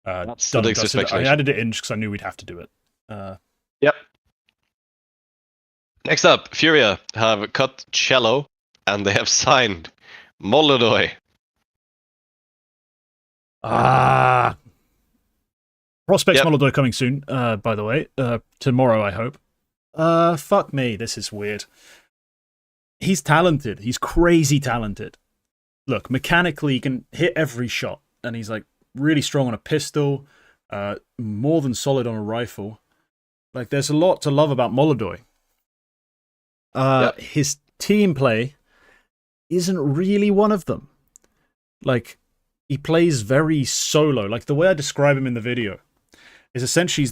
That's the Dexter speculation.
I added it in just because I knew we'd have to do it.
Yep. Next up, Furia have cut Cello, and they have signed Molodoy.
Prospects Molodoy coming soon, by the way. Tomorrow, I hope. Fuck me, this is weird. He's talented. He's crazy talented. Look, mechanically, he can hit every shot, and he's like really strong on a pistol, more than solid on a rifle. Like, there's a lot to love about Molodoy. His team play isn't really one of them. Like, he plays very solo. Like, the way I describe him in the video is essentially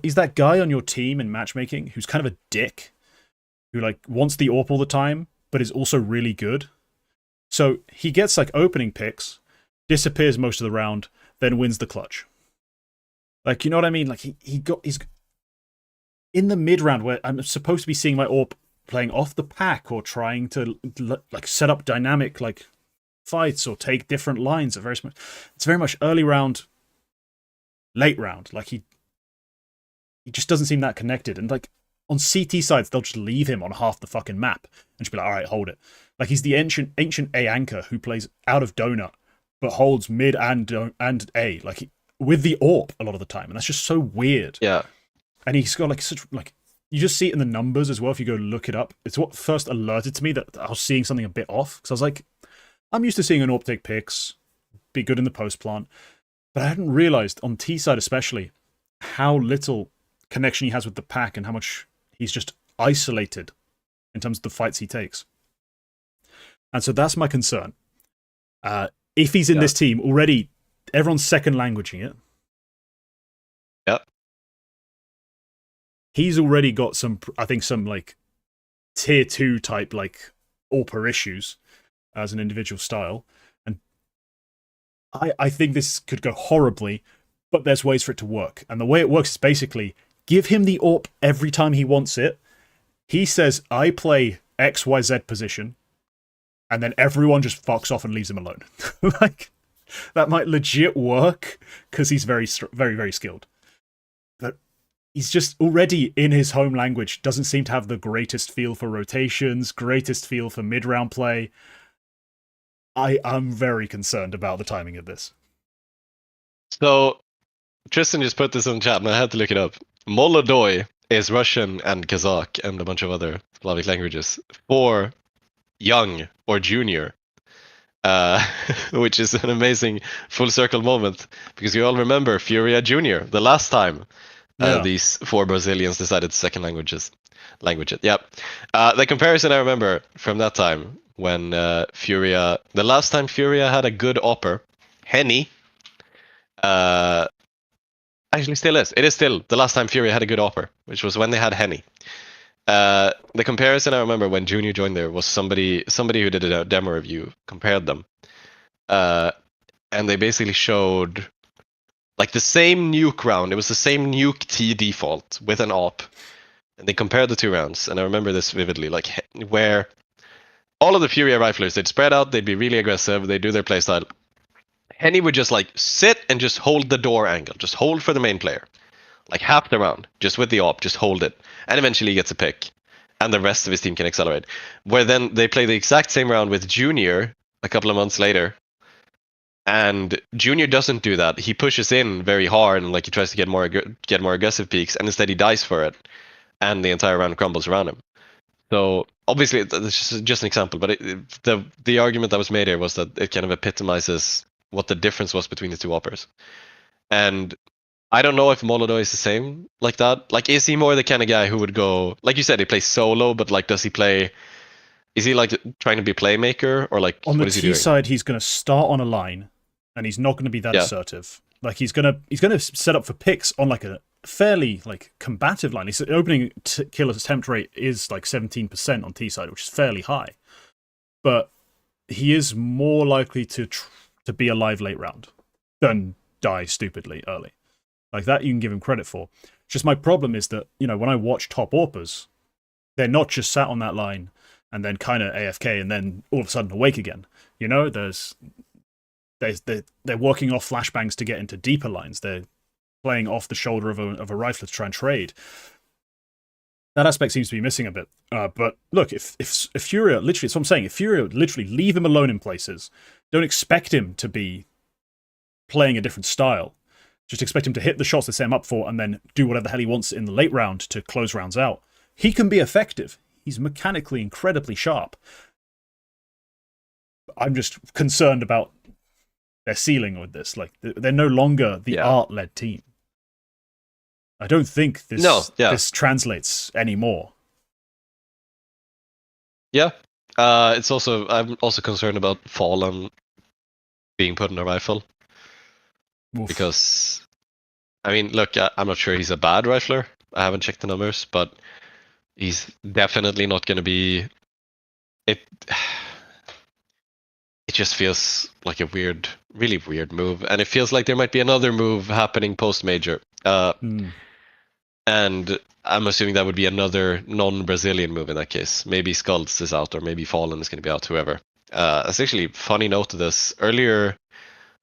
he's that guy on your team in matchmaking who's kind of a dick, who like wants the AWP all the time, but is also really good. So he gets like opening picks, disappears most of the round, then wins the clutch. Like, you know what I mean? Like he's in the mid round where I'm supposed to be seeing my AWP playing off the pack or trying to like set up dynamic like fights or take different lines. It's very much early round, late round. Like he just doesn't seem that connected. And like on CT sides, they'll just leave him on half the fucking map and just be like, all right, hold it. Like he's the ancient A anchor who plays out of donut, but holds mid and A, like with the AWP a lot of the time, and that's just so weird.
Yeah,
and he's got like such like you just see it in the numbers as well. If you go look it up, it's what first alerted to me that I was seeing something a bit off, because I was like, I'm used to seeing an AWP take picks, be good in the post plant, but I hadn't realized on T side especially how little connection he has with the pack and how much he's just isolated in terms of the fights he takes. And so that's my concern. If he's in this team already, everyone's second languaging it.
Yep.
He's already got some, I think, some like tier 2 type like AWPer issues as an individual style. And I think this could go horribly, but there's ways for it to work. And the way it works is basically give him the AWP every time he wants it. He says, I play XYZ position. And then everyone just fucks off and leaves him alone. Like, that might legit work because he's very, very skilled. But he's just already in his home language, doesn't seem to have the greatest feel for rotations, greatest feel for mid-round play. I'm very concerned about the timing of this.
So, Tristan just put this in the chat, and I had to look it up. Molodoy is Russian and Kazakh and a bunch of other Slavic languages for young or junior, which is an amazing full circle moment, because you all remember Furia Junior, the last time these 4 Brazilians decided second language it. Yep. The comparison I remember from that time when the last time Furia had a good AWPer, Henny, actually still is. It is still the last time Furia had a good AWPer, which was when they had Henny. The comparison I remember when Junior joined there was somebody who did a demo review compared them, and they basically showed like the same nuke round. It was the same nuke T default with an AWP, and they compared the 2 rounds. And I remember this vividly, like where all of the Furia riflers, they'd spread out, they'd be really aggressive, they'd do their playstyle. Henny would just like sit and just hold the door angle, just hold for the main player. Like half the round, just with the AWP, just hold it. And eventually he gets a pick. and the rest of his team can accelerate. Where then they play the exact same round with Junior a couple of months later, and Junior doesn't do that. He pushes in very hard and like he tries to get more aggressive peaks, and instead he dies for it, and the entire round crumbles around him. So obviously, this is just an example, but the argument that was made here was that it kind of epitomizes what the difference was between the two operas. And I don't know if Molodoy is the same like that. Like, is he more the kind of guy who would go, like you said, he plays solo, but like, does he play? Is he like trying to be playmaker, or like
on the
what is he
T
doing?
side? He's going to start on a line, and he's not going to be that assertive. Like he's going to set up for picks on like a fairly like combative line. His opening kill attempt rate is like 17% on T side, which is fairly high. But he is more likely to be alive late round than die stupidly early. Like that you can give him credit for. Just my problem is that, you know, when I watch top AWPers, they're not just sat on that line and then kind of AFK and then all of a sudden awake again. You know, they're working off flashbangs to get into deeper lines. They're playing off the shoulder of a rifler to try and trade. That aspect seems to be missing a bit. But look, if Furia, literally, that's what I'm saying, if Furia literally leave him alone in places, don't expect him to be playing a different style. Just expect him to hit the shots they set him up for and then do whatever the hell he wants in the late round to close rounds out. He can be effective. He's mechanically incredibly sharp. I'm just concerned about their ceiling with this. Like, they're no longer the art-led team. I don't think this translates anymore.
Yeah. It's also, I'm also concerned about Fallen being put in a rifle. Oof. Because, I mean, look, I'm not sure he's a bad rifler. I haven't checked the numbers, but he's definitely not going to be. It just feels like a really weird move, and it feels like there might be another move happening post major. And I'm assuming that would be another non-Brazilian move in that case. Maybe Skulls is out, or maybe Fallen is going to be out. Whoever. It's actually a funny note to this earlier.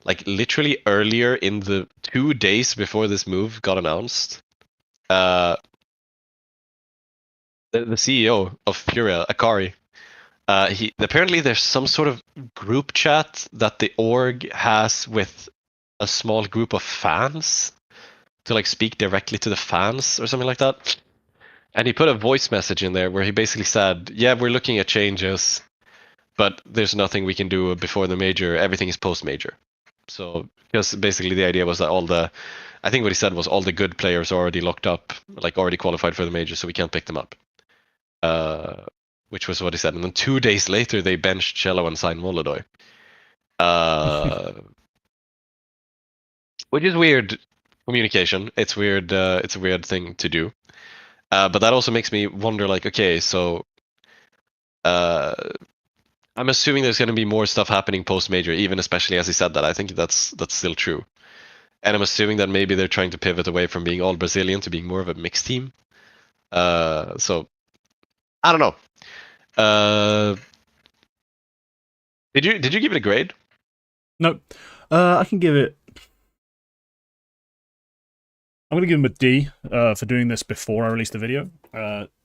Like literally earlier in the 2 days before this move got announced, the CEO of Furia, Akari, apparently there's some sort of group chat that the org has with a small group of fans to like speak directly to the fans or something like that. And he put a voice message in there where he basically said, "Yeah, we're looking at changes, but there's nothing we can do before the major. Everything is post major." So, because basically the idea was that I think what he said was all the good players are already locked up, like already qualified for the major, so we can't pick them up. Which was what he said. And then 2 days later, they benched Cello and signed Molodoy. Which is weird communication. It's weird. It's a weird thing to do. But that also makes me wonder, like, okay, so I'm assuming there's going to be more stuff happening post-major, even especially as he said that. I think that's still true. And I'm assuming that maybe they're trying to pivot away from being all Brazilian to being more of a mixed team. So, I don't know. Did you give it a grade?
No. I can give it... I'm going to give him a D for doing this before I released the video.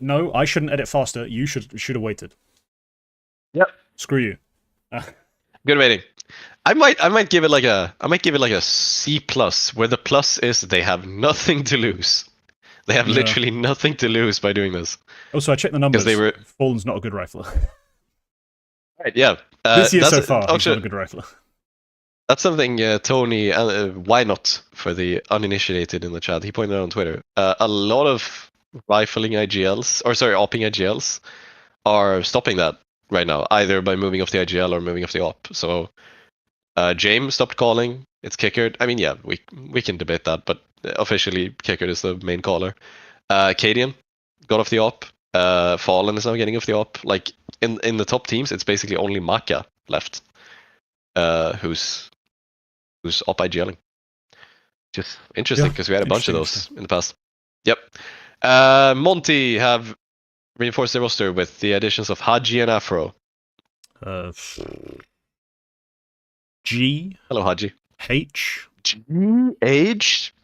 No, I shouldn't edit faster. You should have waited.
Yep.
Screw you.
Good rating. I might give it like a C+, where the plus is they have nothing to lose. They have literally nothing to lose by doing this.
Also, I checked the numbers. Fallen's not a good rifler.
Right, yeah.
This year so far, he's not a good rifler.
That's something Tony, why not, for the uninitiated in the chat, he pointed out on Twitter. A lot of rifling IGLs, opping IGLs, are stopping that right now, either by moving off the IGL or moving off the op. So James stopped calling. It's Kickered. I mean, yeah, we can debate that, but officially Kickered is the main caller. Cadian got off the op. Fallen is now getting off the op. Like in the top teams, it's basically only Maka left, who's op IGLing. Just interesting because we had a bunch of those in the past. Yep. Monty have reinforced their roster with the additions of Haji and Afro.
G.
Hello, Haji.
H.
G. H.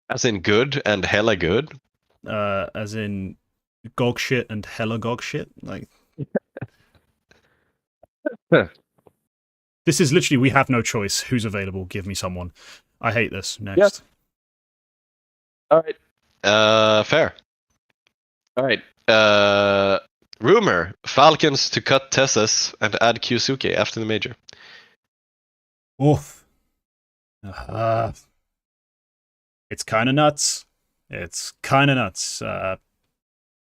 As in good and hella good.
As in gog shit and hella gog shit. Like, this is literally, we have no choice. Who's available? Give me someone. I hate this. Next.
Yep. All right. Fair. All right. Rumor: Falcons to cut Tessus and add Kyusuke after the major.
Oof. It's kind of nuts. It's kind of nuts.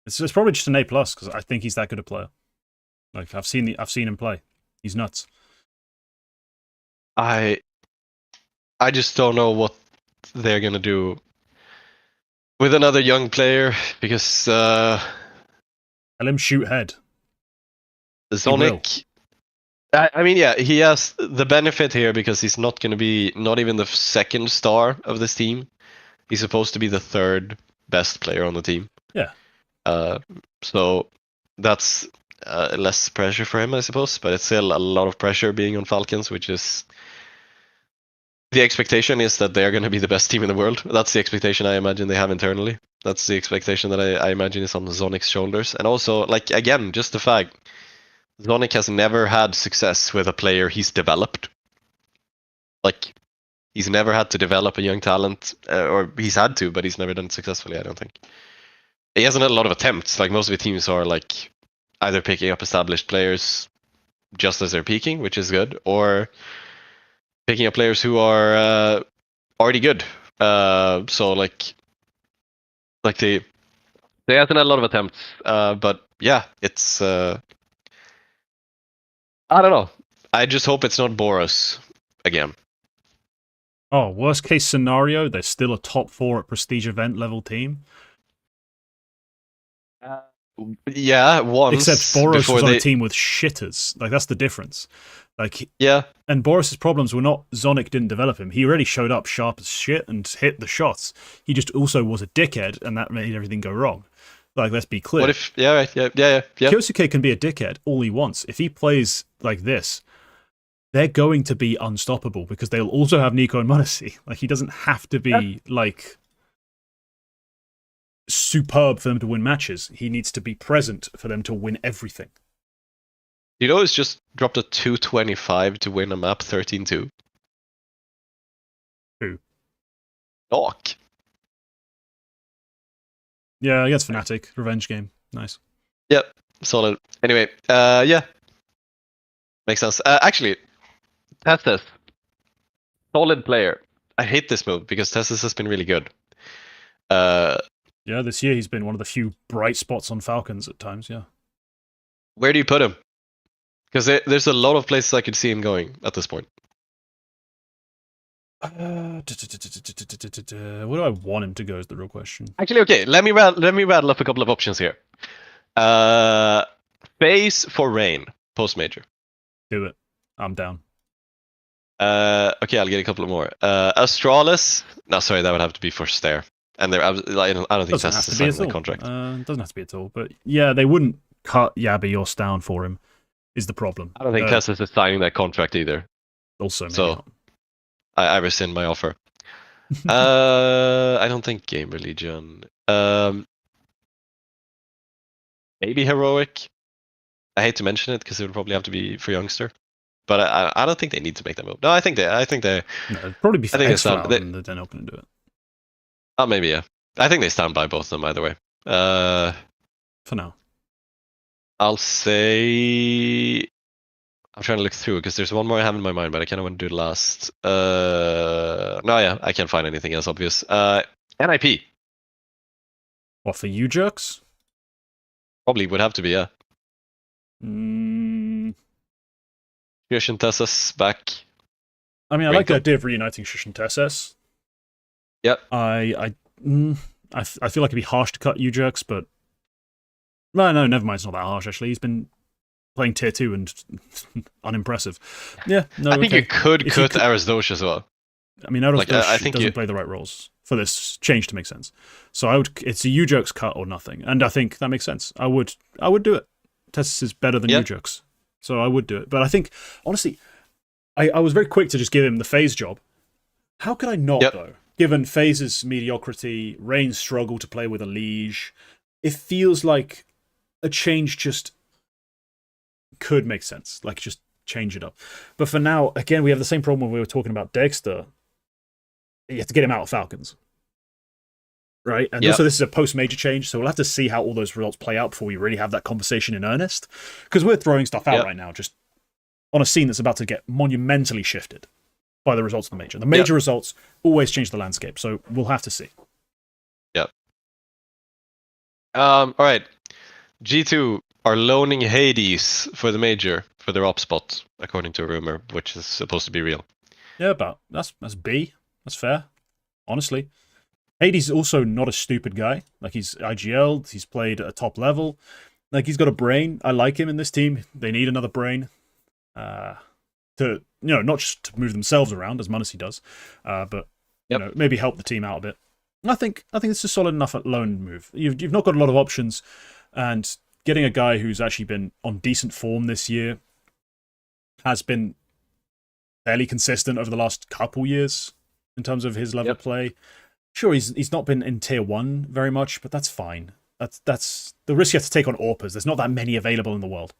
It's probably just an A+ because I think he's that good a player. Like I've seen him play. He's nuts.
I just don't know what they're gonna do with another young player because
Tell him shoot head.
Zonic. I mean, yeah, he has the benefit here because he's not going to be not even the second star of this team. He's supposed to be the third best player on the team.
Yeah.
So that's less pressure for him, I suppose. But it's still a lot of pressure being on Falcons, which is the expectation is that they're going to be the best team in the world. That's the expectation I imagine they have internally. That's the expectation that I imagine is on Zonic's shoulders. And also, like, again, just the fact Zonic has never had success with a player he's developed. Like, he's never had to develop a young talent, or he's had to, but he's never done it successfully, I don't think. He hasn't had a lot of attempts. Like, most of the teams are, like, either picking up established players just as they're peaking, which is good, or picking up players who are already good. So, like they hasn't had a lot of attempts, but yeah, it's... I don't know. I just hope it's not Boros again.
Oh, worst case scenario, they're still a top 4 at prestige event level team.
Yeah, once.
Except Boros was on a team with shitters. Like, that's the difference. Like,
yeah.
And Boris's problems were not Zonic didn't develop him. He already showed up sharp as shit and hit the shots. He just also was a dickhead, and that made everything go wrong. Like, let's be clear.
What if? Yeah, right. Yeah.
Kyosuke can be a dickhead all he wants. If he plays like this, they're going to be unstoppable because they'll also have Nico and Monesi. Like, he doesn't have to be like superb for them to win matches. He needs to be present for them to win everything.
You know, he's just dropped a 225 to win a map 13-2.
Who?
Doc.
Yeah, against Fnatic. Revenge game. Nice.
Yep. Solid. Anyway, yeah. Makes sense. Actually, Tessus. Solid player. I hate this move because Tessus has been really good.
Yeah, this year he's been one of the few bright spots on Falcons at times, yeah.
Where do you put him? Because there's a lot of places I could see him going at this point.
Where do I want him to go is the real question.
Actually, okay, let me rattle up a couple of options here. Phase for Rain, post-major.
Do it. I'm down.
Okay, I'll get a couple of more. Astralis. No, sorry, that would have to be for Stair. And I don't think that's the sign the contract.
Doesn't have to be at all. But yeah, they wouldn't cut Yabi or Stown for him, is the problem.
I don't think Tessus is signing that contract either.
Also, maybe
so
not.
I rescind my offer. I don't think Game Religion. Maybe Heroic. I hate to mention it because it would probably have to be for Youngster. But I don't think they need to make that move. No, I think they. No,
it'd probably be for X-Round and then open and do it.
Oh, maybe, yeah. I think they stand by both of them either way.
For now.
I'll say... I'm trying to look through because there's one more I have in my mind, but I kind of want to do it last. No, yeah, I can't find anything else obvious. NIP.
What, for you jerks?
Probably would have to be, yeah.
Shush
and Tessus back.
I mean, I like the idea of reuniting Shush and Tessus.
Yep.
I feel like it'd be harsh to cut you jerks, but no, never mind. It's not that harsh actually. He's been playing tier 2 and unimpressive. Yeah, no.
I think you could cut Arizdosh as well.
I mean, Arizdosh doesn't play the right roles for this change to make sense. So it's a you jerks cut or nothing, and I think that makes sense. I would do it. Tessus is better than you jerks, so I would do it. But I think honestly, I was very quick to just give him the FaZe job. How could I not though? Given FaZe's mediocrity, Rain's struggle to play with a liege, it feels like a change just could make sense. Like, just change it up. But for now, again, we have the same problem when we were talking about Dexter. You have to get him out of Falcons. Right? And also, this is a post-major change, so we'll have to see how all those results play out before we really have that conversation in earnest. Because we're throwing stuff out right now, just on a scene that's about to get monumentally shifted by the results of the major. The major results always change the landscape, so we'll have to see.
Yep. All right. G2 are loaning Hades for the major, for their op spot, according to a rumor, which is supposed to be real.
Yeah, but that's B. That's fair. Honestly. Hades is also not a stupid guy. Like, he's IGL'd, he's played at a top level. Like, he's got a brain. I like him in this team. They need another brain. To, not just to move themselves around, as Munacy does, but, maybe help the team out a bit. I think it's a solid enough loan move. You've not got a lot of options, and getting a guy who's actually been on decent form this year, has been fairly consistent over the last couple years in terms of his level of play. Sure, he's not been in tier 1 very much, but that's fine. That's the risk you have to take on AWPers. There's not that many available in the world.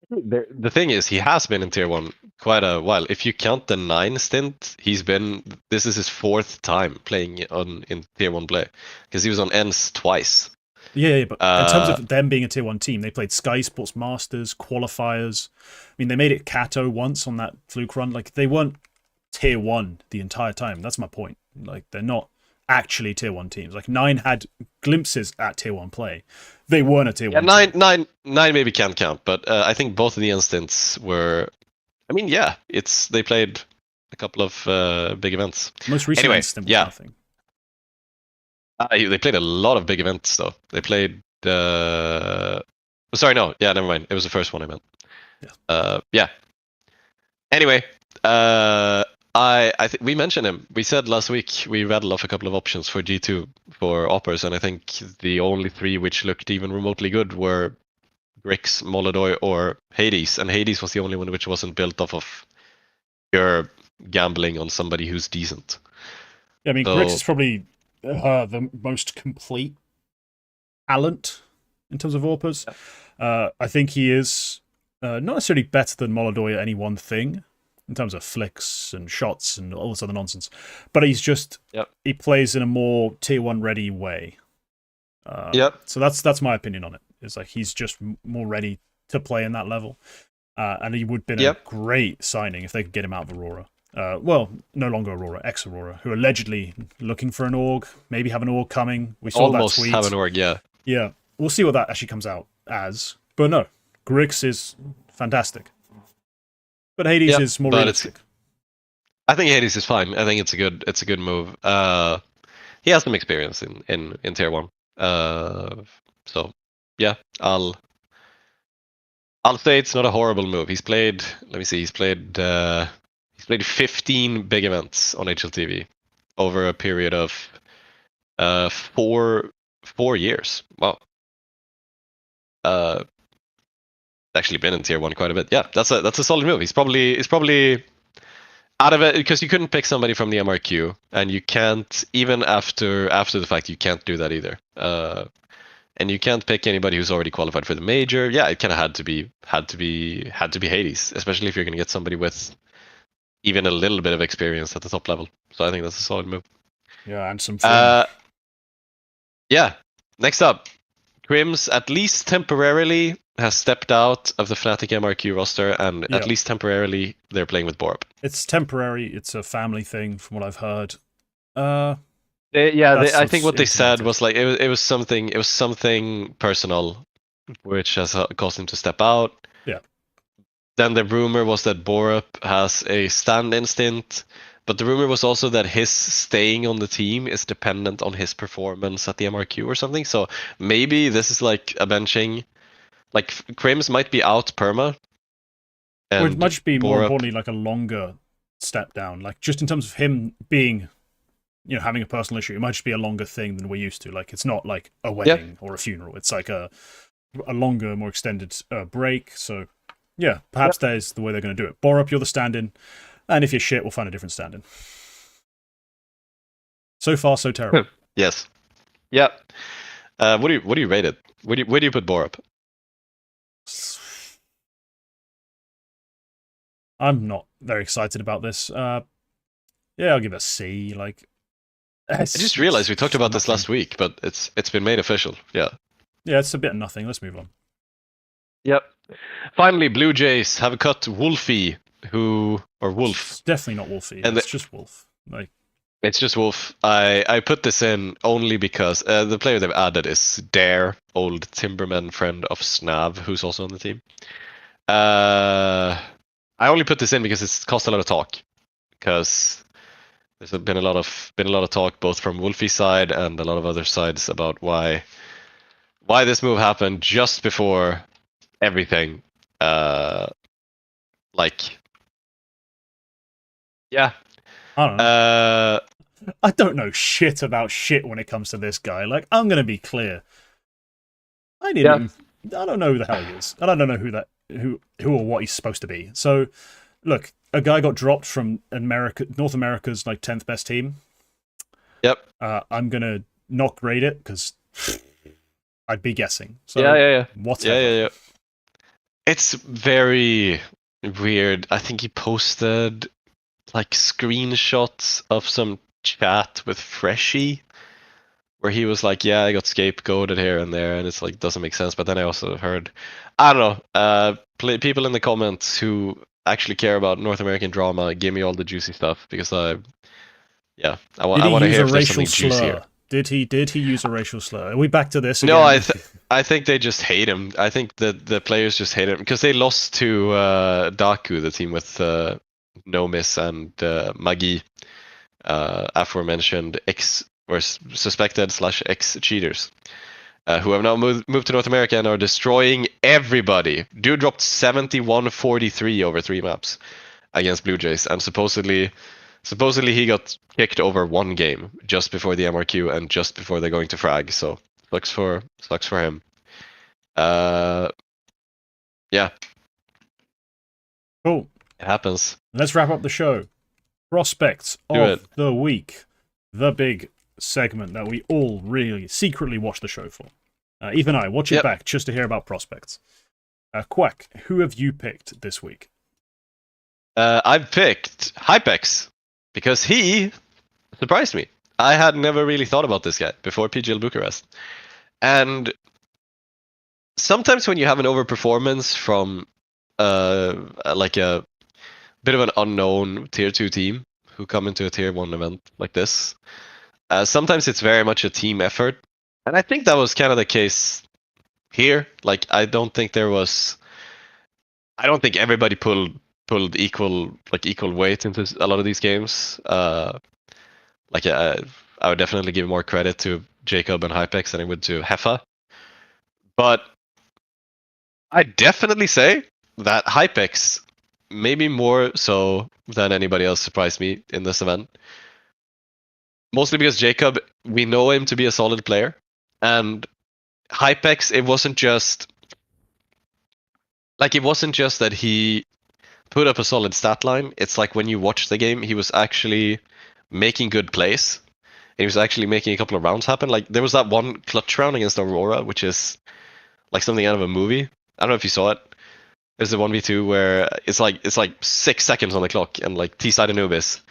The thing is, he has been in tier 1 quite a while. If you count the 9 stint, this is his 4th time playing in tier 1 play, because he was on ENS twice.
Yeah, but in terms of them being a tier 1 team, they played Sky Sports Masters, qualifiers. I mean, they made it Kato once on that fluke run. Like, they weren't tier 1 the entire time. That's my point. Like, they're not actually tier 1 teams. Like, 9 had glimpses at tier 1 play. They weren't a tier 1
team.
Nine
maybe can't count, but I think both of the instants were... I mean, yeah, they played a couple of big events.
Most recent instant was nothing.
They played a lot of big events, though. They played... Sorry, no. Yeah, never mind. It was the first one I meant. Yeah. Anyway, I think we mentioned him. We said last week we rattled off a couple of options for G2 for Oppers, and I think the only 3 which looked even remotely good were Grix, Molodoy, or Hades. And Hades was the only one which wasn't built off of pure gambling on somebody who's decent.
Yeah, I mean, Grix is probably the most complete talent in terms of AWPers. I think he is not necessarily better than Molodoy at any one thing, in terms of flicks and shots and all this other nonsense. But he's just, he plays in a more tier 1 ready way. So that's my opinion on it. It's like, he's just more ready to play in that level. And he would have been a great signing if they could get him out of Aurora. Well, no longer Aurora, ex-Aurora, who are allegedly looking for an org, maybe have an org coming. We saw
almost
that tweet.
Have an org, yeah.
Yeah, we'll see what that actually comes out as. But no, Grix is fantastic. But Hades is more realistic.
I think Hades is fine. I think it's a good move. He has some experience in tier 1. So yeah, I'll say it's not a horrible move. He's played 15 big events on HLTV over a period of 4 years. Wow. Actually been in tier 1 quite a bit. Yeah, that's a solid move. He's probably out of it, because you couldn't pick somebody from the MRQ, and you can't, even after the fact, you can't do that either. And you can't pick anybody who's already qualified for the major. Yeah, it kind of had to be Hades, especially if you're going to get somebody with even a little bit of experience at the top level. So I think that's a solid move.
Yeah, and some fun.
Yeah. Next up, Grims, at least temporarily, has stepped out of the Fnatic MRQ roster, and at least temporarily they're playing with Borup.
It's temporary. It's a family thing, from what I've heard.
I think what they said was like it was something personal, which has caused him to step out.
Yeah.
Then the rumor was that Borup has a stand-in stint, but the rumor was also that his staying on the team is dependent on his performance at the MRQ or something. So maybe this is like a benching. Like, Crims might be out perma.
Or it might be more importantly like a longer step down. Like, just in terms of him being, having a personal issue, it might just be a longer thing than we're used to. Like, it's not like a wedding or a funeral. It's like a longer, more extended break. So, yeah, perhaps that is the way they're going to do it. Borup, you're the stand-in. And if you're shit, we'll find a different stand-in. So far, so terrible.
Yes. Yeah. What do you rate it? Where do you put Borup?
I'm not very excited about this. Yeah, I'll give it a C. Like,
I just realized we talked about this last week, but it's been made official. Yeah.
Yeah, it's a bit of nothing. Let's move on.
Yep. Finally, Blue Jays have cut Wolfie, or Wolf.
It's definitely not Wolfie.
And
it's just Wolf. Like,
it's just Wolf. I put this in only because the player they've added is Dare, old Timberman friend of Snav, who's also on the team. I only put this in because it's caused a lot of talk. Because there's been a lot of talk both from Wolfie's side and a lot of other sides about why this move happened just before everything. Yeah.
I don't know. I don't know shit about shit when it comes to this guy. Like, I'm gonna be clear. I don't know who the hell he is. And I don't know who or what he's supposed to be. So, look, a guy got dropped from North America's like 10th best team.
Yep.
I'm gonna not grade it because I'd be guessing. So
yeah.
Whatever.
Yeah. It's very weird. I think he posted like screenshots of some chat with Freshie where he was like, yeah, I got scapegoated here and there, and it's like doesn't make sense. But then I also heard, I don't know, people in the comments who actually care about North American drama, give me all the juicy stuff because I want to hear if there's something juicier.
Did he use a racial slur? Are we back to this again?
No, I think they just hate him. I think the players just hate him because they lost to Daku, the team with Nomis and Magi, aforementioned suspected / ex cheaters, who have now moved to North America and are destroying everybody. Dude dropped 71-43 over 3 maps against Blue Jays, and supposedly he got kicked over 1 game just before the MRQ and just before they're going to frag. So sucks for him. Yeah.
Cool.
It happens.
Let's wrap up the show. Prospects of the week. The big segment that we all really secretly watch the show for. Even I watch it back just to hear about prospects. Quack, who have you picked this week?
I've picked Hypex because he surprised me. I had never really thought about this guy before PGL Bucharest. And sometimes when you have an overperformance from like a bit of an unknown tier 2 team who come into a tier 1 event like this, sometimes it's very much a team effort. And I think that was kind of the case here. Like, I don't think everybody pulled equal weight into a lot of these games. I would definitely give more credit to Jcobb and Hypex than I would to Heffa. But I definitely say that Hypex, maybe more so than anybody else, surprised me in this event. Mostly because Jcobb, we know him to be a solid player. And Hypex, it wasn't just that he put up a solid stat line. It's like when you watch the game, he was actually making good plays. He was actually making a couple of rounds happen. Like, there was that one clutch round against Aurora, which is like something out of a movie. I don't know if you saw it. There's a 1v2 where it's like 6 seconds on the clock, and like T-side Anubis,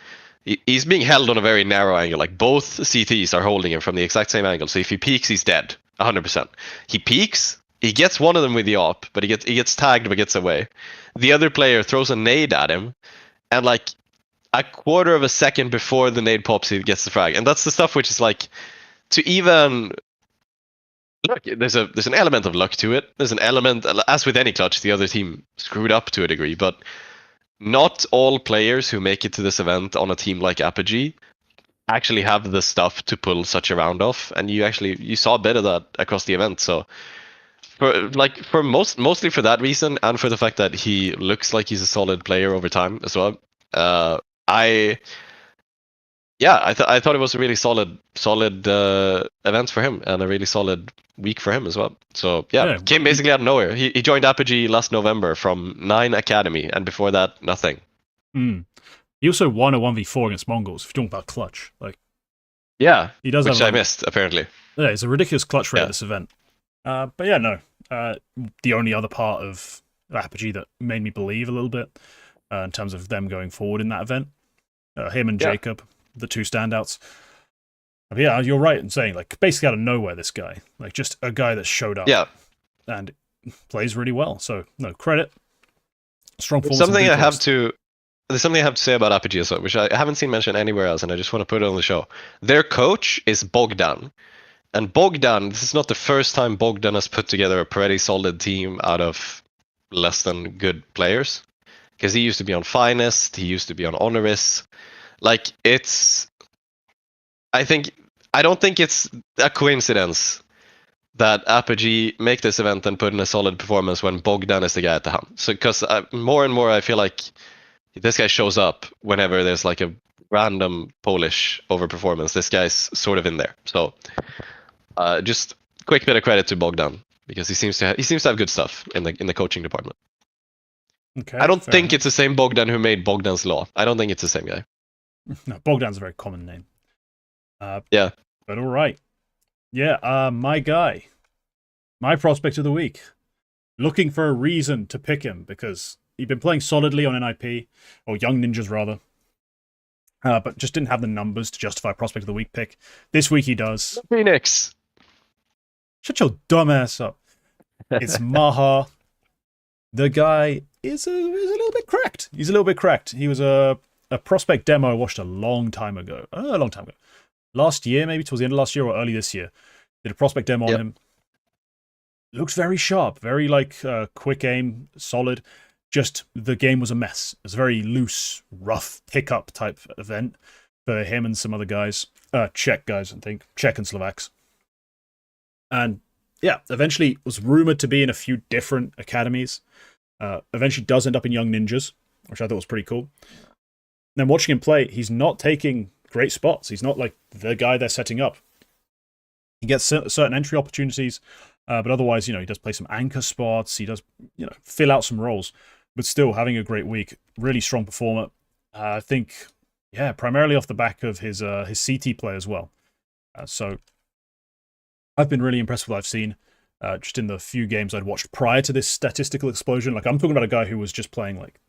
he's being held on a very narrow angle. Like, both CTs are holding him from the exact same angle. So if he peeks, he's dead, 100%. He peeks, he gets one of them with the op, but he gets tagged but gets away. The other player throws a nade at him, and like a quarter of a second before the nade pops, he gets the frag. And that's the stuff which is like, to even look, there's an element of luck to it. There's an element, as with any clutch, the other team screwed up to a degree, but not all players who make it to this event on a team like Apogee actually have the stuff to pull such a round off, and you saw a bit of that across the event. So mostly for that reason, and for the fact that he looks like he's a solid player over time as well. I thought it was a really solid event for him, and a really solid week for him as well. So came basically out of nowhere. He joined Apogee last November from 9 Academy, and before that, nothing.
He also won a 1v4 against Mongolz. If you're talking about clutch, like,
yeah,
he does.
Which I missed apparently.
Yeah, it's a ridiculous clutch rate
Yeah.
at this event. But yeah, no. The only other part of Apogee that made me believe a little bit in terms of them going forward in that event, him and
Yeah.
Jcobb, the two standouts. But yeah, you're right in saying, like, basically out of nowhere, this guy. Like, just a guy that showed up
Yeah.
and plays really well. So, no, credit. Strong performance.
Something
in
I have
Bucharest.
to. There's something I have to say about Apogee as well, which I haven't seen mentioned anywhere else, and I just want to put it on the show. Their coach is Bogdan. And Bogdan, this is not the first time Bogdan has put together a pretty solid team out of less than good players. Because he used to be on Finest, he used to be on Honoris. Like, I don't think it's a coincidence that Apogee make this event and put in a solid performance when Bogdan is the guy at the helm. So, because more and more I feel like this guy shows up whenever there's like a random Polish overperformance. This guy's sort of in there. So, just quick bit of credit to Bogdan because he seems to have good stuff in the coaching department.
Okay,
I don't think
enough.
it's the same Bogdan who made Bogdan's Law. I don't think it's the same guy.
No, Bogdan's a very common name.
Yeah.
But all right. Yeah, my guy. My prospect of the week. Looking for a reason to pick him because he'd been playing solidly on NIP, or Young Ninjas rather, but just didn't have the numbers to justify a prospect of the week pick. This week he does.
Phoenix.
Shut your dumb ass up. It's Maha. The guy is a little bit cracked. He's a little bit cracked. He was a prospect demo I watched a long time ago. Last year, maybe towards the end of last year or early this year. Did a prospect demo on him. Looks very sharp, very like quick aim, solid. Just the game was a mess. It was a very loose, rough pickup type event for him and some other guys. Czech guys, I think. Czech and Slovaks. And yeah, eventually was rumored to be in a few different academies. Eventually does end up in Young Ninjas, which I thought was pretty cool. Then watching him play, he's not taking great spots. He's not like the guy they're setting up. He gets certain entry opportunities, but otherwise, he does play some anchor spots. He does, fill out some roles, but still having a great week. Really strong performer. I think, primarily off the back of his CT play as well. So I've been really impressed with what I've seen. Just in the few games I'd watched prior to this statistical explosion. Like, I'm talking about a guy who was just playing, like,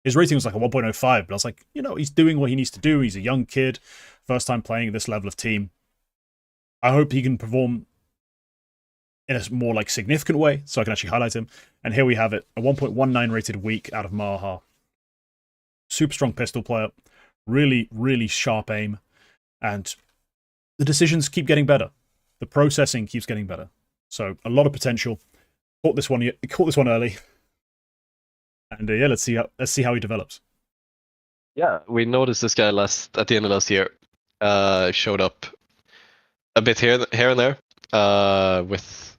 his rating was like a 1.05, but I was like, he's doing what he needs to do. He's a young kid, first time playing at this level of team. I hope he can perform in a more, like, significant way, so I can actually highlight him. And here we have it, a 1.19 rated week out of Maha. Super strong pistol player, really, really sharp aim, and the decisions keep getting better. The processing keeps getting better. So a lot of potential. Caught this one early, and let's see how he develops.
Yeah, we noticed this guy at the end of last year. Showed up a bit here and there with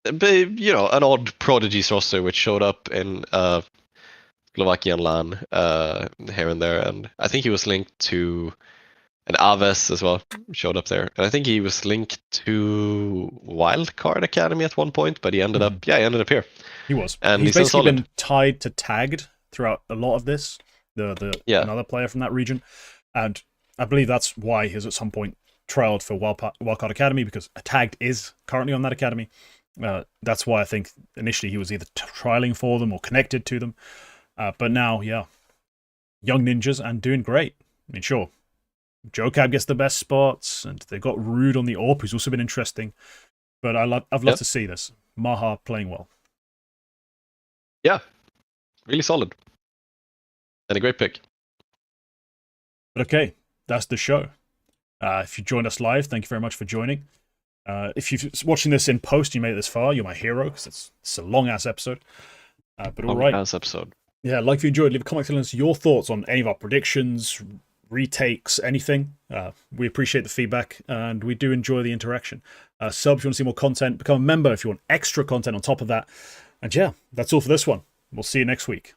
an odd prodigies roster, which showed up in Slovakian LAN here and there, and I think he was linked to. And Aves as well showed up there. And I think he was linked to Wildcard Academy at one point, but he ended up here.
He was.
And
he's
basically
basically been tied to Tagged throughout a lot of this, another player from that region. And I believe that's why he's at some point trialed for Wildcard Academy, because Tagged is currently on that academy. That's why I think initially he was either trialing for them or connected to them. But now, Young Ninjas and doing great. I mean, sure. Jcobb gets the best spots, and they've got Rude on the AWP, who's also been interesting. But I've loved to see this. Maha playing well.
Yeah, really solid. And a great pick.
But okay, that's the show. If you joined us live, thank you very much for joining. If you're watching this in post, you made it this far, you're my hero, because it's a long-ass episode. But all right.
Long-ass episode.
Yeah, like if you enjoyed, leave a comment telling us your thoughts on any of our predictions, retakes, anything. We appreciate the feedback, and we do enjoy the interaction. Sub if you want to see more content. Become a member if you want extra content on top of that. And that's all for this one. We'll see you next week.